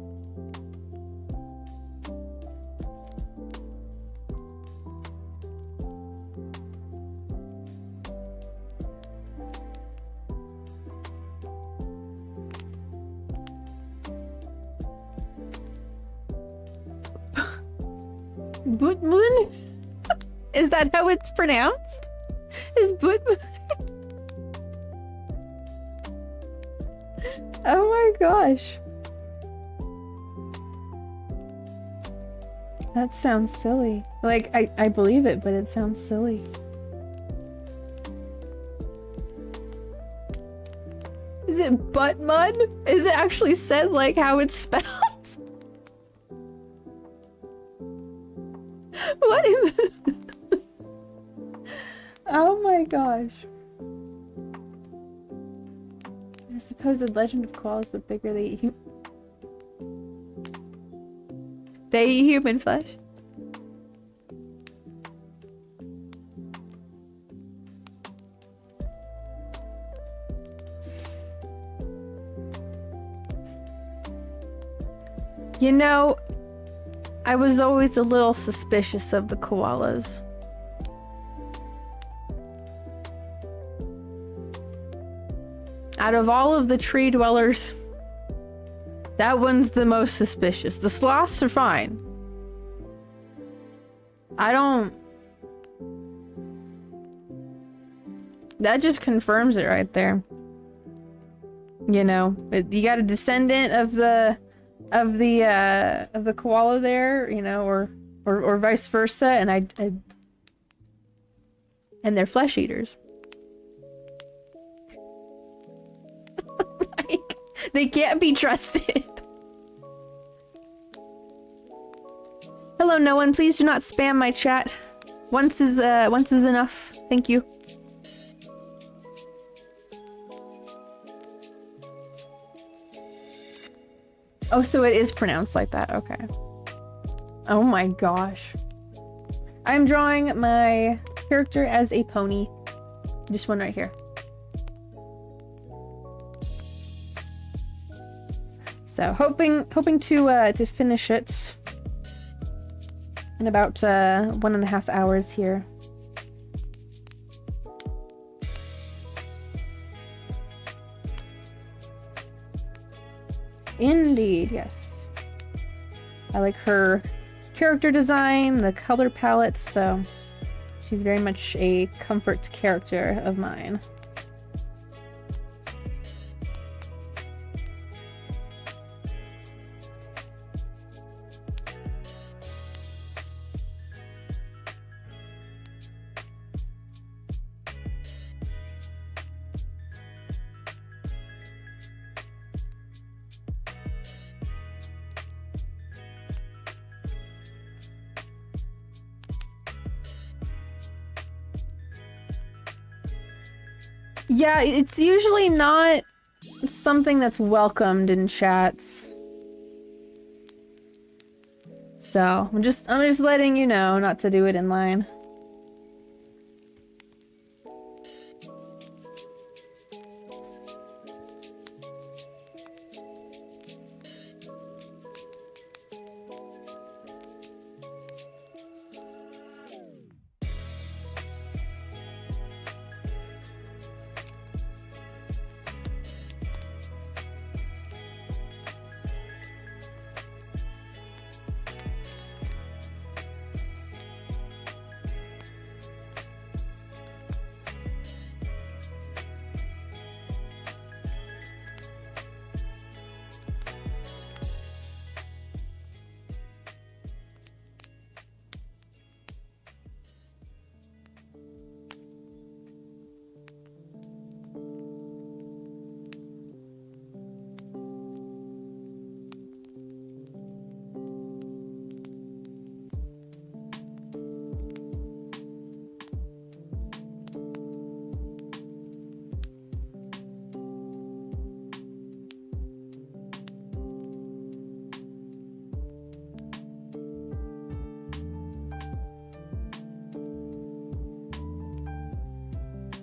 Bootmoon? Is that how it's pronounced? Is Bootmoon? Oh my gosh. That sounds silly. Like, I believe it, but it sounds silly. Is Is it butt mud? Is it actually said like how it's spelled? What is this? Oh my gosh. There's supposed legend of koalas, but bigger. They eat human flesh. You know, I was always a little suspicious of the koalas. Out of all of the tree dwellers, that one's the most suspicious. The sloths are fine. I don't... That just confirms it right there. You know, you got a descendant of the koala there, you know, or vice versa, and and they're flesh eaters. Like, they can't be trusted. Hello, no one. Please do not spam my chat. Once is enough. Thank you. Oh, so it is pronounced like that. Okay. Oh my gosh. I'm drawing my character as a pony. This one right here. So hoping to finish it in about 1.5 hours here. Indeed, yes. I like her character design, the color palette, so she's very much a comfort character of mine. Yeah, it's usually not something that's welcomed in chats. So, I'm just letting you know not to do it in mine.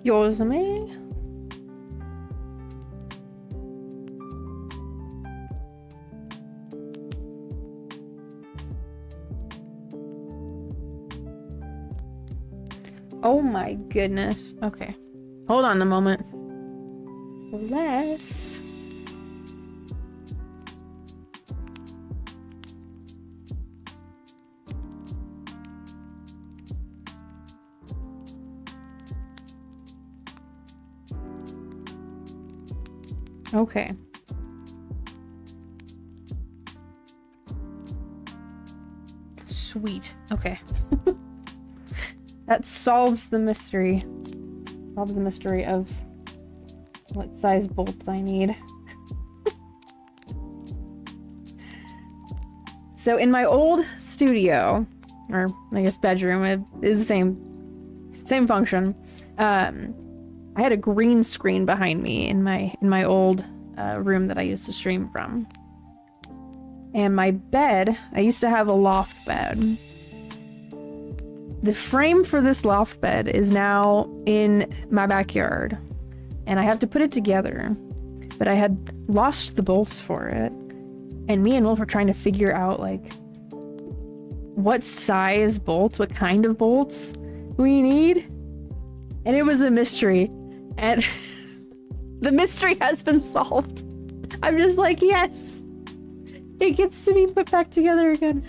Yours and me. Oh my goodness. Okay. Hold on a moment. Less. Okay. Sweet. Okay. That solves the mystery. Solves the mystery of what size bolts I need. So in my old studio, or I guess bedroom, it is the same function. I had a green screen behind me in my old room that I used to stream from. And my bed, I used to have a loft bed. The frame for this loft bed is now in my backyard, and I have to put it together, but I had lost the bolts for it, and me and Wolf were trying to figure out like what size bolts, what kind of bolts we need, and it was a mystery, and the mystery has been solved. I'm just like, yes, it gets to be put back together again.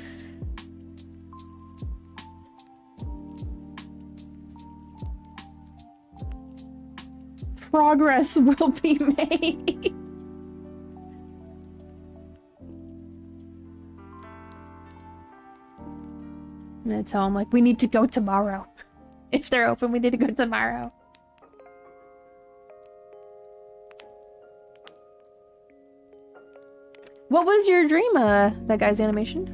Progress will be made. I'm gonna tell them, like, we need to go tomorrow. If they're open, we need to go tomorrow. What was your dream, that guy's animation?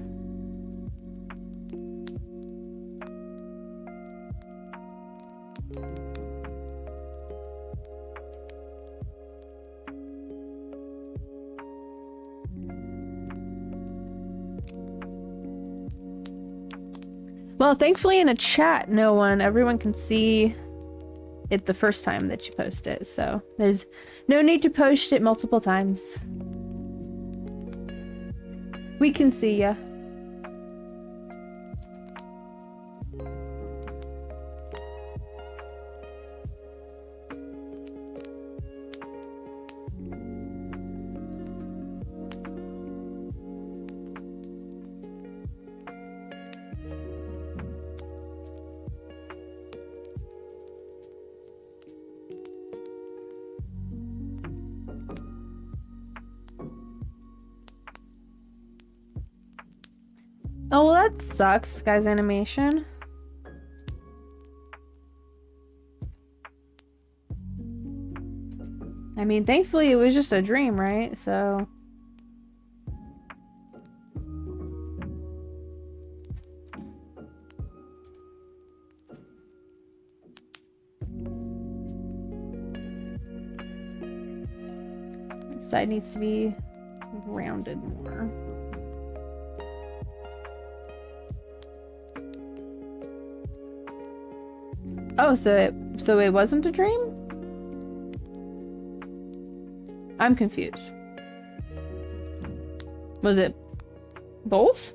Well, thankfully in a chat, everyone can see it the first time that you post it, so there's no need to post it multiple times. We can see ya. Oh, well, that sucks, guy's animation. I mean, thankfully it was just a dream, right? So... this side needs to be rounded more. Oh, so it wasn't a dream? I'm confused. Was it both?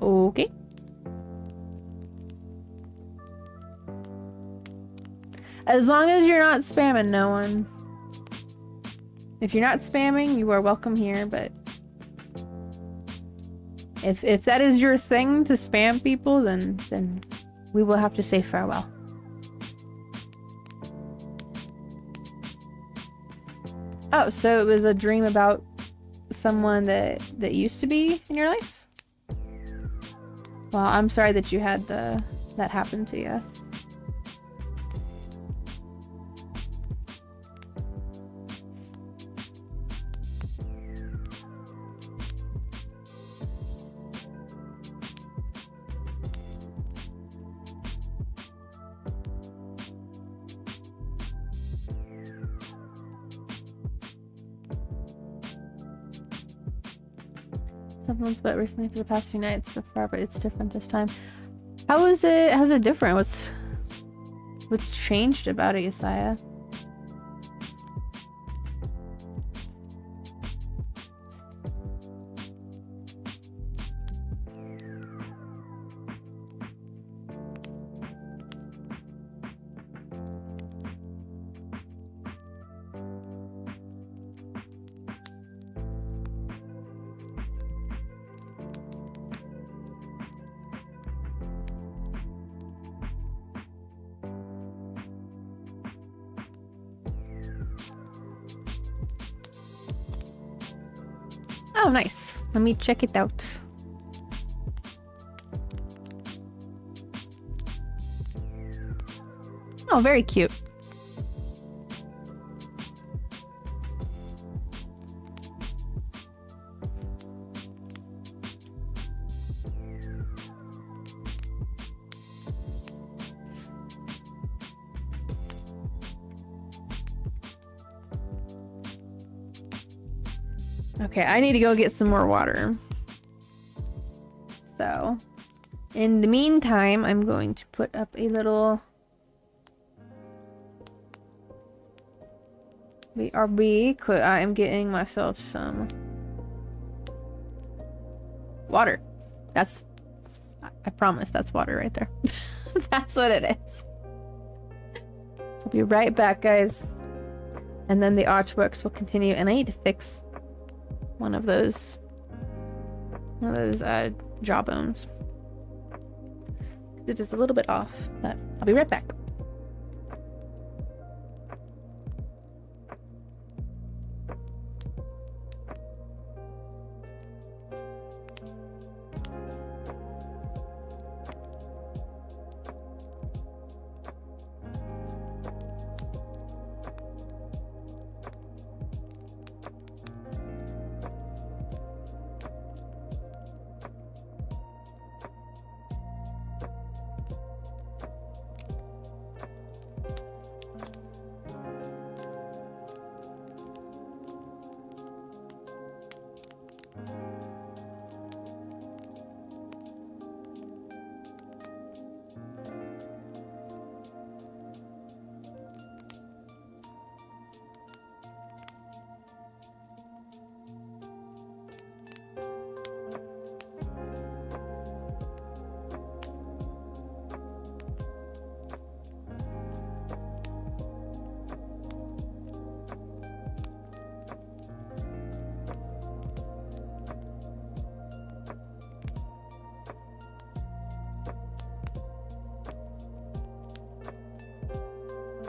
Okay. As long as you're not spamming no one. If you're not spamming, you are welcome here, but if that is your thing to spam people, then we will have to say farewell. Oh, so it was a dream about someone that used to be in your life? Well, I'm sorry that you had that happen to you. Someone's butt recently for the past few nights so far, but it's different this time. How's it different? What's changed about it, Yesiah? Oh, nice. Let me check it out. Oh, very cute. Okay, I need to go get some more water. So, in the meantime, I'm going to put up a little BRB. I am getting myself some water. I promise that's water right there. That's what it is. So I'll be right back, guys. And then the artworks will continue. And I need to fix one of those jawbones. It is a little bit off, but I'll be right back.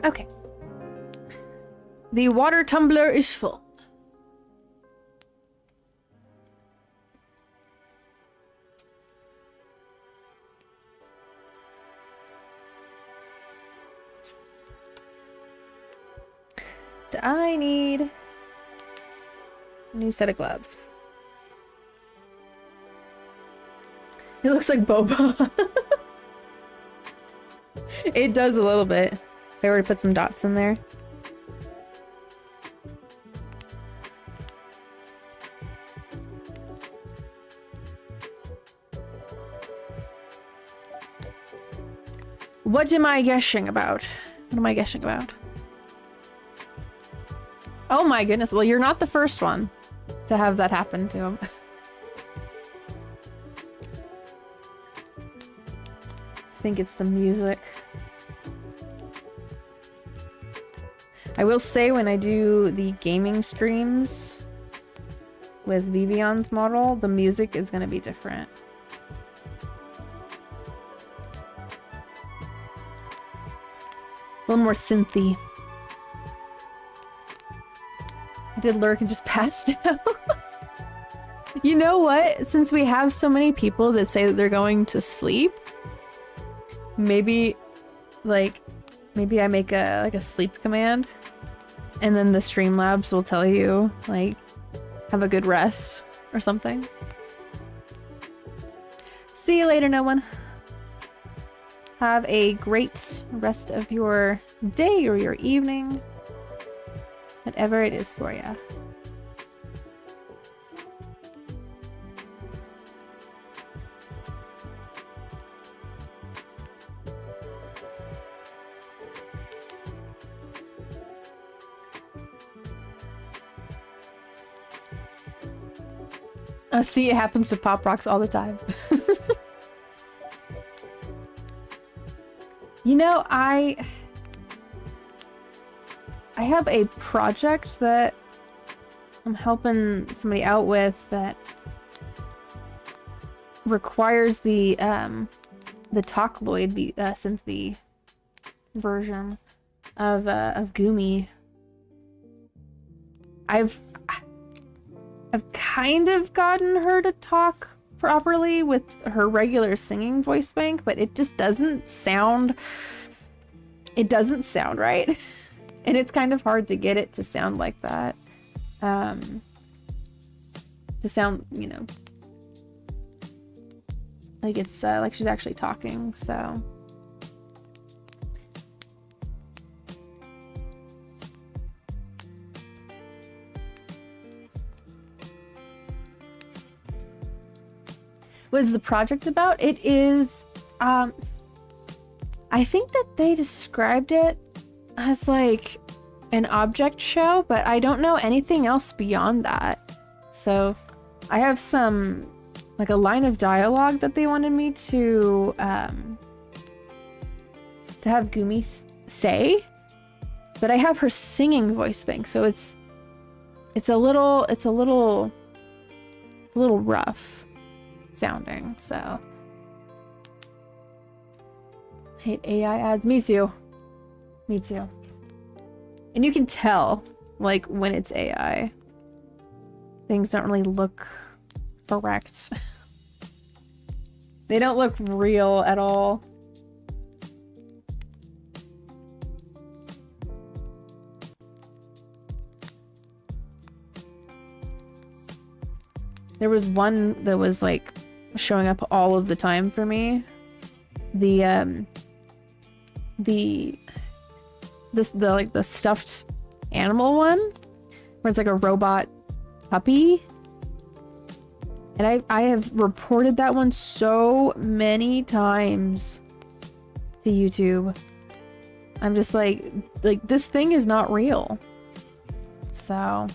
Okay. The water tumbler is full. I need a new set of gloves. It looks like boba. It does a little bit. If I were to put some dots in there. What am I guessing about? What am I guessing about? Oh my goodness. Well, you're not the first one to have that happen to him. I think it's the music. I will say when I do the gaming streams with Vivion's model, the music is going to be different. A little more synthy. I did lurk and just passed out. You know what? Since we have so many people that say that they're going to sleep, maybe I make a sleep command, and then the Streamlabs will tell you, like, have a good rest or something. See you later, no one. Have a great rest of your day or your evening. Whatever it is for you. Oh, see, it happens to Pop Rocks all the time. You know, I have a project that I'm helping somebody out with that requires the Talkloid synth version of Gumi. I've kind of gotten her to talk properly with her regular singing voice bank, but it just doesn't sound... It doesn't sound right. And it's kind of hard to get it to sound like that. To sound, you know... like it's like she's actually talking, so... What is the project about? It is, I think that they described it as like an object show, but I don't know anything else beyond that. So I have some, like a line of dialogue that they wanted me to have Gumi say, but I have her singing voice bank, so it's a little rough sounding, so. Hate AI ads. Me too. Me too. And you can tell, like, when it's AI. Things don't really look correct. They don't look real at all. There was one that was, like, showing up all of the time for me. The stuffed animal one, where it's like a robot puppy. And I have reported that one so many times to YouTube. I'm just like this thing is not real. So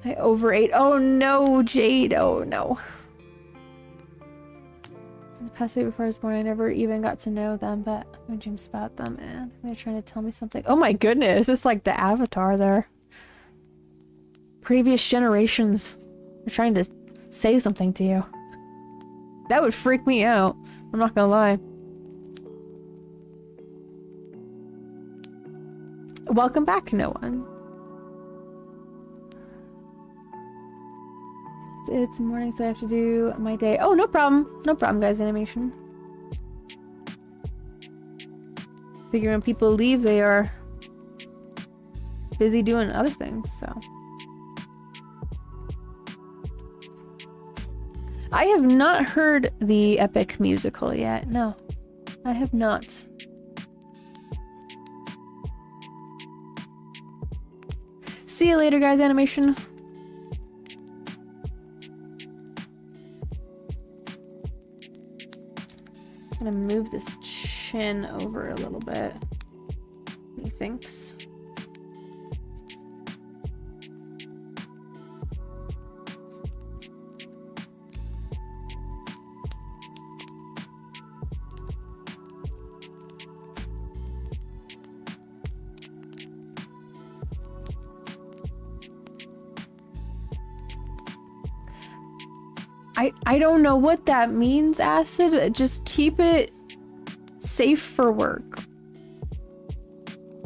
I overate. Oh no, Jade. Oh no. The past week before I was born, I never even got to know them, but my dreams about them, and they're trying to tell me something. Oh my goodness, it's like the Avatar there. Previous generations are trying to say something to you. That would freak me out. I'm not gonna lie. Welcome back, no one. It's morning, so I have to do my day. Oh, no problem. No problem, guys. Animation. Figure when people leave, they are busy doing other things, so. I have not heard the epic musical yet. No, I have not. See you later, guys. Animation. I'm gonna move this chin over a little bit. Methinks. I don't know what that means, Acid. Just keep it safe for work.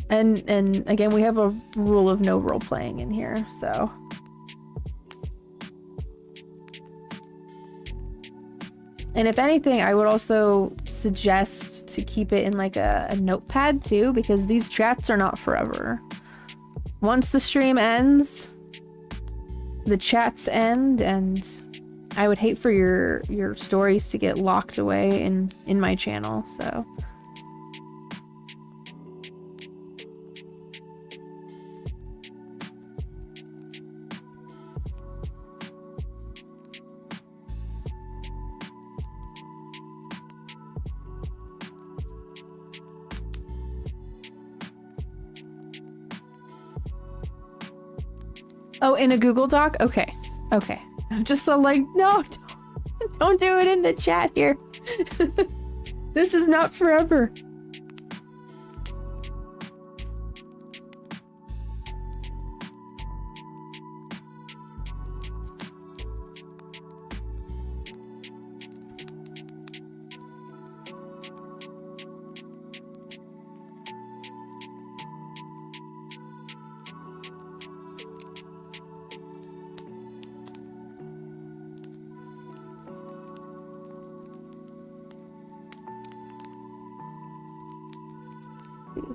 And again, we have a rule of no role playing in here, so. And if anything, I would also suggest to keep it in like a notepad too, because these chats are not forever. Once the stream ends, the chats end, and I would hate for your stories to get locked away in my channel, so. Oh, in a Google Doc? Okay. Okay. I'm just so like, no, don't do it in the chat here. This is not forever.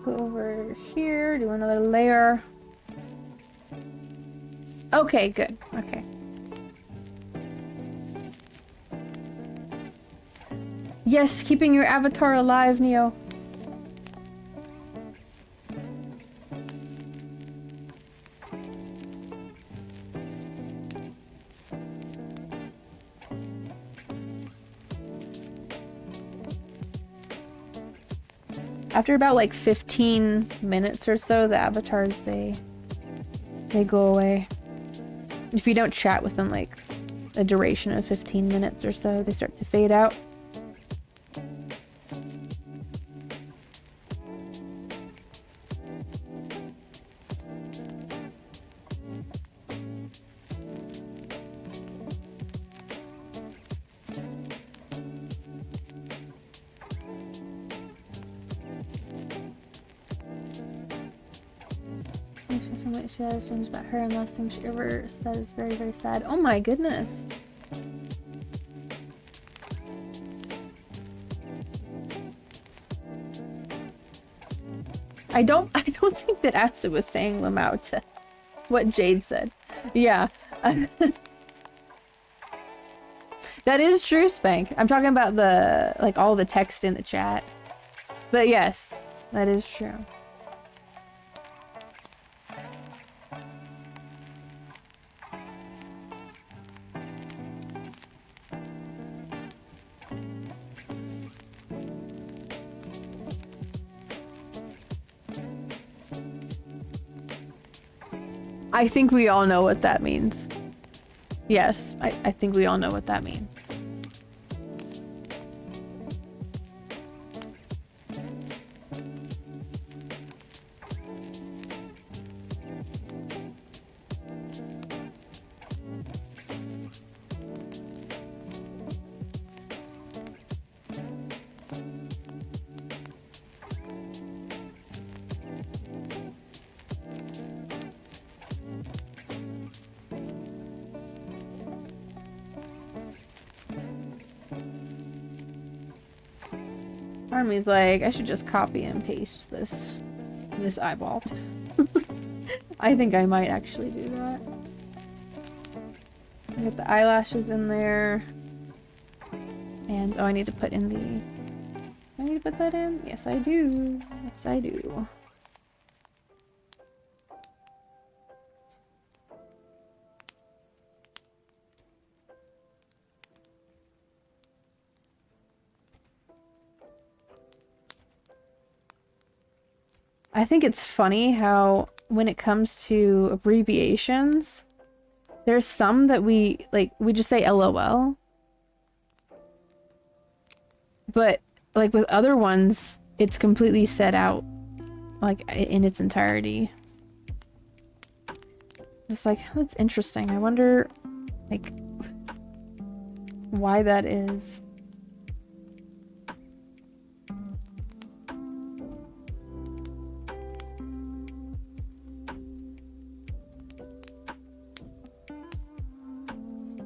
go over here, do another layer. Okay, good. Okay. Yes, keeping your avatar alive, Neo. After about like 15 minutes or so, the avatars, they go away. If you don't chat within like a duration of 15 minutes or so, they start to fade out. She has dreams about her, and last thing she ever said is very, very sad. Oh my goodness. I don't think that Asa was saying Lamau to what Jade said. Yeah. That is true, Spank. I'm talking about the, like, all the text in the chat. But yes, that is true. I think we all know what that means. Yes, I think we all know what that means. Army's like, I should just copy and paste this eyeball. I think I might actually do that. Get the eyelashes in there. And oh, I need to put in the... Do I need to put that in? Yes, I do. Yes, I do. I think it's funny how when it comes to abbreviations, there's some that we just say LOL. But like with other ones, it's completely set out like in its entirety. Just like, that's interesting. I wonder like why that is.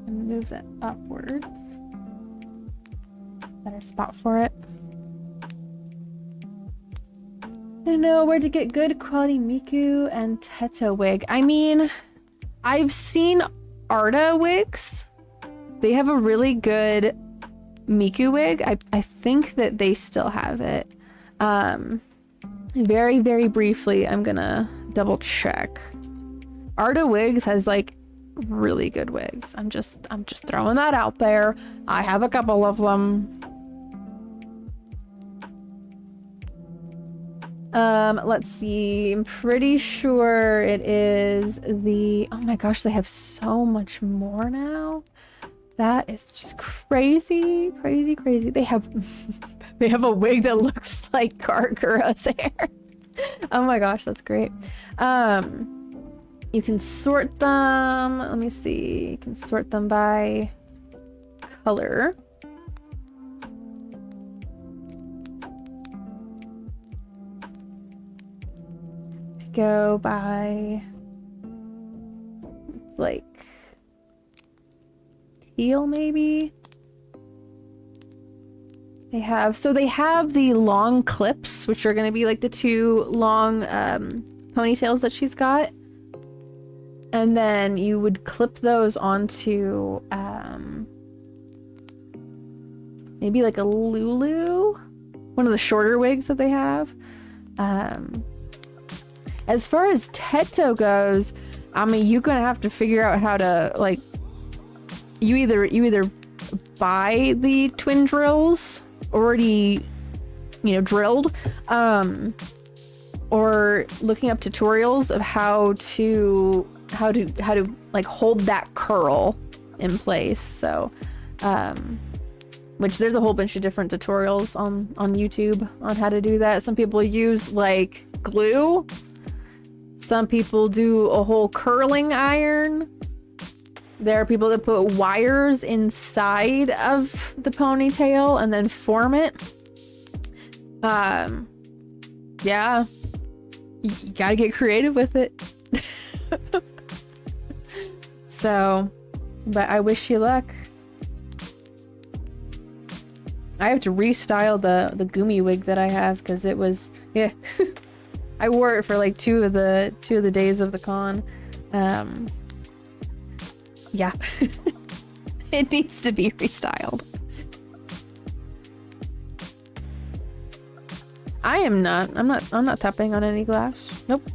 Move that upwards. Better spot for it. I don't know where to get good quality Miku and Teto wig. I mean, I've seen Arta wigs. They have a really good Miku wig. I think that they still have it. Very, very briefly, I'm gonna double check. Arta wigs has like really good wigs. I'm just throwing that out there. I have a couple of them. Let's see. I'm pretty sure it is the... Oh my gosh, they have so much more now. That is just crazy, crazy, crazy. They have they have a wig that looks like Karkura's hair. Oh my gosh, that's great. You can sort them. Let me see. You can sort them by color. Go by, it's like teal maybe. They have the long clips, which are going to be like the two long ponytails that she's got. And then you would clip those onto maybe like a Lulu, one of the shorter wigs that they have. As far as Teto goes, I mean, you're gonna have to figure out how to, like, you either buy the twin drills already, you know, drilled, or looking up tutorials of how to like hold that curl in place. So, which there's a whole bunch of different tutorials on YouTube on how to do that. Some people use like glue. Some people do a whole curling iron. There are people that put wires inside of the ponytail and then form it. Yeah, you gotta get creative with it. So, but I wish you luck. I have to restyle the gummy wig that I have because it was, yeah. I wore it for like two of the days of the con. Yeah. It needs to be restyled. I'm not tapping on any glass. Nope.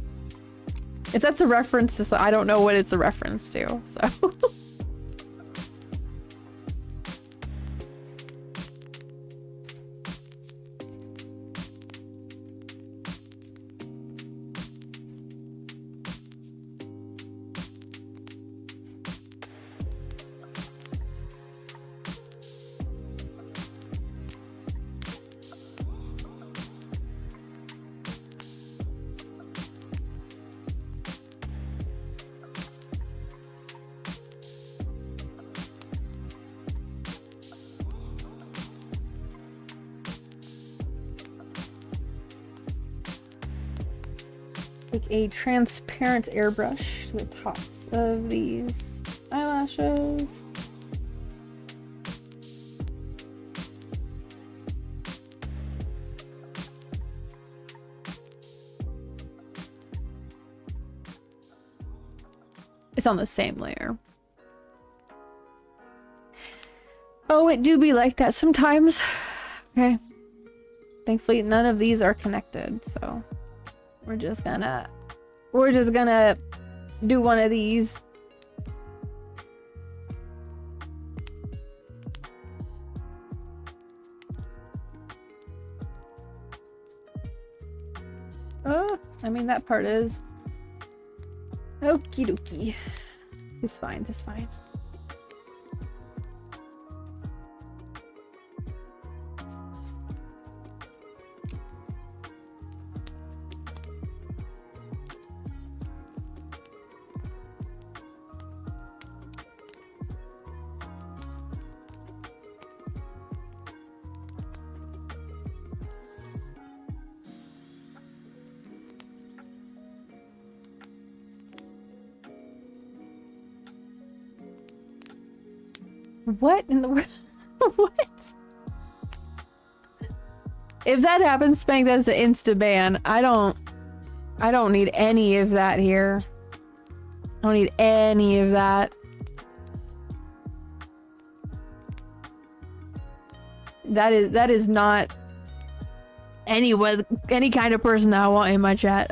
If that's a reference to, I don't know what it's a reference to, so. Take a transparent airbrush to the tops of these eyelashes. It's on the same layer. Oh, it do be like that sometimes. Okay. Thankfully, none of these are connected, so we're just gonna do one of these. Oh, I mean, that part is okie dokie. It's fine, it's fine. What in the world? What? If that happens, Spank, that's an insta ban. I don't need any of that here. I don't need any of that. That is not any kind of person that I want in my chat.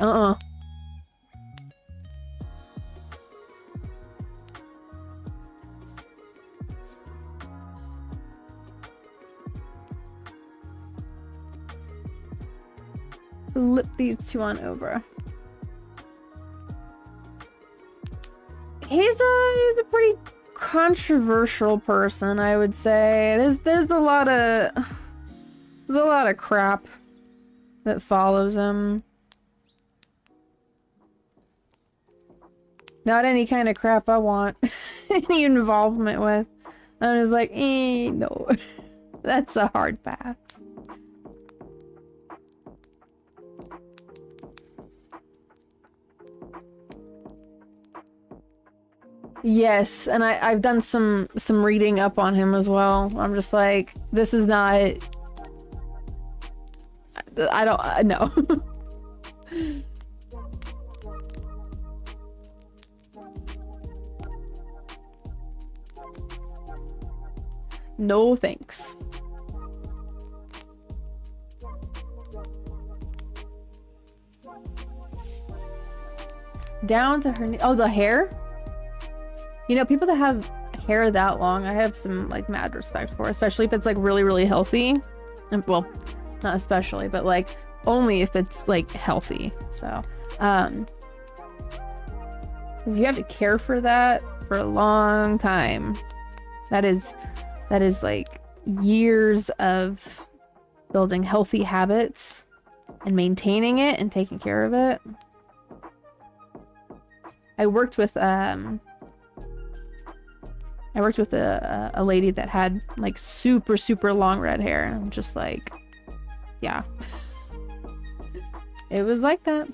Flip these two on over. He's a pretty controversial person, I would say. There's a lot of crap that follows him. Not any kind of crap I want any involvement with. I'm just like, no. That's a hard pass. Yes, and I've done some reading up on him as well. I'm just like, this is not I don't, no. No thanks. Down to her knee. Oh, the hair? You know, people that have hair that long, I have some like mad respect for, especially if it's like really, really healthy. And well, not especially, but like only if it's like healthy. So, because you have to care for that for a long time. That is like years of building healthy habits and maintaining it and taking care of it. I worked with a lady that had like super, super long red hair. And I'm just like, yeah. It was like that.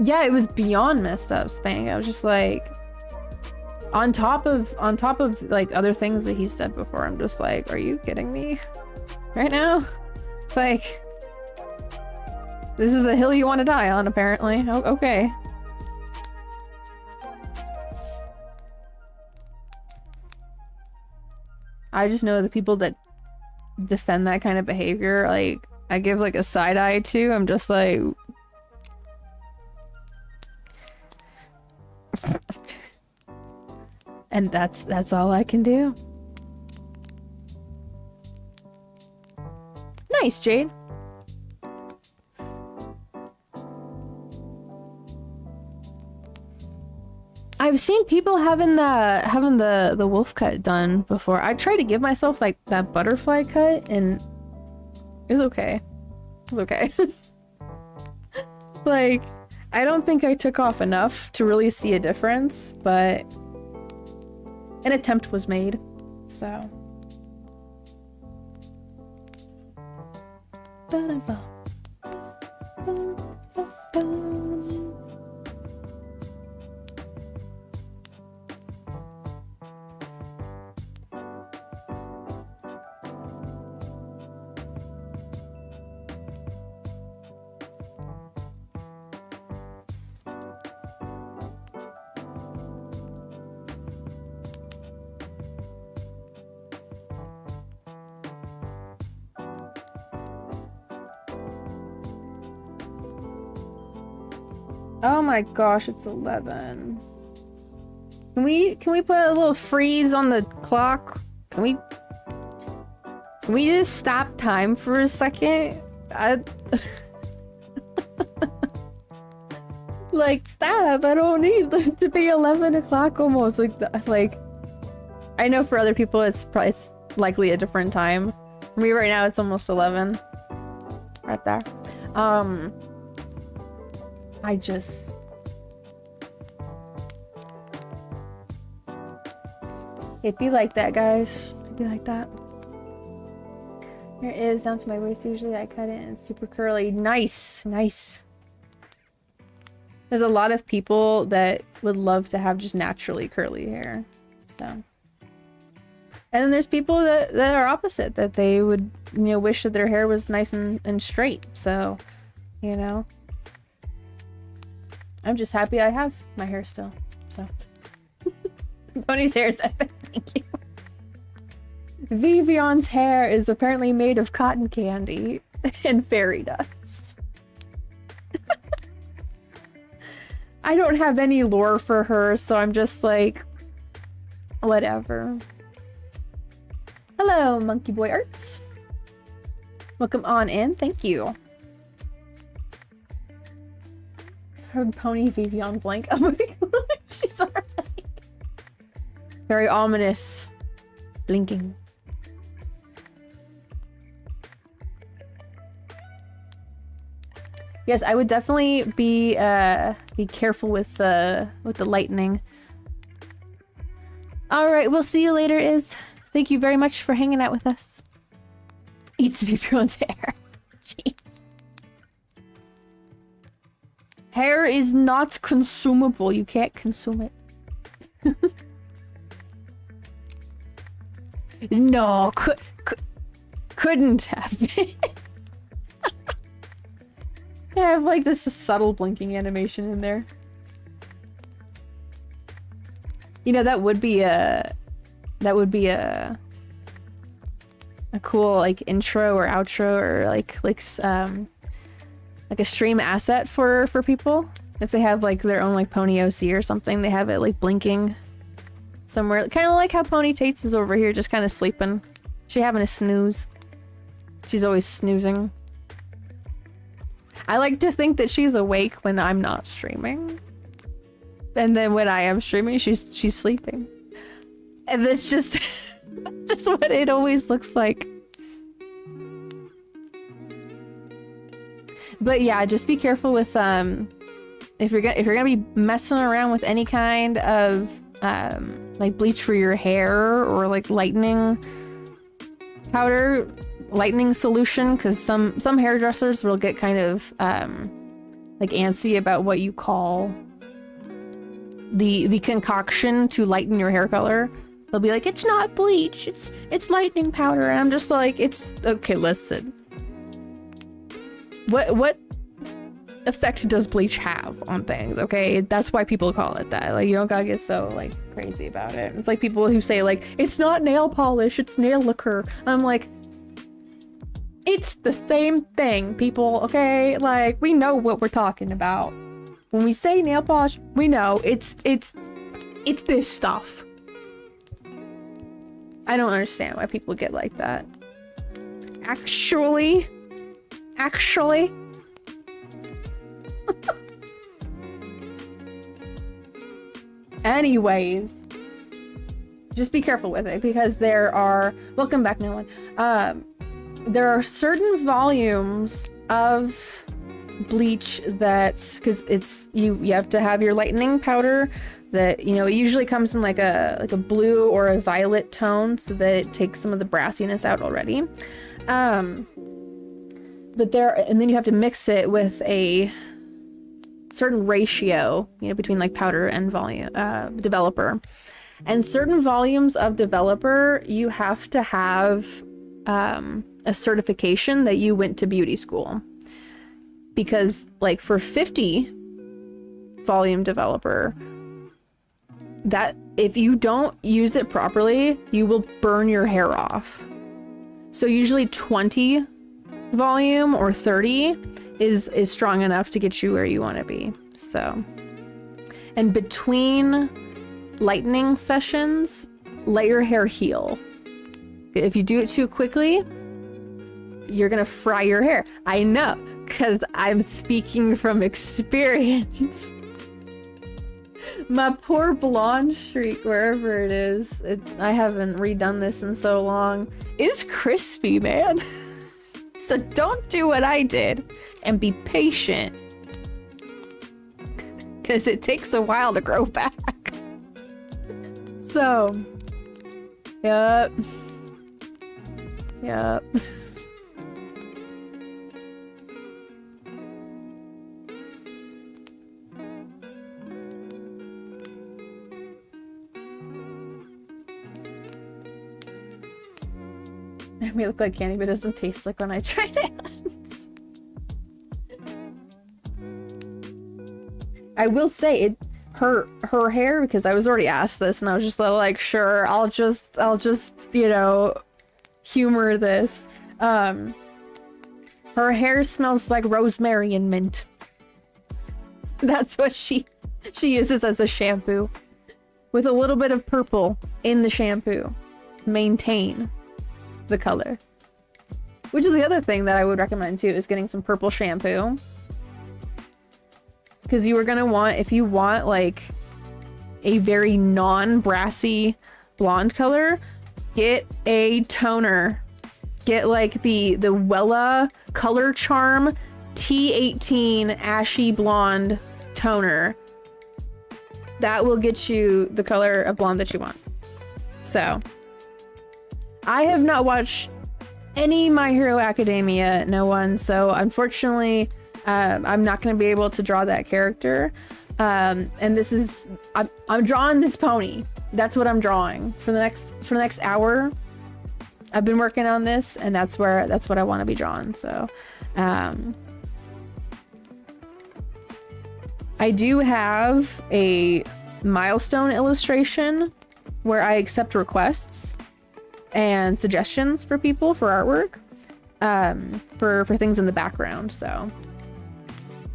Yeah, it was beyond messed up, Spank. I was just like, on top of like other things that he said before, I'm just like, are you kidding me right now? Like, this is the hill you want to die on, apparently. Oh, okay. I just know the people that defend that kind of behavior, like, I give like a side eye to. I'm just like, and that's all I can do. Nice, Jade. I've seen people having the wolf cut done before. I tried to give myself like that butterfly cut and it was okay. It was okay. Like, I don't think I took off enough to really see a difference, but an attempt was made, so. Ba-da-ba. Ba-da-ba. Oh my gosh, it's 11. Can we put a little freeze on the clock? Can we just stop time for a second? Like, stop. I don't need to be 11 o'clock almost. Like, I know for other people it's likely a different time. For me right now it's almost 11. Right there. It'd be like that, guys. It'd be like that. There is down to my waist. Usually I cut it and it's super curly. Nice, nice. There's a lot of people that would love to have just naturally curly hair. So. And then there's people that are opposite, that they would, you know, wish that their hair was nice and straight. So, you know. I'm just happy I have my hair still, so. Pony's hair is epic, thank you. Vivion's hair is apparently made of cotton candy and fairy dust. I don't have any lore for her, so I'm just like, whatever. Hello, Monkey Boy Arts. Welcome on in, thank you. Her pony Vivian blank. Oh my god, she's alright. Very ominous. Blinking. Yes, I would definitely be careful with the lightning. Alright, we'll see you later, Iz. Thank you very much for hanging out with us. Eats Vivian's hair. Jeez. Hair is not consumable. You can't consume it. No, couldn't have been. I have like this subtle blinking animation in there. You know, that would be a cool like intro or outro or like a stream asset for people. If they have like their own like Pony OC or something, they have it like blinking somewhere. Kind of like how Pony Tates is over here just kind of sleeping. She having a snooze. She's always snoozing. I like to think that she's awake when I'm not streaming. And then when I am streaming, she's sleeping. And that's just just what it always looks like. But yeah, just be careful with if you're gonna be messing around with any kind of like bleach for your hair or like lightening powder, lightening solution, because some hairdressers will get kind of like antsy about what you call the concoction to lighten your hair color. They'll be like, it's not bleach, it's lightening powder, and I'm just like, it's okay. Listen, what effect does bleach have on things? Okay, that's why people call it that. Like, you don't gotta get so like crazy about it. It's like people who say like, it's not nail polish, it's nail lacquer. I'm like, it's the same thing, people. Okay, like, we know what we're talking about when we say nail polish. We know it's this stuff. I don't understand why people get like that. Actually. Anyways, just be careful with it, because there are, welcome back, no one. There are certain volumes of bleach that's, because it's you have to have your lightening powder that, you know, it usually comes in like a blue or a violet tone, so that it takes some of the brassiness out already. But and then you have to mix it with a certain ratio, you know, between like powder and volume, developer. And certain volumes of developer, you have to have a certification that you went to beauty school. Because like for 50 volume developer, that if you don't use it properly, you will burn your hair off. So usually 20 volume or 30 is strong enough to get you where you want to be. So, and between lightening sessions, let your hair heal. If you do it too quickly, you're gonna fry your hair. I know, because I'm speaking from experience. My poor blonde streak, wherever it is, I haven't redone this in so long, is crispy, man. So don't do what I did and be patient, because it takes a while to grow back. So, yep. It may look like candy, but it doesn't taste like when I tried it. I will say her hair, because I was already asked this and I was just like, sure, I'll just, you know, humor this. Her hair smells like rosemary and mint. That's what she uses as a shampoo, with a little bit of purple in the shampoo to maintain the color. Which is the other thing that I would recommend too, is getting some purple shampoo. Because you are gonna want, if you want like a very non-brassy blonde color, get a toner. Get like the Wella Color Charm T18 Ashy Blonde toner. That will get you the color of blonde that you want. So, I have not watched any My Hero Academia, no one, so unfortunately, I'm not going to be able to draw that character. And this is, I'm drawing this pony. That's what I'm drawing for the next hour. I've been working on this, and that's what I want to be drawing. So I do have a milestone illustration where I accept requests and suggestions for people for artwork, for things in the background. So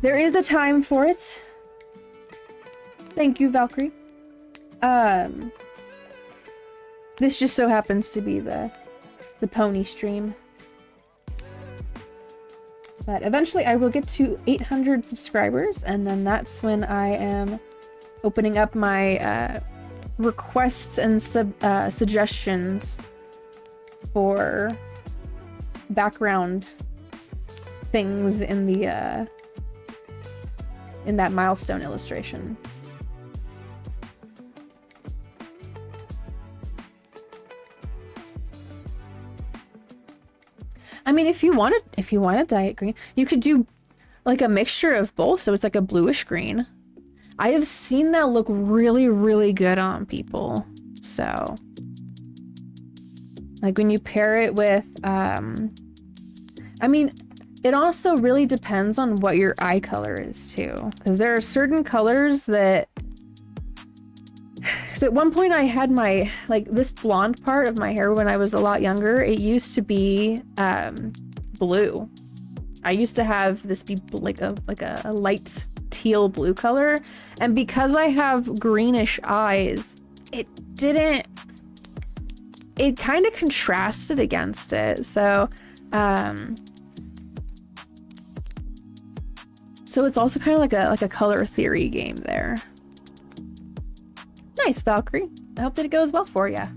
there is a time for it. Thank you, Valkyrie. This just so happens to be the pony stream. But eventually I will get to 800 subscribers, and then that's when I am opening up my requests and suggestions for background things in the in that milestone illustration. I mean, if you want diet green, you could do like a mixture of both, so it's like a bluish green. I have seen that look really, really good on people. So, like when you pair it with, I mean, it also really depends on what your eye color is too, because there are certain colors that. Because at one point I had my, like, this blonde part of my hair when I was a lot younger, it used to be blue. I used to have this be like a light teal blue color, and because I have greenish eyes, it kind of contrasted against it. So so it's also kind of like a color theory game there. Nice, Valkyrie. I hope that it goes well for ya.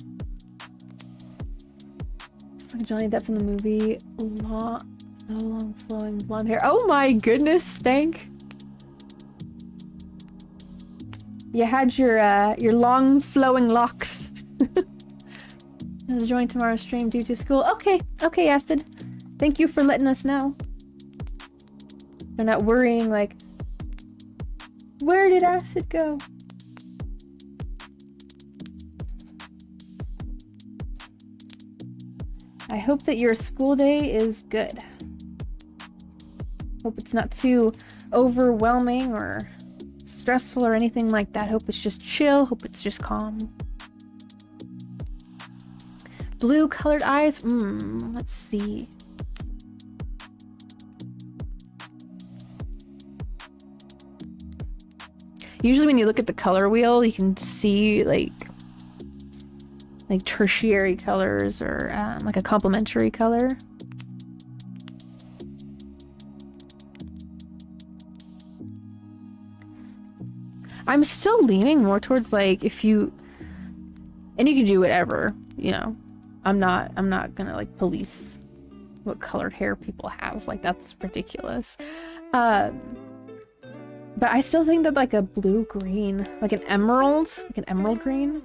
It's like Johnny Depp from the movie. Long flowing blonde hair. Oh my goodness, Spank. You had your long flowing locks. I'll join tomorrow's stream due to school. Okay, Acid. Thank you for letting us know. They're not worrying like, where did Acid go? I hope that your school day is good. Hope it's not too overwhelming or stressful or anything like that. Hope it's just chill. Hope it's just calm. Blue colored eyes. Let's see. Usually when you look at the color wheel, you can see like tertiary colors or like a complementary color. I'm still leaning more towards like and you can do whatever, you know. I'm not gonna like police what colored hair people have. Like that's ridiculous. But I still think that like a blue-green, like an emerald green,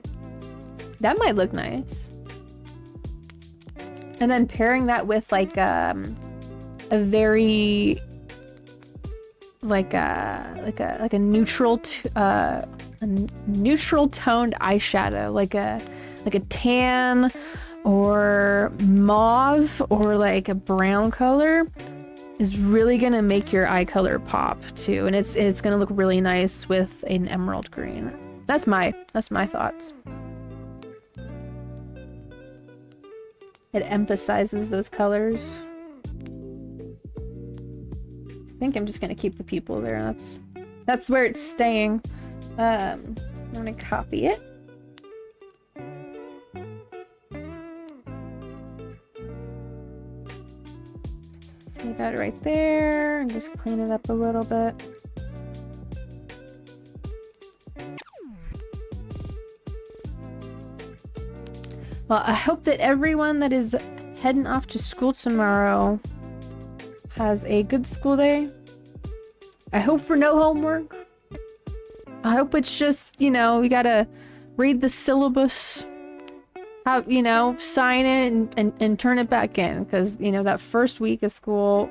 that might look nice. And then pairing that with like a very like a neutral toned eyeshadow, like a tan or mauve or like a brown color is really gonna make your eye color pop too, and it's gonna look really nice with an emerald green. That's my thoughts. It emphasizes those colors. I think I'm just gonna keep the people there. That's where it's staying. I'm gonna copy it. So you got it right there, and just clean it up a little bit. Well, I hope that everyone that is heading off to school tomorrow has a good school day. I hope for no homework. I hope it's just, you know, we gotta read the syllabus, have, you know, sign it and turn it back in. Because, you know, that first week of school,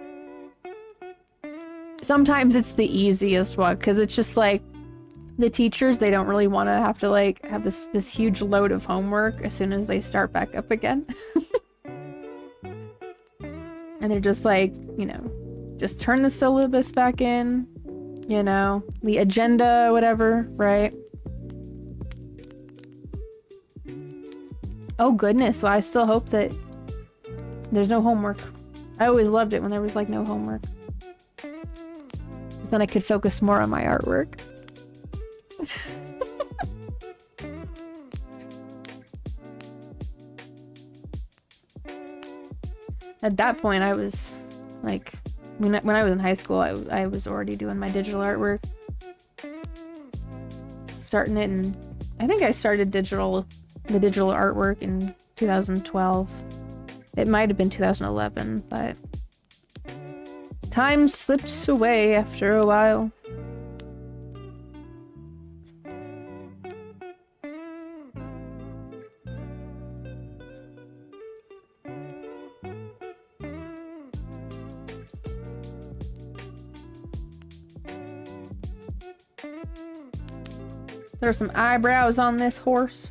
sometimes it's the easiest one. Because it's just like, the teachers, they don't really want to have to like have this huge load of homework as soon as they start back up again. And they're just like, you know, just turn the syllabus back in, you know, the agenda, whatever, right? Oh goodness, well I still hope that there's no homework. I always loved it when there was like no homework. Then I could focus more on my artwork. At that point, I was like, when I was in high school, I was already doing my digital artwork. Starting it, and I think I started the digital artwork in 2012. It might have been 2011, but time slips away after a while. There are some eyebrows on this horse.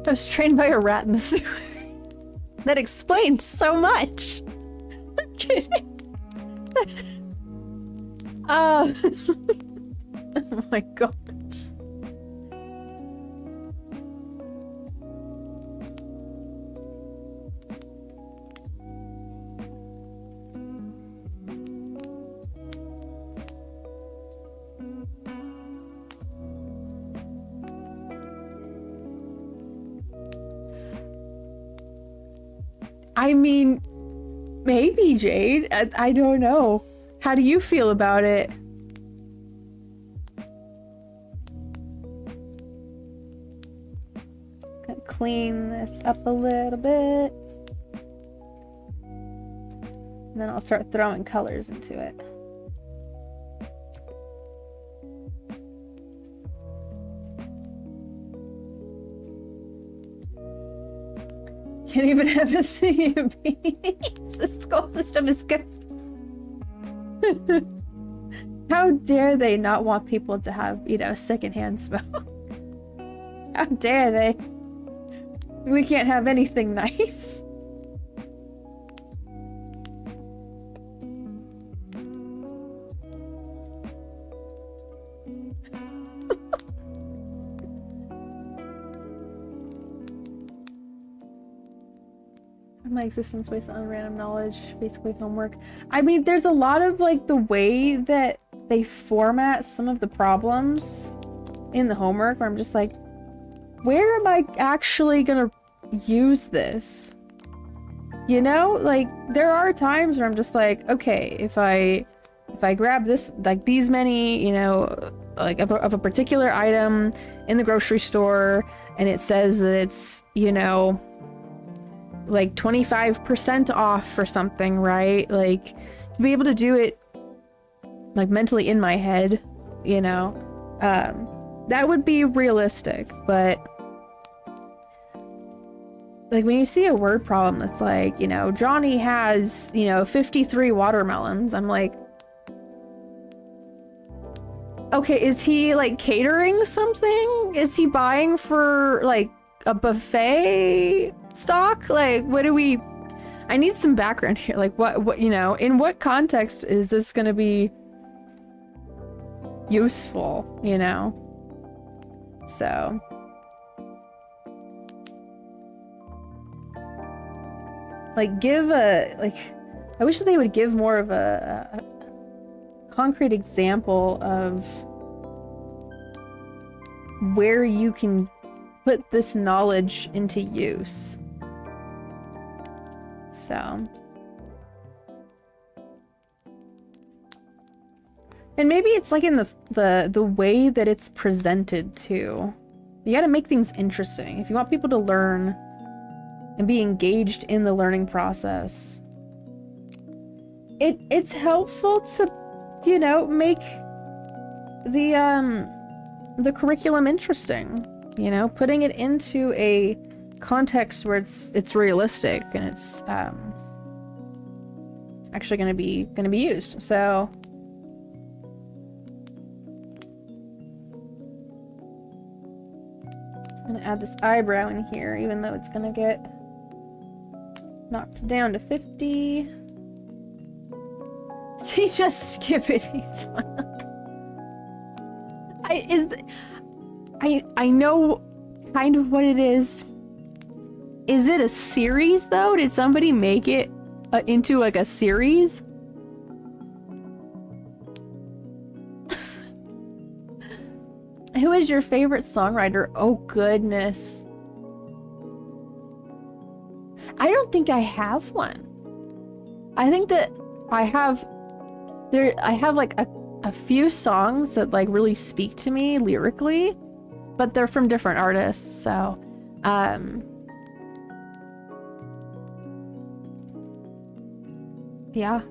I was trained by a rat in the sewer. That explains so much. I'm kidding. Oh my gosh. I mean, maybe, Jade. I don't know. How do you feel about it? Gonna clean this up a little bit. And then I'll start throwing colors into it. Can't even have a CUB. The school system is good. How dare they not want people to have, you know, secondhand smoke? How dare they? We can't have anything nice. My existence based on random knowledge, basically homework. I mean, there's a lot of like the way that they format some of the problems in the homework where I'm just like, where am I actually gonna use this? You know, like there are times where I'm just like, okay, if I grab this, like these many, you know, like of a particular item in the grocery store, and it says that it's, you know, like 25% off for something, right? Like to be able to do it like mentally in my head, you know, that would be realistic. But like when you see a word problem that's like, you know, Johnny has, you know, 53 watermelons, I'm like, okay, is he like catering something? Is he buying for like a buffet stock? Like, what do we... I need some background here. Like, what, you know, in what context is this gonna be useful, you know? So... like, give a... like, I wish that they would give more of a concrete example of where you can put this knowledge into use. So. And maybe it's like in the way that it's presented too. You gotta make things interesting. If you want people to learn, and be engaged in the learning process. It's helpful to, you know, make the curriculum interesting, you know, putting it into a context where it's realistic and it's actually gonna be used. So I'm gonna add this eyebrow in here, even though it's gonna get knocked down to 50. See, just skip it. I know kind of what it is. Is it a series though? Did somebody make it into like a series? Who is your favorite songwriter? Oh goodness. I don't think I have one. I think that I have like a few songs that like really speak to me lyrically, but they're from different artists, so yeah.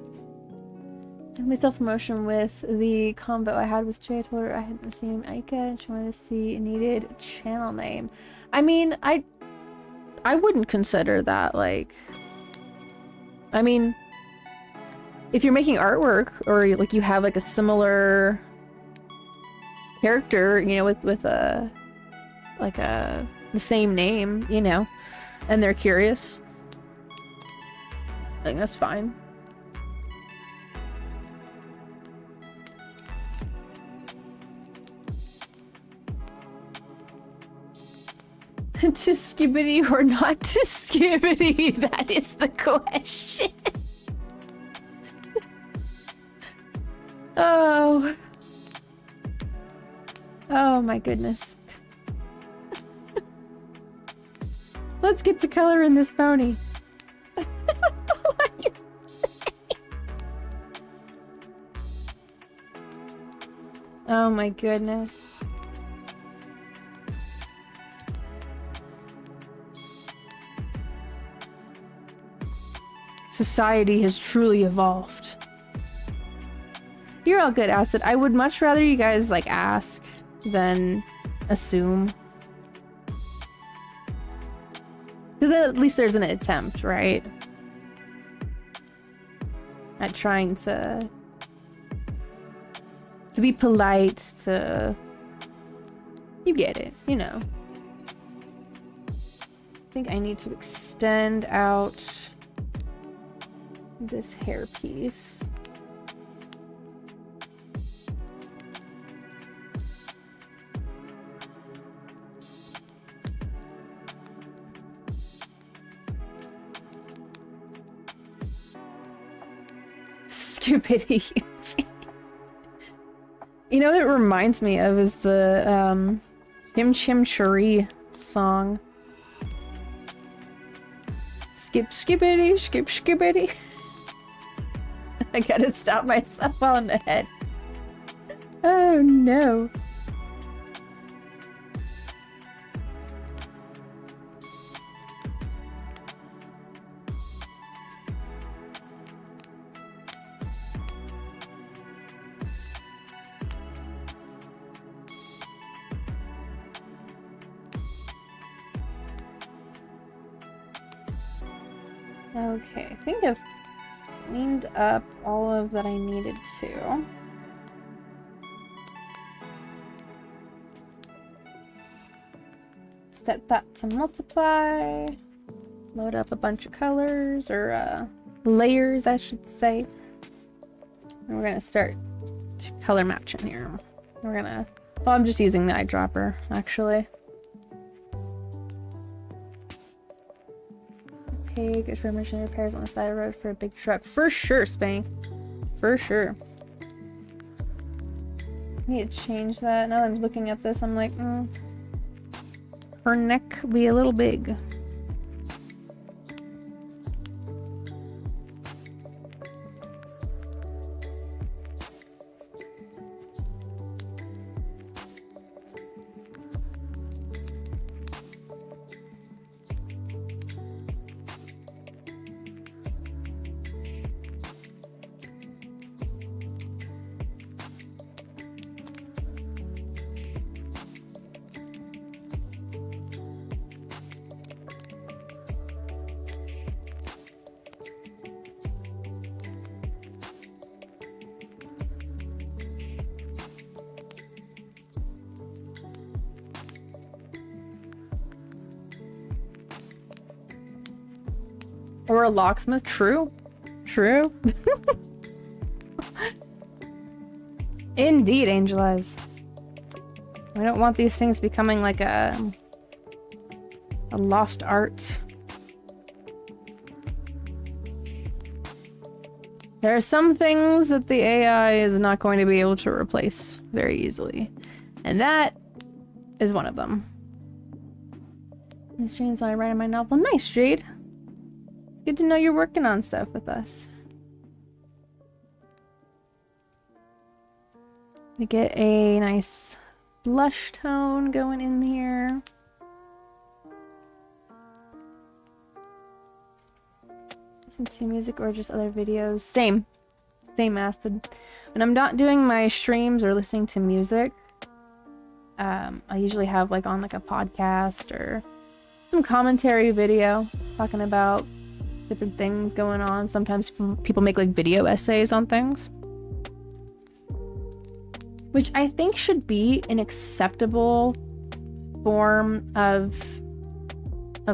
And my self-promotion with the combo I had with Jay, I told her I hadn't seen Aika and she wanted to see a needed channel name. I mean, I wouldn't consider that like, I mean, if you're making artwork or like you have like a similar character, you know, with a like the same name, you know, and they're curious, I think that's fine. To skibbity or not to skibbity? That is the question. Oh. Oh my goodness. Let's get to color in this pony. Oh my goodness. Society has truly evolved. You're all good, Acid. I would much rather you guys like ask than assume. Because at least there's an attempt, right? At trying to be polite, to... You get it, you know. I think I need to extend out this hair piece. Stupidity. You know what it reminds me of is the Chim Chim Cheree song. Skip skippity, skip skippity. I gotta stop myself on the head. Oh no. Okay, I think I've cleaned up all of that I needed to. Set that to multiply. Load up a bunch of colors, or layers, I should say. And we're gonna start color matching here. We're gonna... Well, I'm just using the eyedropper, actually. Okay, good for emergency repairs on the side of the road for a big truck. For sure, Spank. For sure. I need to change that. Now that I'm looking at this, I'm like, her neck will be a little big. Or a locksmith. True. True. Indeed, Angel Eyes. I don't want these things becoming like a lost art. There are some things that the AI is not going to be able to replace very easily. And that is one of them. This Jade's why I write my novel. Nice, Jade. It's good to know you're working on stuff with us. We get a nice blush tone going in here. Listen to music or just other videos. Same Acid. When I'm not doing my streams or listening to music, I usually have like on like a podcast or some commentary video talking about different things going on. Sometimes people make like video essays on things, which I think should be an acceptable form of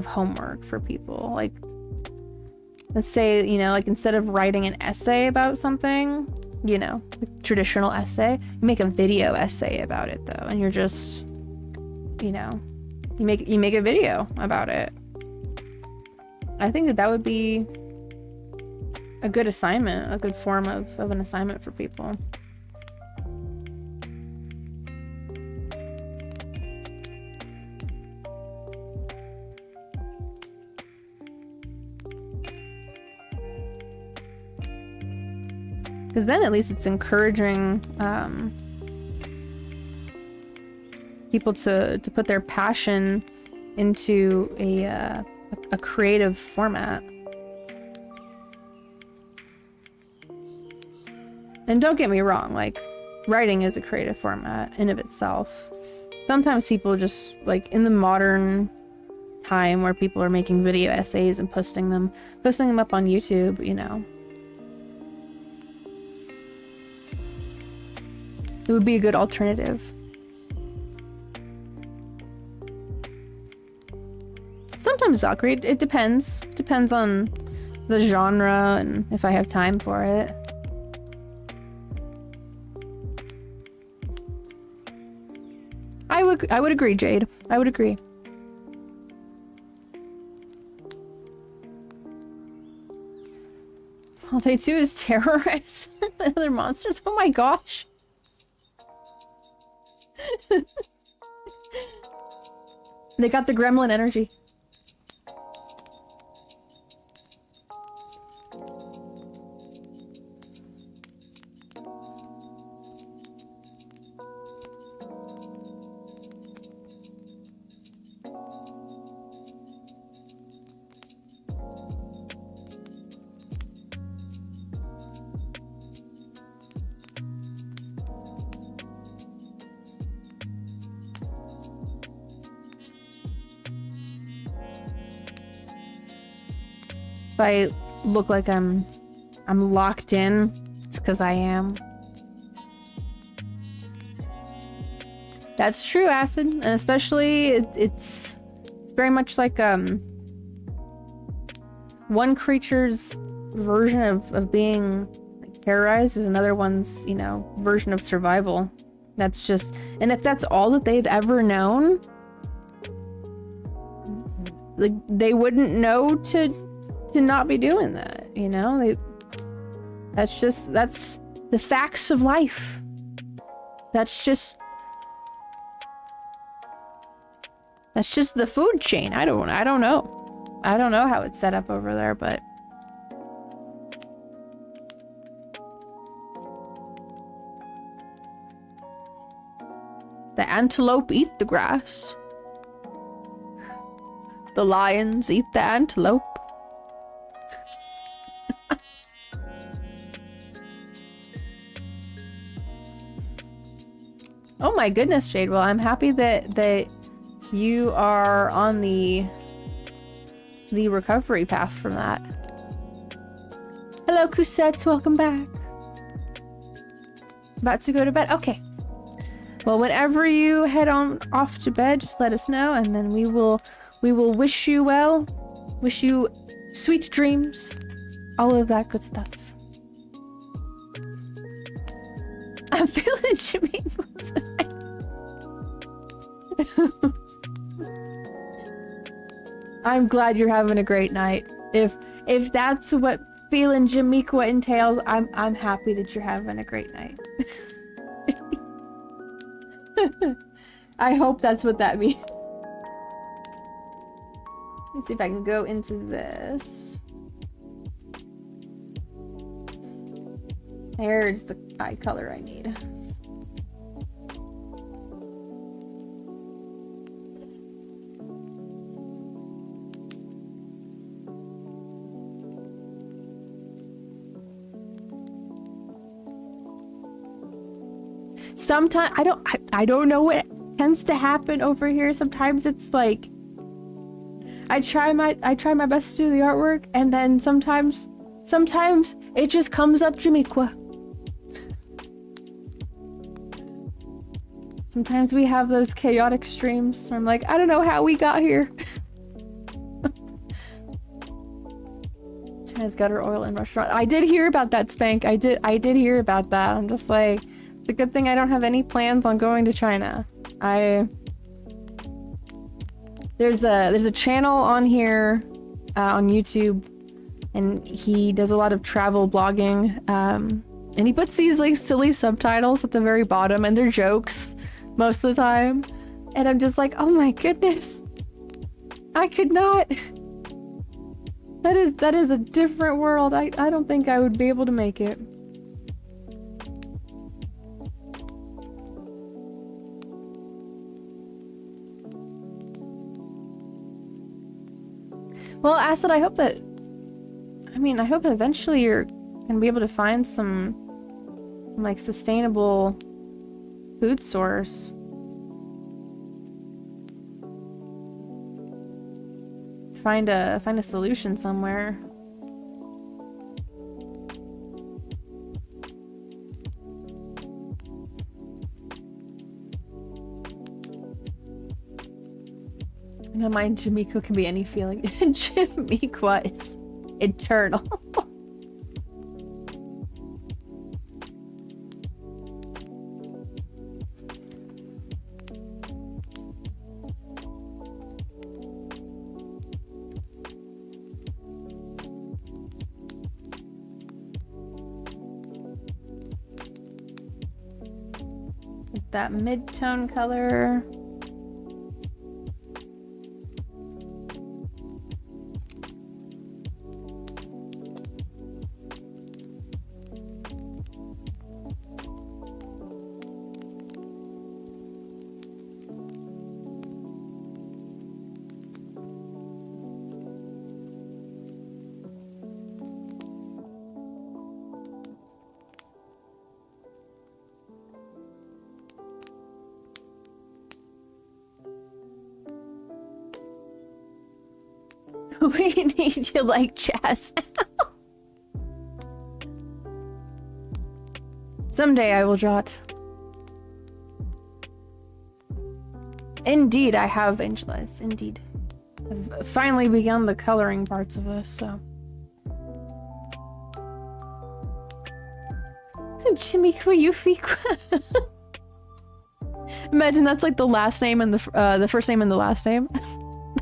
homework for people. Like, let's say, you know, like instead of writing an essay about something, you know, like traditional essay, you make a video essay about it though, and you're just, you know, you make a video about it. I think that would be a good assignment, a good form of an assignment for people. Because then at least it's encouraging people to put their passion into a creative format. And don't get me wrong, like, writing is a creative format in of itself. Sometimes people just, like, in the modern time where people are making video essays and posting them up on YouTube, you know, it would be a good alternative. Sometimes Valkyrie, it depends. Depends on the genre and if I have time for it. I would agree, Jade. I would agree. All they do is terrorize other monsters. Oh my gosh. They got the gremlin energy. If I look like I'm locked in, it's because I am. That's true, Acid, and especially it's very much like one creature's version of being like, terrorized is another one's, you know, version of survival. That's just, and if that's all that they've ever known, like they wouldn't know to not be doing that, you know? That's the facts of life. That's just the food chain. I don't know. I don't know how it's set up over there, but the antelope eat the grass. The lions eat the antelope. Oh my goodness, Jade. Well, I'm happy that you are on the recovery path from that. Hello, Cousette. Welcome back. About to go to bed? Okay. Well, whenever you head on off to bed, just let us know, and then we will wish you well. Wish you Sweet dreams. All of that good stuff. I'm feeling Jimmy tonight. I'm glad you're having a great night. If that's what feeling Jamiqua entails, I'm happy that you're having a great night. I hope that's what that means. Let's see if I can go into this. There's the eye color I need. Sometimes I don't know what tends to happen over here. Sometimes it's like I try my best to do the artwork, and then sometimes it just comes up Jamiqua. Sometimes we have those chaotic streams where I'm like, I don't know how we got here. China's gutter oil in restaurant. I did hear about that, Spank. I did hear about that. I'm just like, it's a good thing I don't have any plans on going to China. There's a channel on here on YouTube, and he does a lot of travel blogging, and he puts these like silly subtitles at the very bottom, and they're jokes most of the time, and I'm just like, oh my goodness, I could not. That is a different world. I don't think I would be able to make it. Well, Acid, I hope that eventually you're gonna be able to find some like sustainable food source. Find a solution somewhere. In my mind, Jamiqua can be any feeling. Jamiqua is eternal. That mid-tone color. We need you like jazz now. Someday I will jot. Indeed, I have, Angel Eyes. Indeed. I've finally begun the coloring parts of this, so. Jamiqua Euphie. Imagine that's like the last name and the first name and the last name.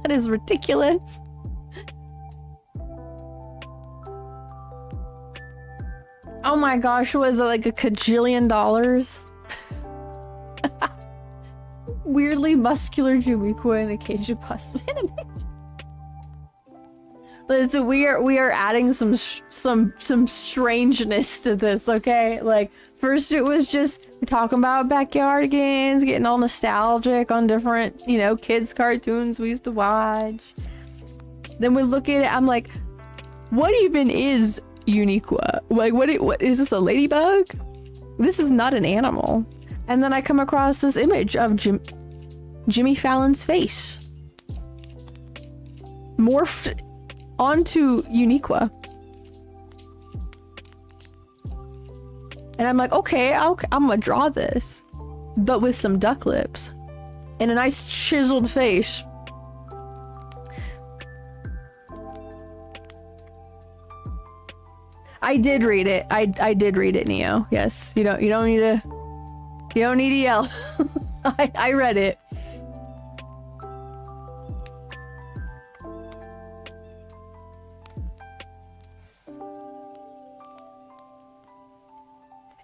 That is ridiculous. Oh my gosh, was it like a cajillion dollars? Weirdly muscular Jamiqua in a cage of pus. Listen, we are adding some strangeness to this, okay? Like, first it was just talking about backyard games, getting all nostalgic on different, you know, kids' cartoons we used to watch. Then we look at it, I'm like, what even is Uniqua? Like, what is this, a ladybug? This is not an animal. And then I come across this image of Jimmy Fallon's face morphed onto Uniqua. And I'm like, okay, I'm gonna draw this, but with some duck lips and a nice chiseled face. I did read it. I did read it, Neo. Yes. You don't need to yell. I read it.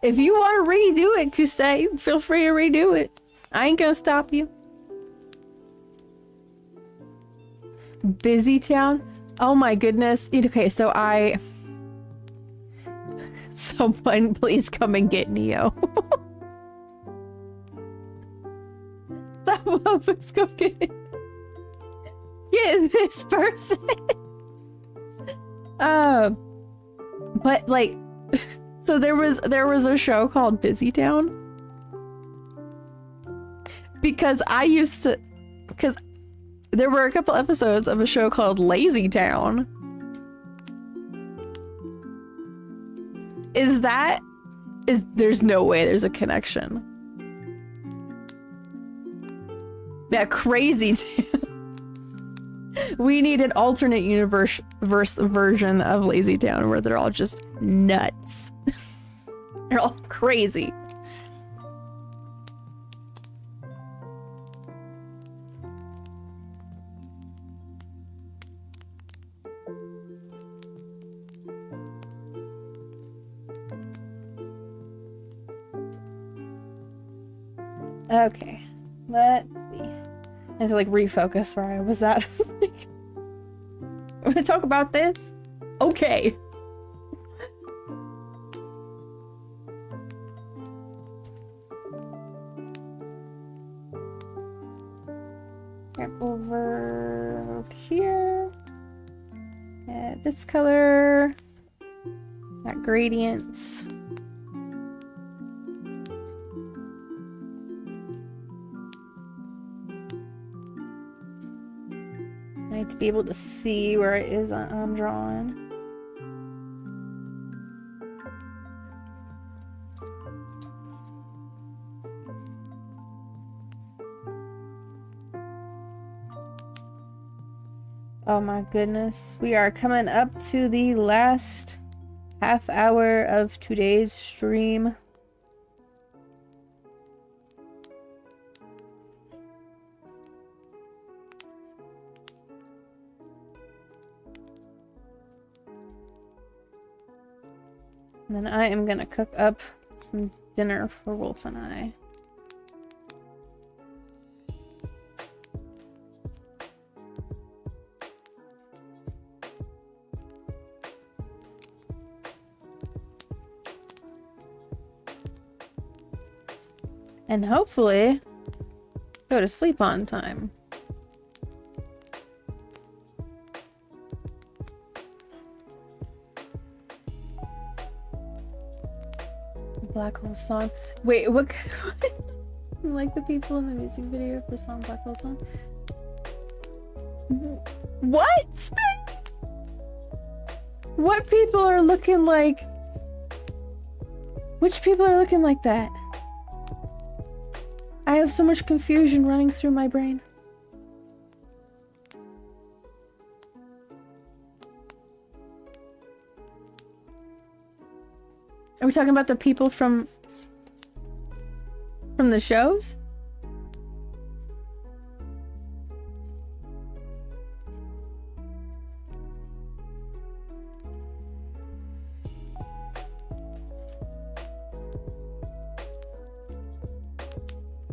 If you want to redo it, Kusei, feel free to redo it. I ain't gonna stop you. Busy town? Oh my goodness. Okay, so someone please come and get Neo. Someone please come get this person. But like, so there was a show called Busy Town. Because there were a couple episodes of a show called Lazy Town. There's no way there's a connection. Yeah, crazy. We need an alternate universe version of Lazy Town where they're all just nuts. They're all crazy. Okay, let's see. I have to like refocus where I was at. I'm gonna talk about this? Okay. Over here. This color. Got gradients. I need to be able to see where it is I'm drawing. Oh my goodness. We are coming up to the last half hour of today's stream. And then I am gonna cook up some dinner for Wolf and I. And hopefully go to sleep on time. Black Hole Song. Wait, what? Like the people in the music video for song Black Hole Song? What? Spank? What people are looking like? Which people are looking like that? I have so much confusion running through my brain. Are we talking about the people from the shows?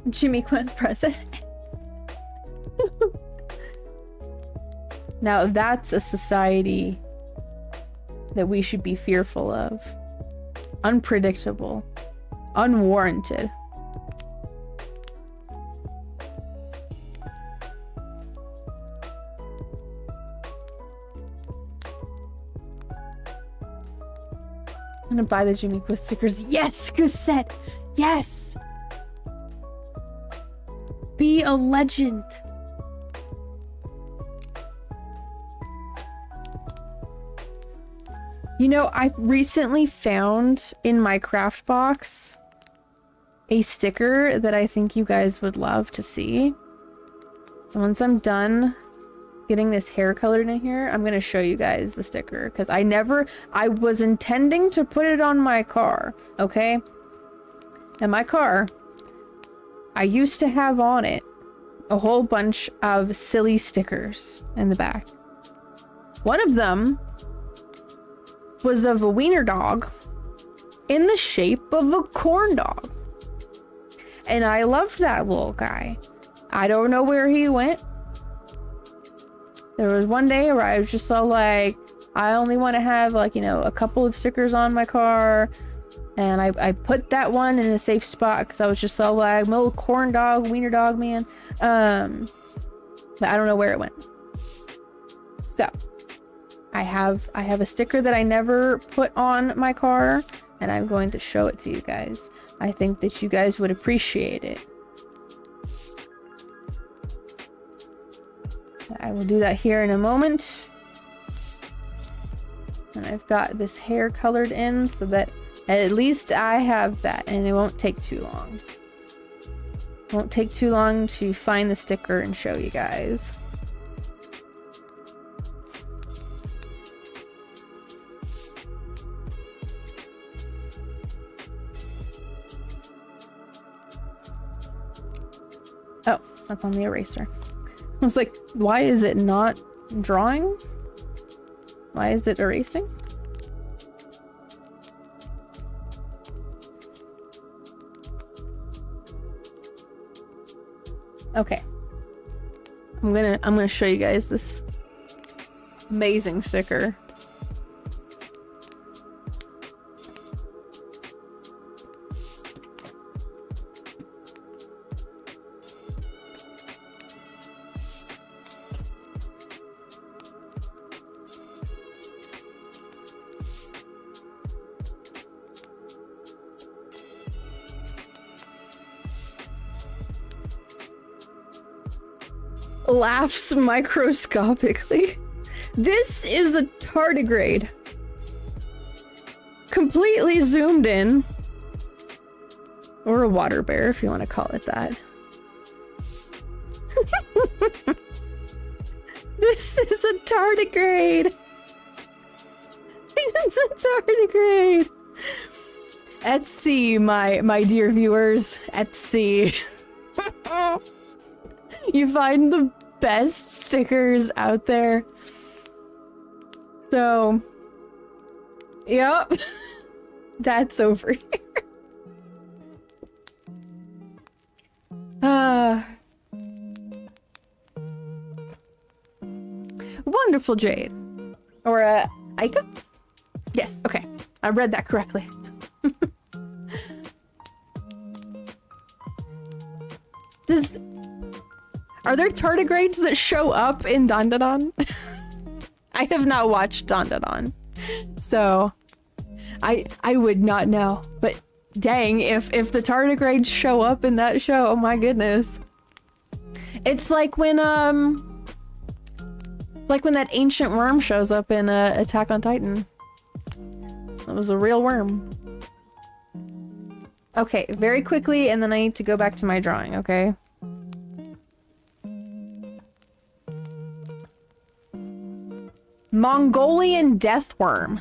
Jimmy Quinn's president. Now that's a society that we should be fearful of. Unpredictable. Unwarranted. I'm gonna buy the Jimmy Quiz stickers. Yes, Goosette! Yes! Be a legend. You know, I recently found in my craft box a sticker that I think you guys would love to see. So once I'm done getting this hair colored in here, I'm gonna show you guys the sticker because I was intending to put it on my car, okay? And my car, I used to have on it a whole bunch of silly stickers in the back. One of them was of a wiener dog in the shape of a corn dog. And I loved that little guy. I don't know where he went. There was one day where I was just all like, I only want to have like, you know, a couple of stickers on my car. And I put that one in a safe spot because I was just all like, my little corn dog, wiener dog, man. But I don't know where it went. So I have a sticker that I never put on my car, and I'm going to show it to you guys. I think that you guys would appreciate it. I will do that here in a moment. And I've got this hair colored in so that at least I have that, and it won't take too long. It won't take too long to find the sticker and show you guys. Oh, that's on the eraser. I was like, why is it not drawing? Why is it erasing? Okay. I'm gonna show you guys this amazing sticker. Laughs microscopically. This is a tardigrade. Completely zoomed in. Or a water bear, if you want to call it that. This is a tardigrade. It's a tardigrade. At sea, my dear viewers. At sea. You find the best stickers out there. So, yep. That's over here. Wonderful Jade. Or Aika? Yes, okay. I read that correctly. Are there tardigrades that show up in Dandadan? I have not watched Dandadan, so I would not know. But dang, if the tardigrades show up in that show, oh my goodness. It's like when that ancient worm shows up in Attack on Titan. That was a real worm. Okay, very quickly, and then I need to go back to my drawing, okay? Mongolian deathworm.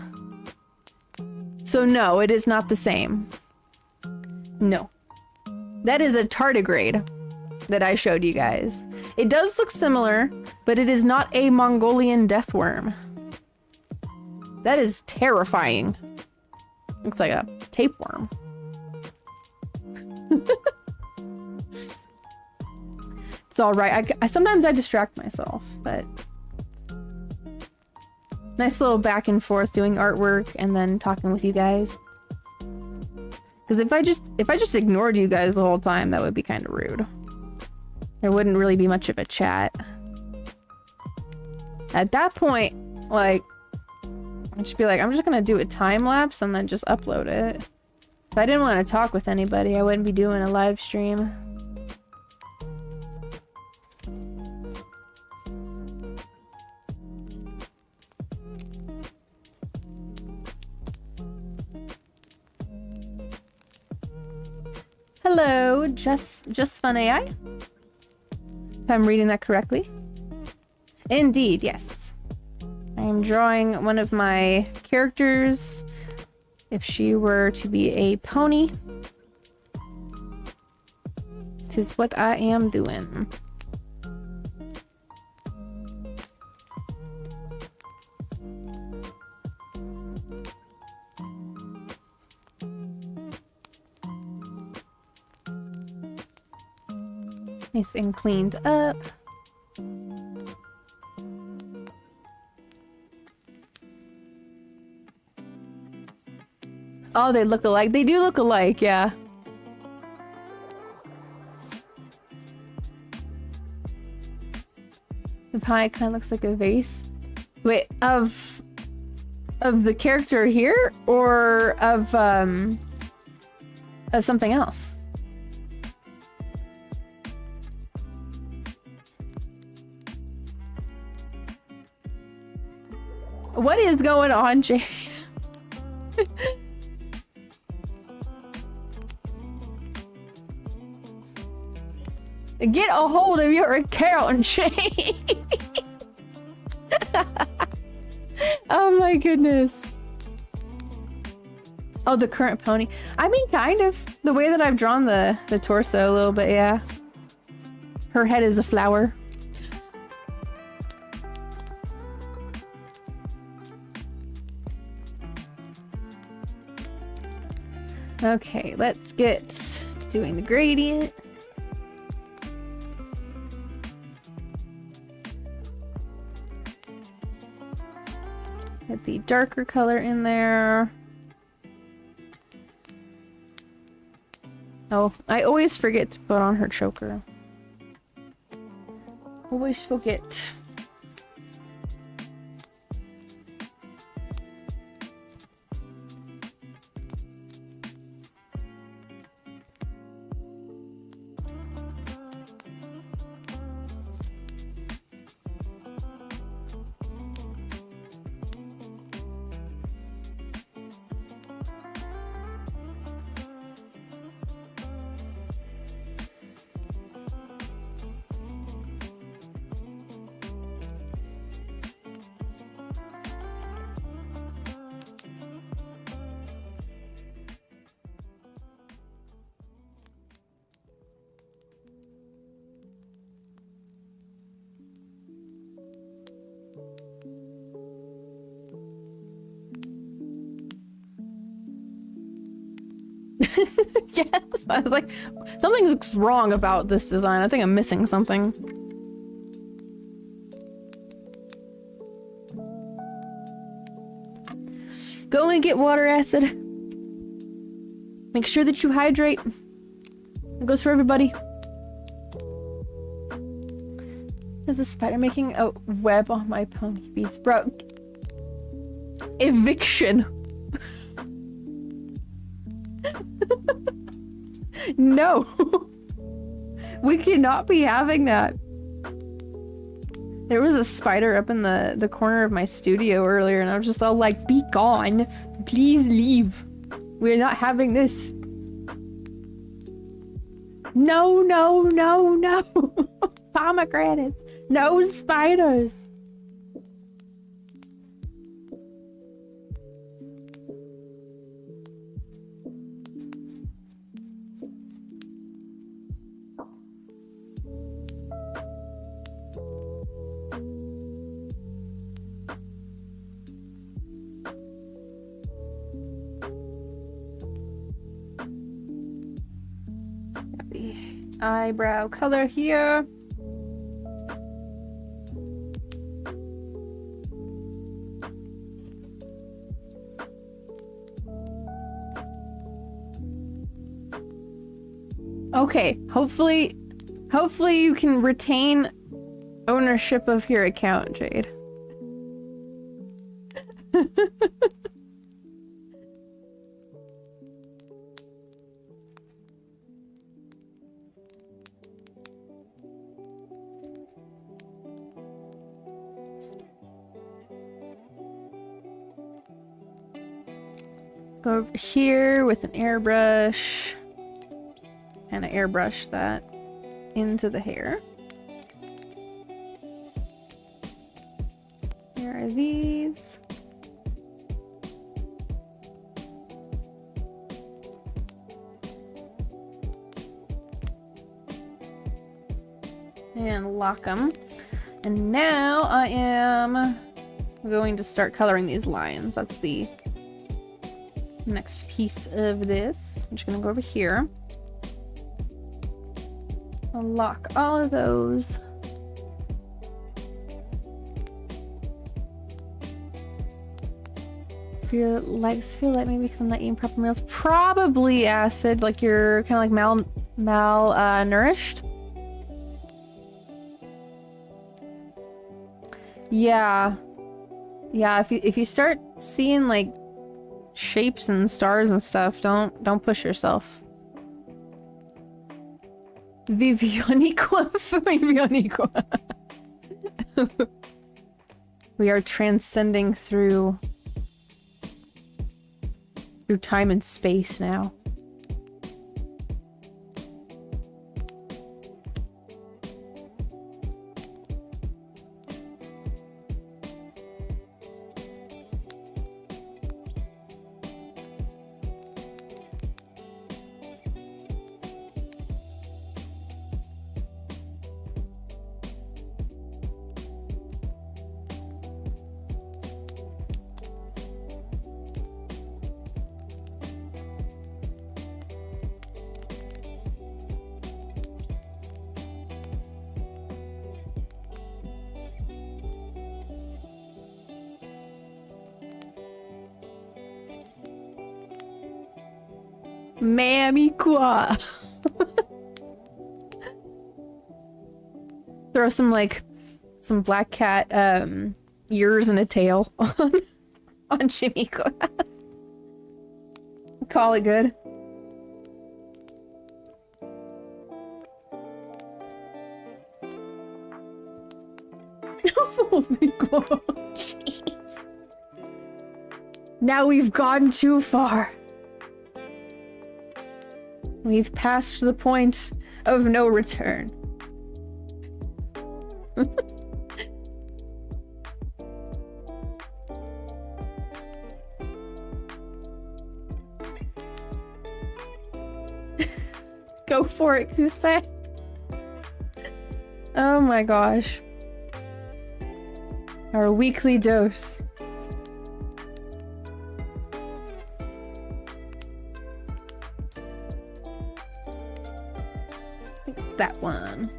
So no, it is not the same. No. That is a tardigrade that I showed you guys. It does look similar, but it is not a Mongolian deathworm. That is terrifying. Looks like a tapeworm. It's all right. I sometimes I distract myself, but nice little back and forth doing artwork and then talking with you guys. Because if I just ignored you guys the whole time, that would be kind of rude. There wouldn't really be much of a chat. At that point, like, I'd just be like, I'm just gonna do a time lapse and then just upload it. If I didn't want to talk with anybody, I wouldn't be doing a live stream. Hello, just fun AI. If I'm reading that correctly. Indeed, yes. I am drawing one of my characters. If she were to be a pony, this is what I am doing. Nice and cleaned up. Oh, they look alike. They do look alike, yeah. The pie kind of looks like a vase. Wait, of the character here, or of something else? What is going on, Jade? Get a hold of your account, Jade. Oh my goodness. Oh, the current pony. I mean, kind of. The way that I've drawn the torso a little bit, yeah. Her head is a flower. Okay, let's get to doing the gradient. Get the darker color in there. Oh, I always forget to put on her choker. Always forget. Yes, I was like, something looks wrong about this design. I think I'm missing something. Go and get water acid. Make sure that you hydrate. It goes for everybody. There's a spider making a web on my pony beats, bro. Eviction. No. We cannot be having that. There was a spider up in the corner of my studio earlier, and I was just all like, be gone. Please leave. We're not having this. No, no, no, no. Pomegranates. No spiders. Eyebrow color here. Okay, hopefully you can retain ownership of your account, Jade. Go over here with an airbrush and airbrush that into the hair. Here are these. And lock them. And now I am going to start coloring these lines. That's the next piece of this. I'm just gonna go over here. I'll lock all of those. Feel like maybe because I'm not eating proper meals. Probably acid, like you're kind of like malnourished. Yeah. Yeah, if you start seeing like shapes and stars and stuff, don't push yourself. Vivioniqua. Vivioniqua. We are transcending through time and space now. Mammy qua. Throw some black cat ears and a tail on Shimiko. Call it good. Jeez. Now we've gone too far. We've passed the point of no return. Go for it, Kusai. Oh my gosh. Our weekly dose. I think it's that one.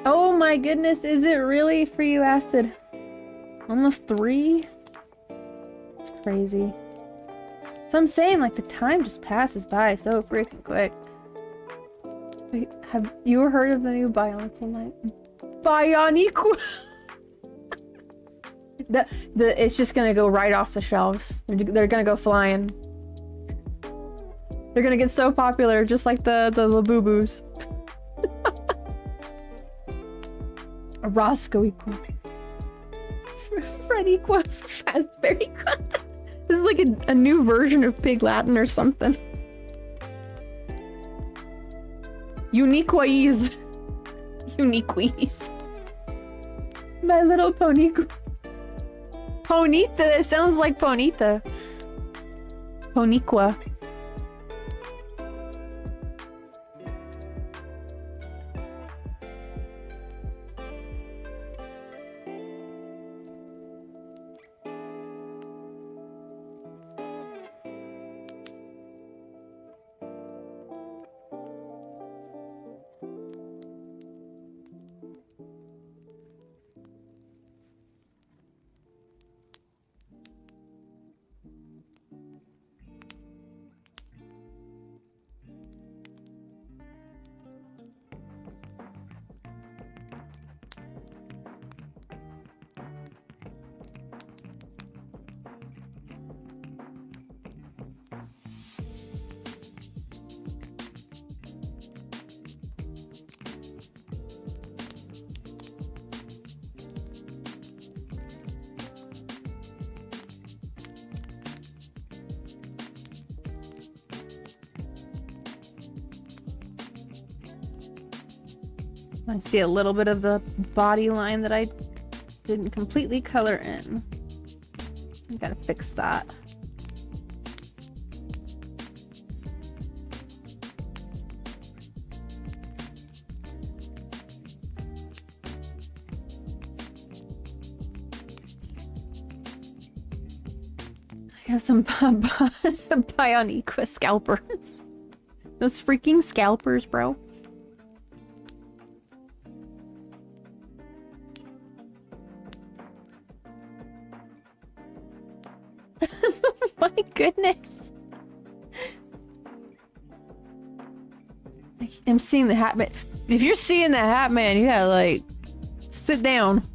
Oh my goodness, is it really for you, Acid? Almost 3? It's crazy. So I'm saying, like, the time just passes by so freaking quick. Wait, have you heard of the new Bionicle Knight? Bionicle! It's just gonna go right off the shelves. They're gonna go flying. They're gonna get so popular, just like the Labubu's. Roscoe equal. Fred equal. Fazbear equal. This is like a new version of Pig Latin or something. Uniqueese. Uniqueese. My little pony. Ponita. It sounds like Ponita. Poniqua. I see a little bit of the body line that I didn't completely color in. I gotta fix that. I have some Bioniqua scalpers. Those freaking scalpers, bro. My goodness. I'm seeing the Hat Man. If you're seeing the Hat Man, you gotta like sit down.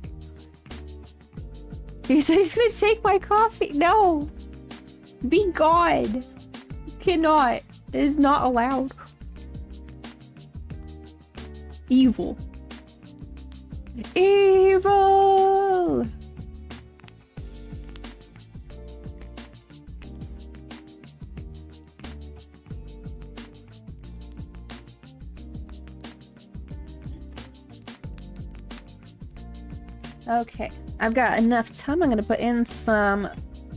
He said he's gonna take my coffee. No. Be God. You cannot. It is not allowed. Evil. Evil. Okay, I've got enough time. I'm gonna put in some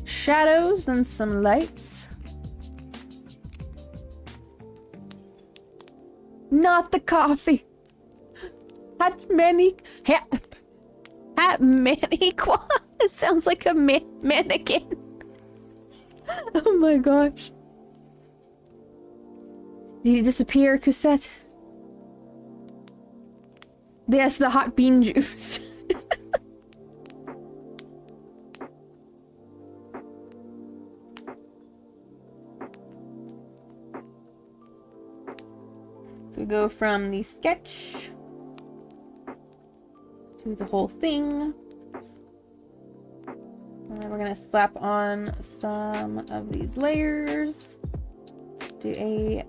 shadows and some lights. Not the coffee. Hat Maniqua. It sounds like a mannequin. Oh my gosh. Did you disappear, Cosette? Yes, the hot bean juice. So we go from the sketch to the whole thing. And then we're gonna slap on some of these layers. Do a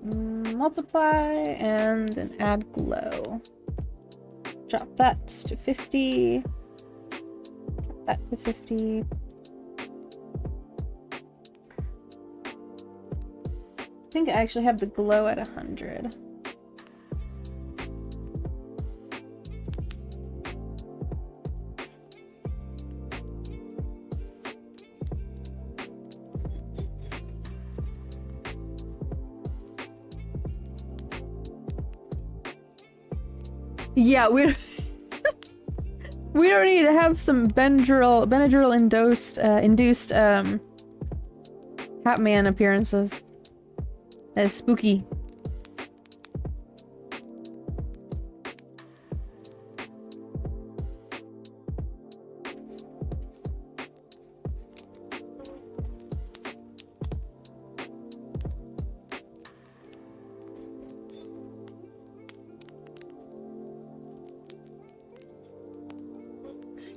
multiply and an add glow. Drop that to 50. Drop that to 50. I think I actually have the glow at 100. Yeah, we don't need to have some Benadryl induced Hatman appearances. That is spooky.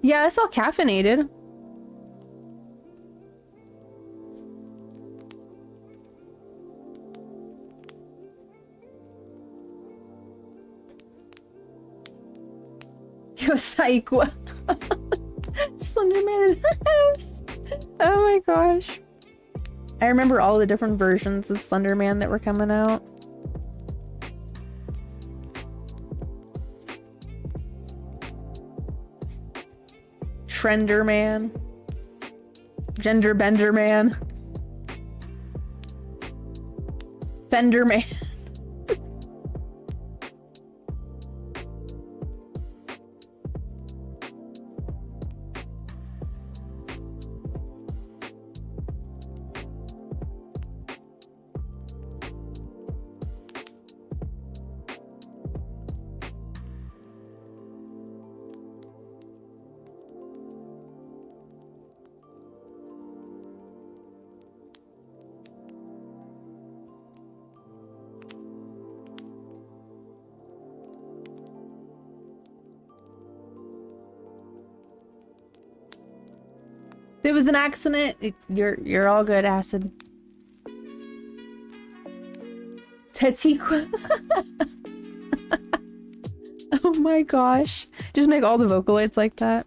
Yeah, it's all caffeinated. Yo, Psycho. Slenderman in the house. Oh my gosh. I remember all the different versions of Slenderman that were coming out. Trender Man, Gender Bender Man, Bender Man. If it was an accident, you're all good, Acid. Tetsiqua. Oh my gosh. Just make all the Vocaloids like that.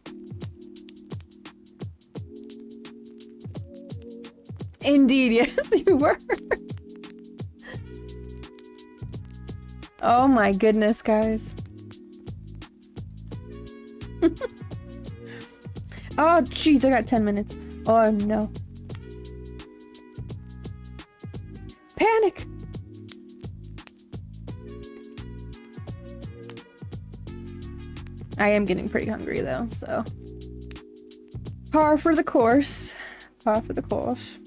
Indeed, yes, you were. Oh my goodness, guys. Oh, jeez, I got 10 minutes. Oh, no. Panic! I am getting pretty hungry, though, so... Par for the course. Par for the course.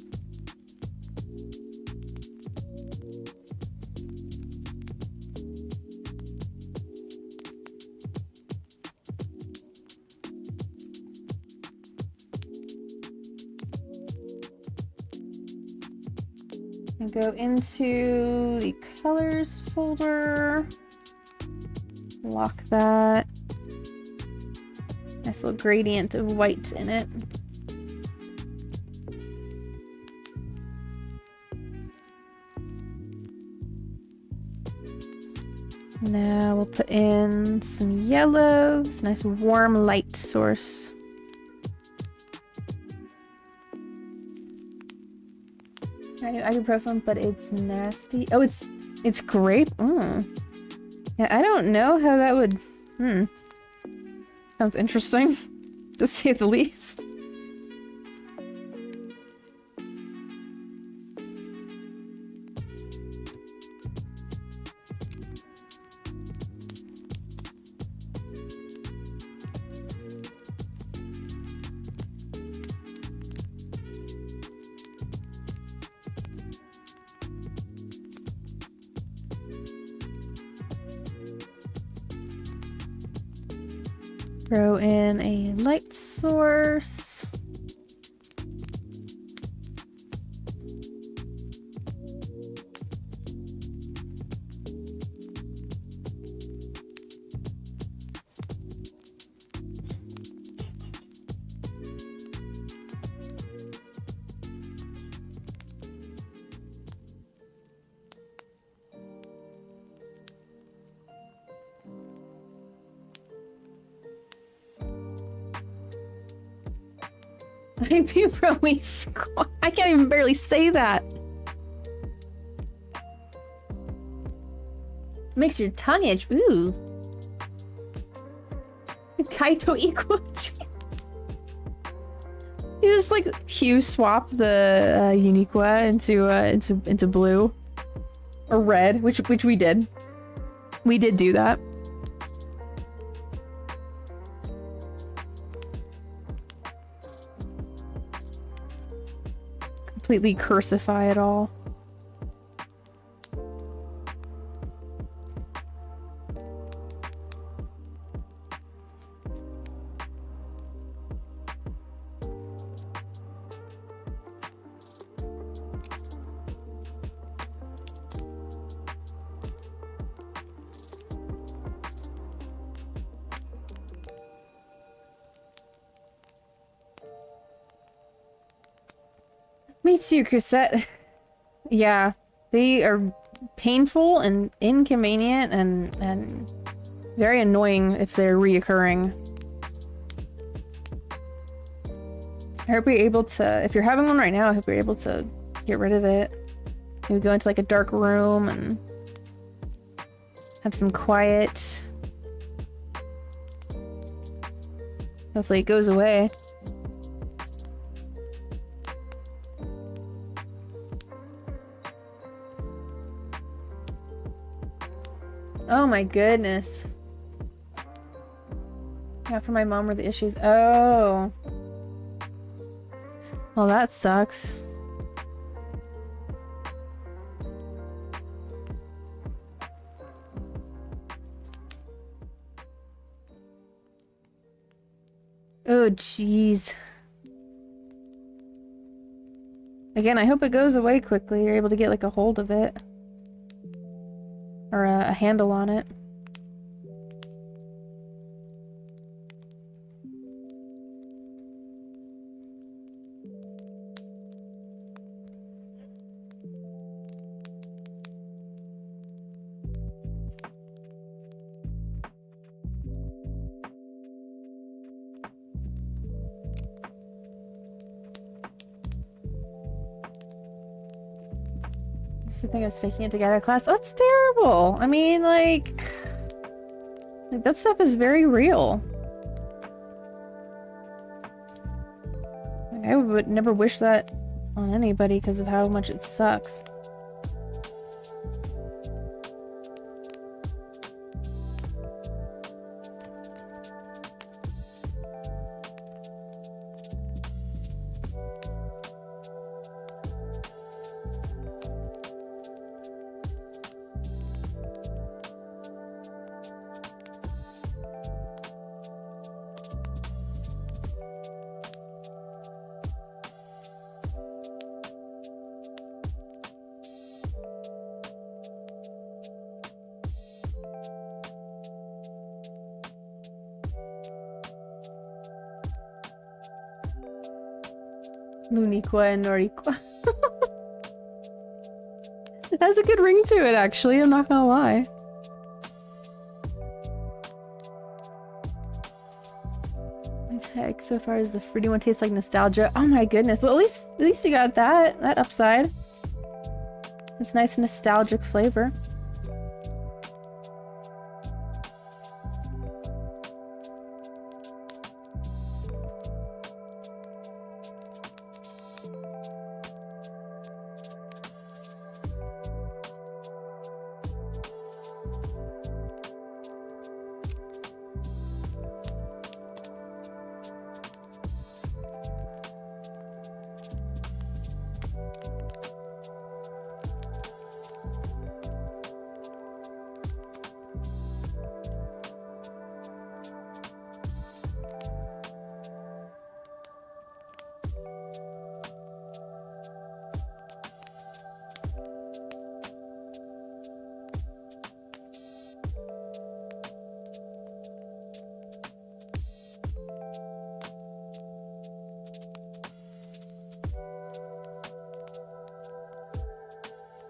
And go into the colors folder. Lock that. Nice little gradient of white in it. Now we'll put in some yellows. Nice warm light source. I do ibuprofen, but it's nasty. Oh, it's grape. Yeah, I don't know how that would. Sounds interesting, to say the least. Throw in a light source. I can't even barely say that. Makes your tongue itch. Ooh. Kaito Ikuchi. You just like hue swap the Uniqua into blue or red, which we did. We did do that. Completely cursify it all. Me too, Chrisette. Yeah, they are painful and inconvenient and very annoying if they're reoccurring. I hope you're able to, if you're having one right now, I hope you're able to get rid of it. Maybe go into like a dark room and have some quiet. Hopefully it goes away. Oh my goodness. Yeah, for my mom were the issues. Oh. Well, that sucks. Oh, jeez. Again, I hope it goes away quickly. You're able to get like a hold of it. Or a handle on it. I think I was faking it to get out of class. That's terrible. I mean, like that stuff is very real. would never wish that on anybody because of how much it sucks. Luniqua and Noriqua. It has a good ring to it, actually. I'm not gonna lie. Heck, so far as the fruity one tastes like nostalgia. Oh my goodness. Well, at least you got that upside. It's nice nostalgic flavor.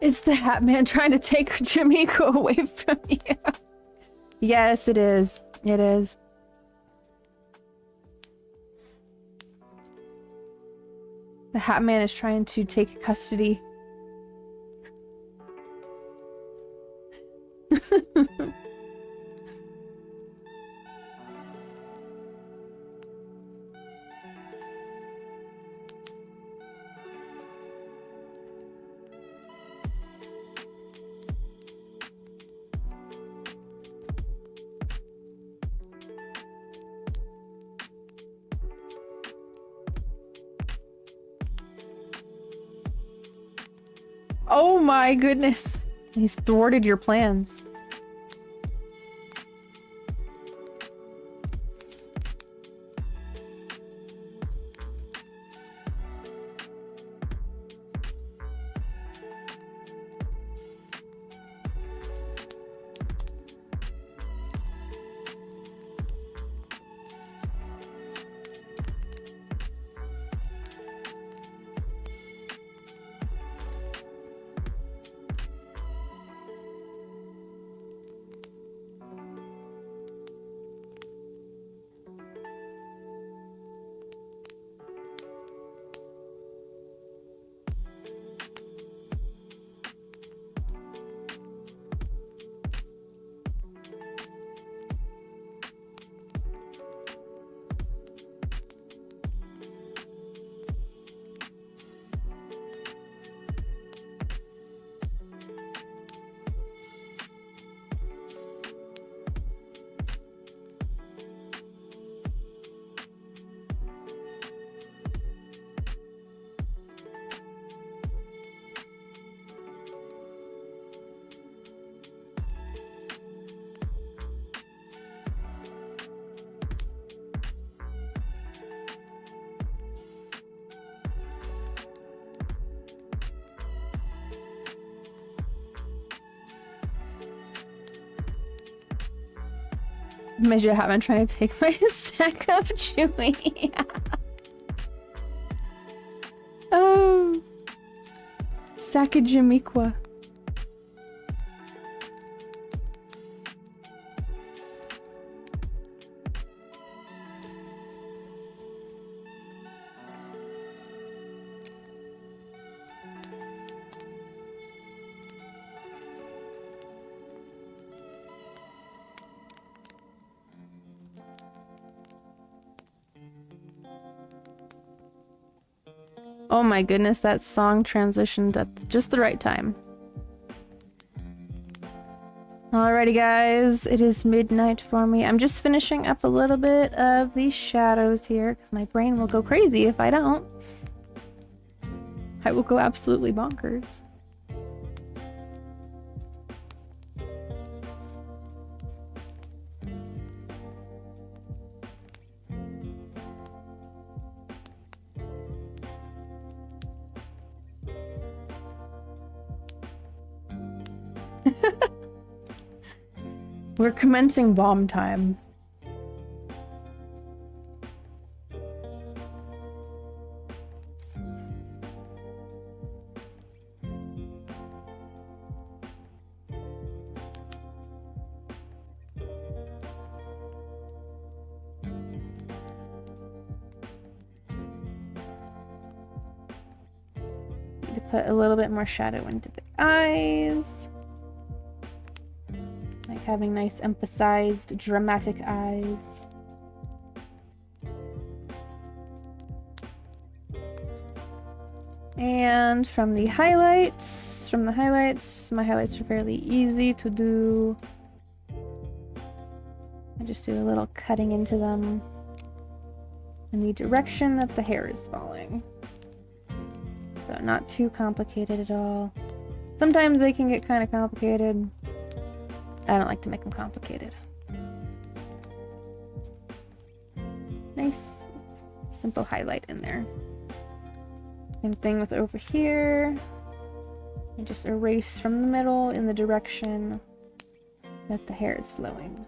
Is the Hat Man trying to take Jamaica away from you? Yes, it is. It is. The Hat Man is trying to take custody. Oh my goodness. He's thwarted your plans. Midget Hatman trying to take my sack of Chewy. Oh. Sakajimiqua. Oh my goodness, that song transitioned at just the right time. Alrighty guys, it is midnight for me. I'm just finishing up a little bit of these shadows here because my brain will go crazy if I don't. I will go absolutely bonkers. We're commencing bomb time. Need to put a little bit more shadow into the eyes. Like having nice emphasized dramatic eyes. And from the highlights, my highlights are fairly easy to do. I just do a little cutting into them in the direction that the hair is falling. So not too complicated at all. Sometimes they can get kind of complicated. I don't like to make them complicated. Nice, simple highlight in there. Same thing with over here. I just erase from the middle in the direction that the hair is flowing.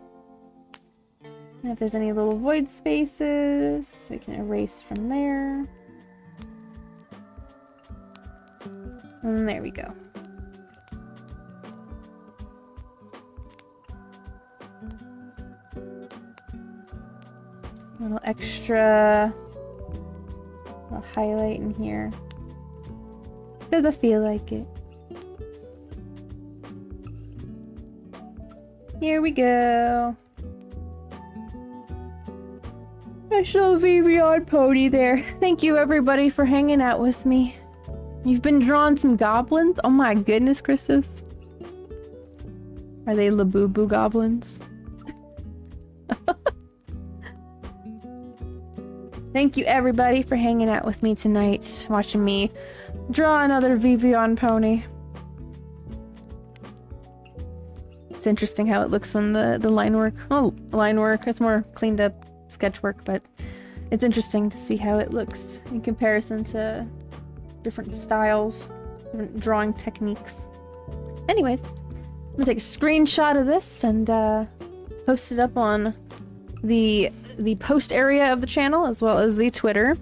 And if there's any little void spaces, we can erase from there. And there we go. A little extra little highlight in here because I feel like it. Here we go. Nice little Vivian pony there. Thank you everybody for hanging out with me. You've been drawing some goblins? Oh my goodness, Christus. Are they Labubu goblins? Thank you everybody for hanging out with me tonight, watching me draw another Vivian pony. It's interesting how it looks when the line work. Oh, line work. It's more cleaned up sketch work, but it's interesting to see how it looks in comparison to different styles, different drawing techniques. Anyways, I'm gonna take a screenshot of this and post it up on the post area of the channel as well as the Twitter,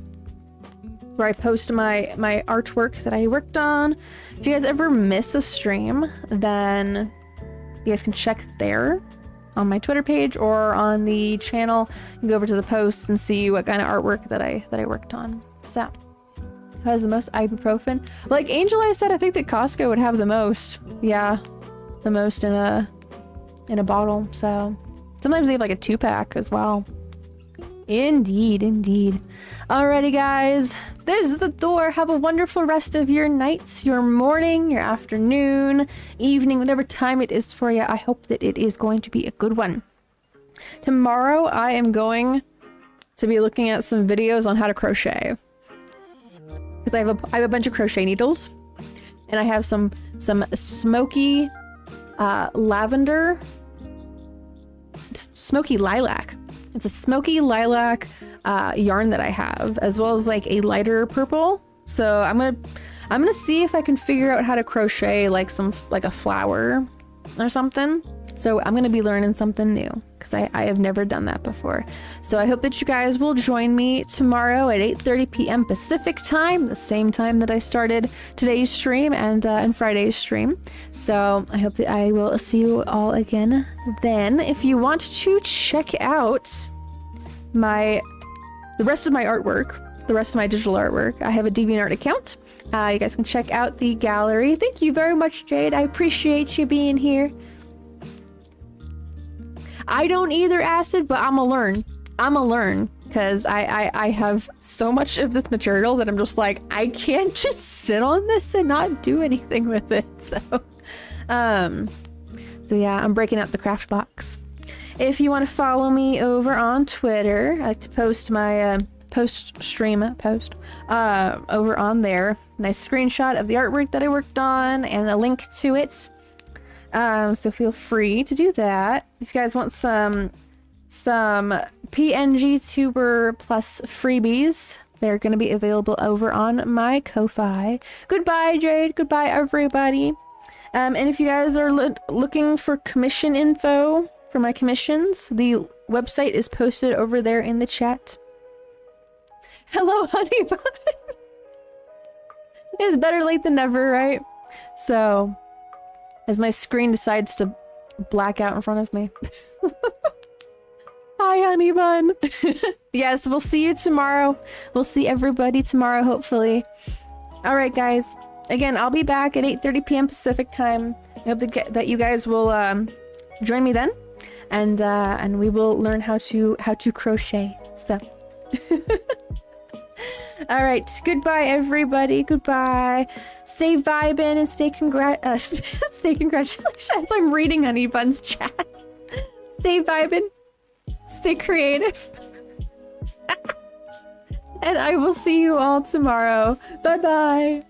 where I post my artwork that I worked on. If you guys ever miss a stream, then you guys can check there on my Twitter page or on the channel. You can go over to the posts and see what kind of artwork that I worked on. So, who has the most ibuprofen? Like Angel Eyes said, I think that Costco would have the most. Yeah, the most in a bottle. So sometimes they have like a 2-pack as well. Indeed, indeed. Alrighty guys, this is the door. Have a wonderful rest of your nights, your morning, your afternoon, evening, whatever time it is for you. I hope that it is going to be a good one. Tomorrow I am going to be looking at some videos on how to crochet. Because I have a bunch of crochet needles. And I have some smoky lavender, smoky lilac. It's a smoky lilac yarn that I have, as well as like a lighter purple. So I'm gonna see if I can figure out how to crochet like a flower or something. So I'm gonna be learning something new because I have never done that before. So I hope that you guys will join me tomorrow at 8:30 p.m. Pacific time, the same time that I started today's stream and Friday's stream. So I hope that I will see you all again then. If you want to check out the rest of my artwork, the rest of my digital artwork, I have a DeviantArt account. You guys can check out the gallery. Thank you very much, Jade. I appreciate you being here. I don't either, Acid, but I'ma learn. because I have so much of this material that I'm just like, I can't just sit on this and not do anything with it. So yeah, I'm breaking out the craft box. If you want to follow me over on Twitter, I like to post my post-stream post over on there. Nice screenshot of the artwork that I worked on and a link to it. So feel free to do that. If you guys want some PNG Tuber plus freebies, they're going to be available over on my Ko-Fi. Goodbye, Jade. Goodbye, everybody. And if you guys are looking for commission info for my commissions, the website is posted over there in the chat. Hello, honey bun. It's better late than never, right? So, as my screen decides to black out in front of me. Hi, honey bun. Yes, we'll see you tomorrow. We'll see everybody tomorrow, hopefully. All right, guys. Again, I'll be back at 8:30 p.m. Pacific time. I hope that you guys will join me then, and we will learn how to crochet. So, all right. Goodbye, everybody. Goodbye. Stay vibin' and stay congratulations. I'm reading Honey Bun's chat. Stay vibin'. Stay creative. And I will see you all tomorrow. Bye bye.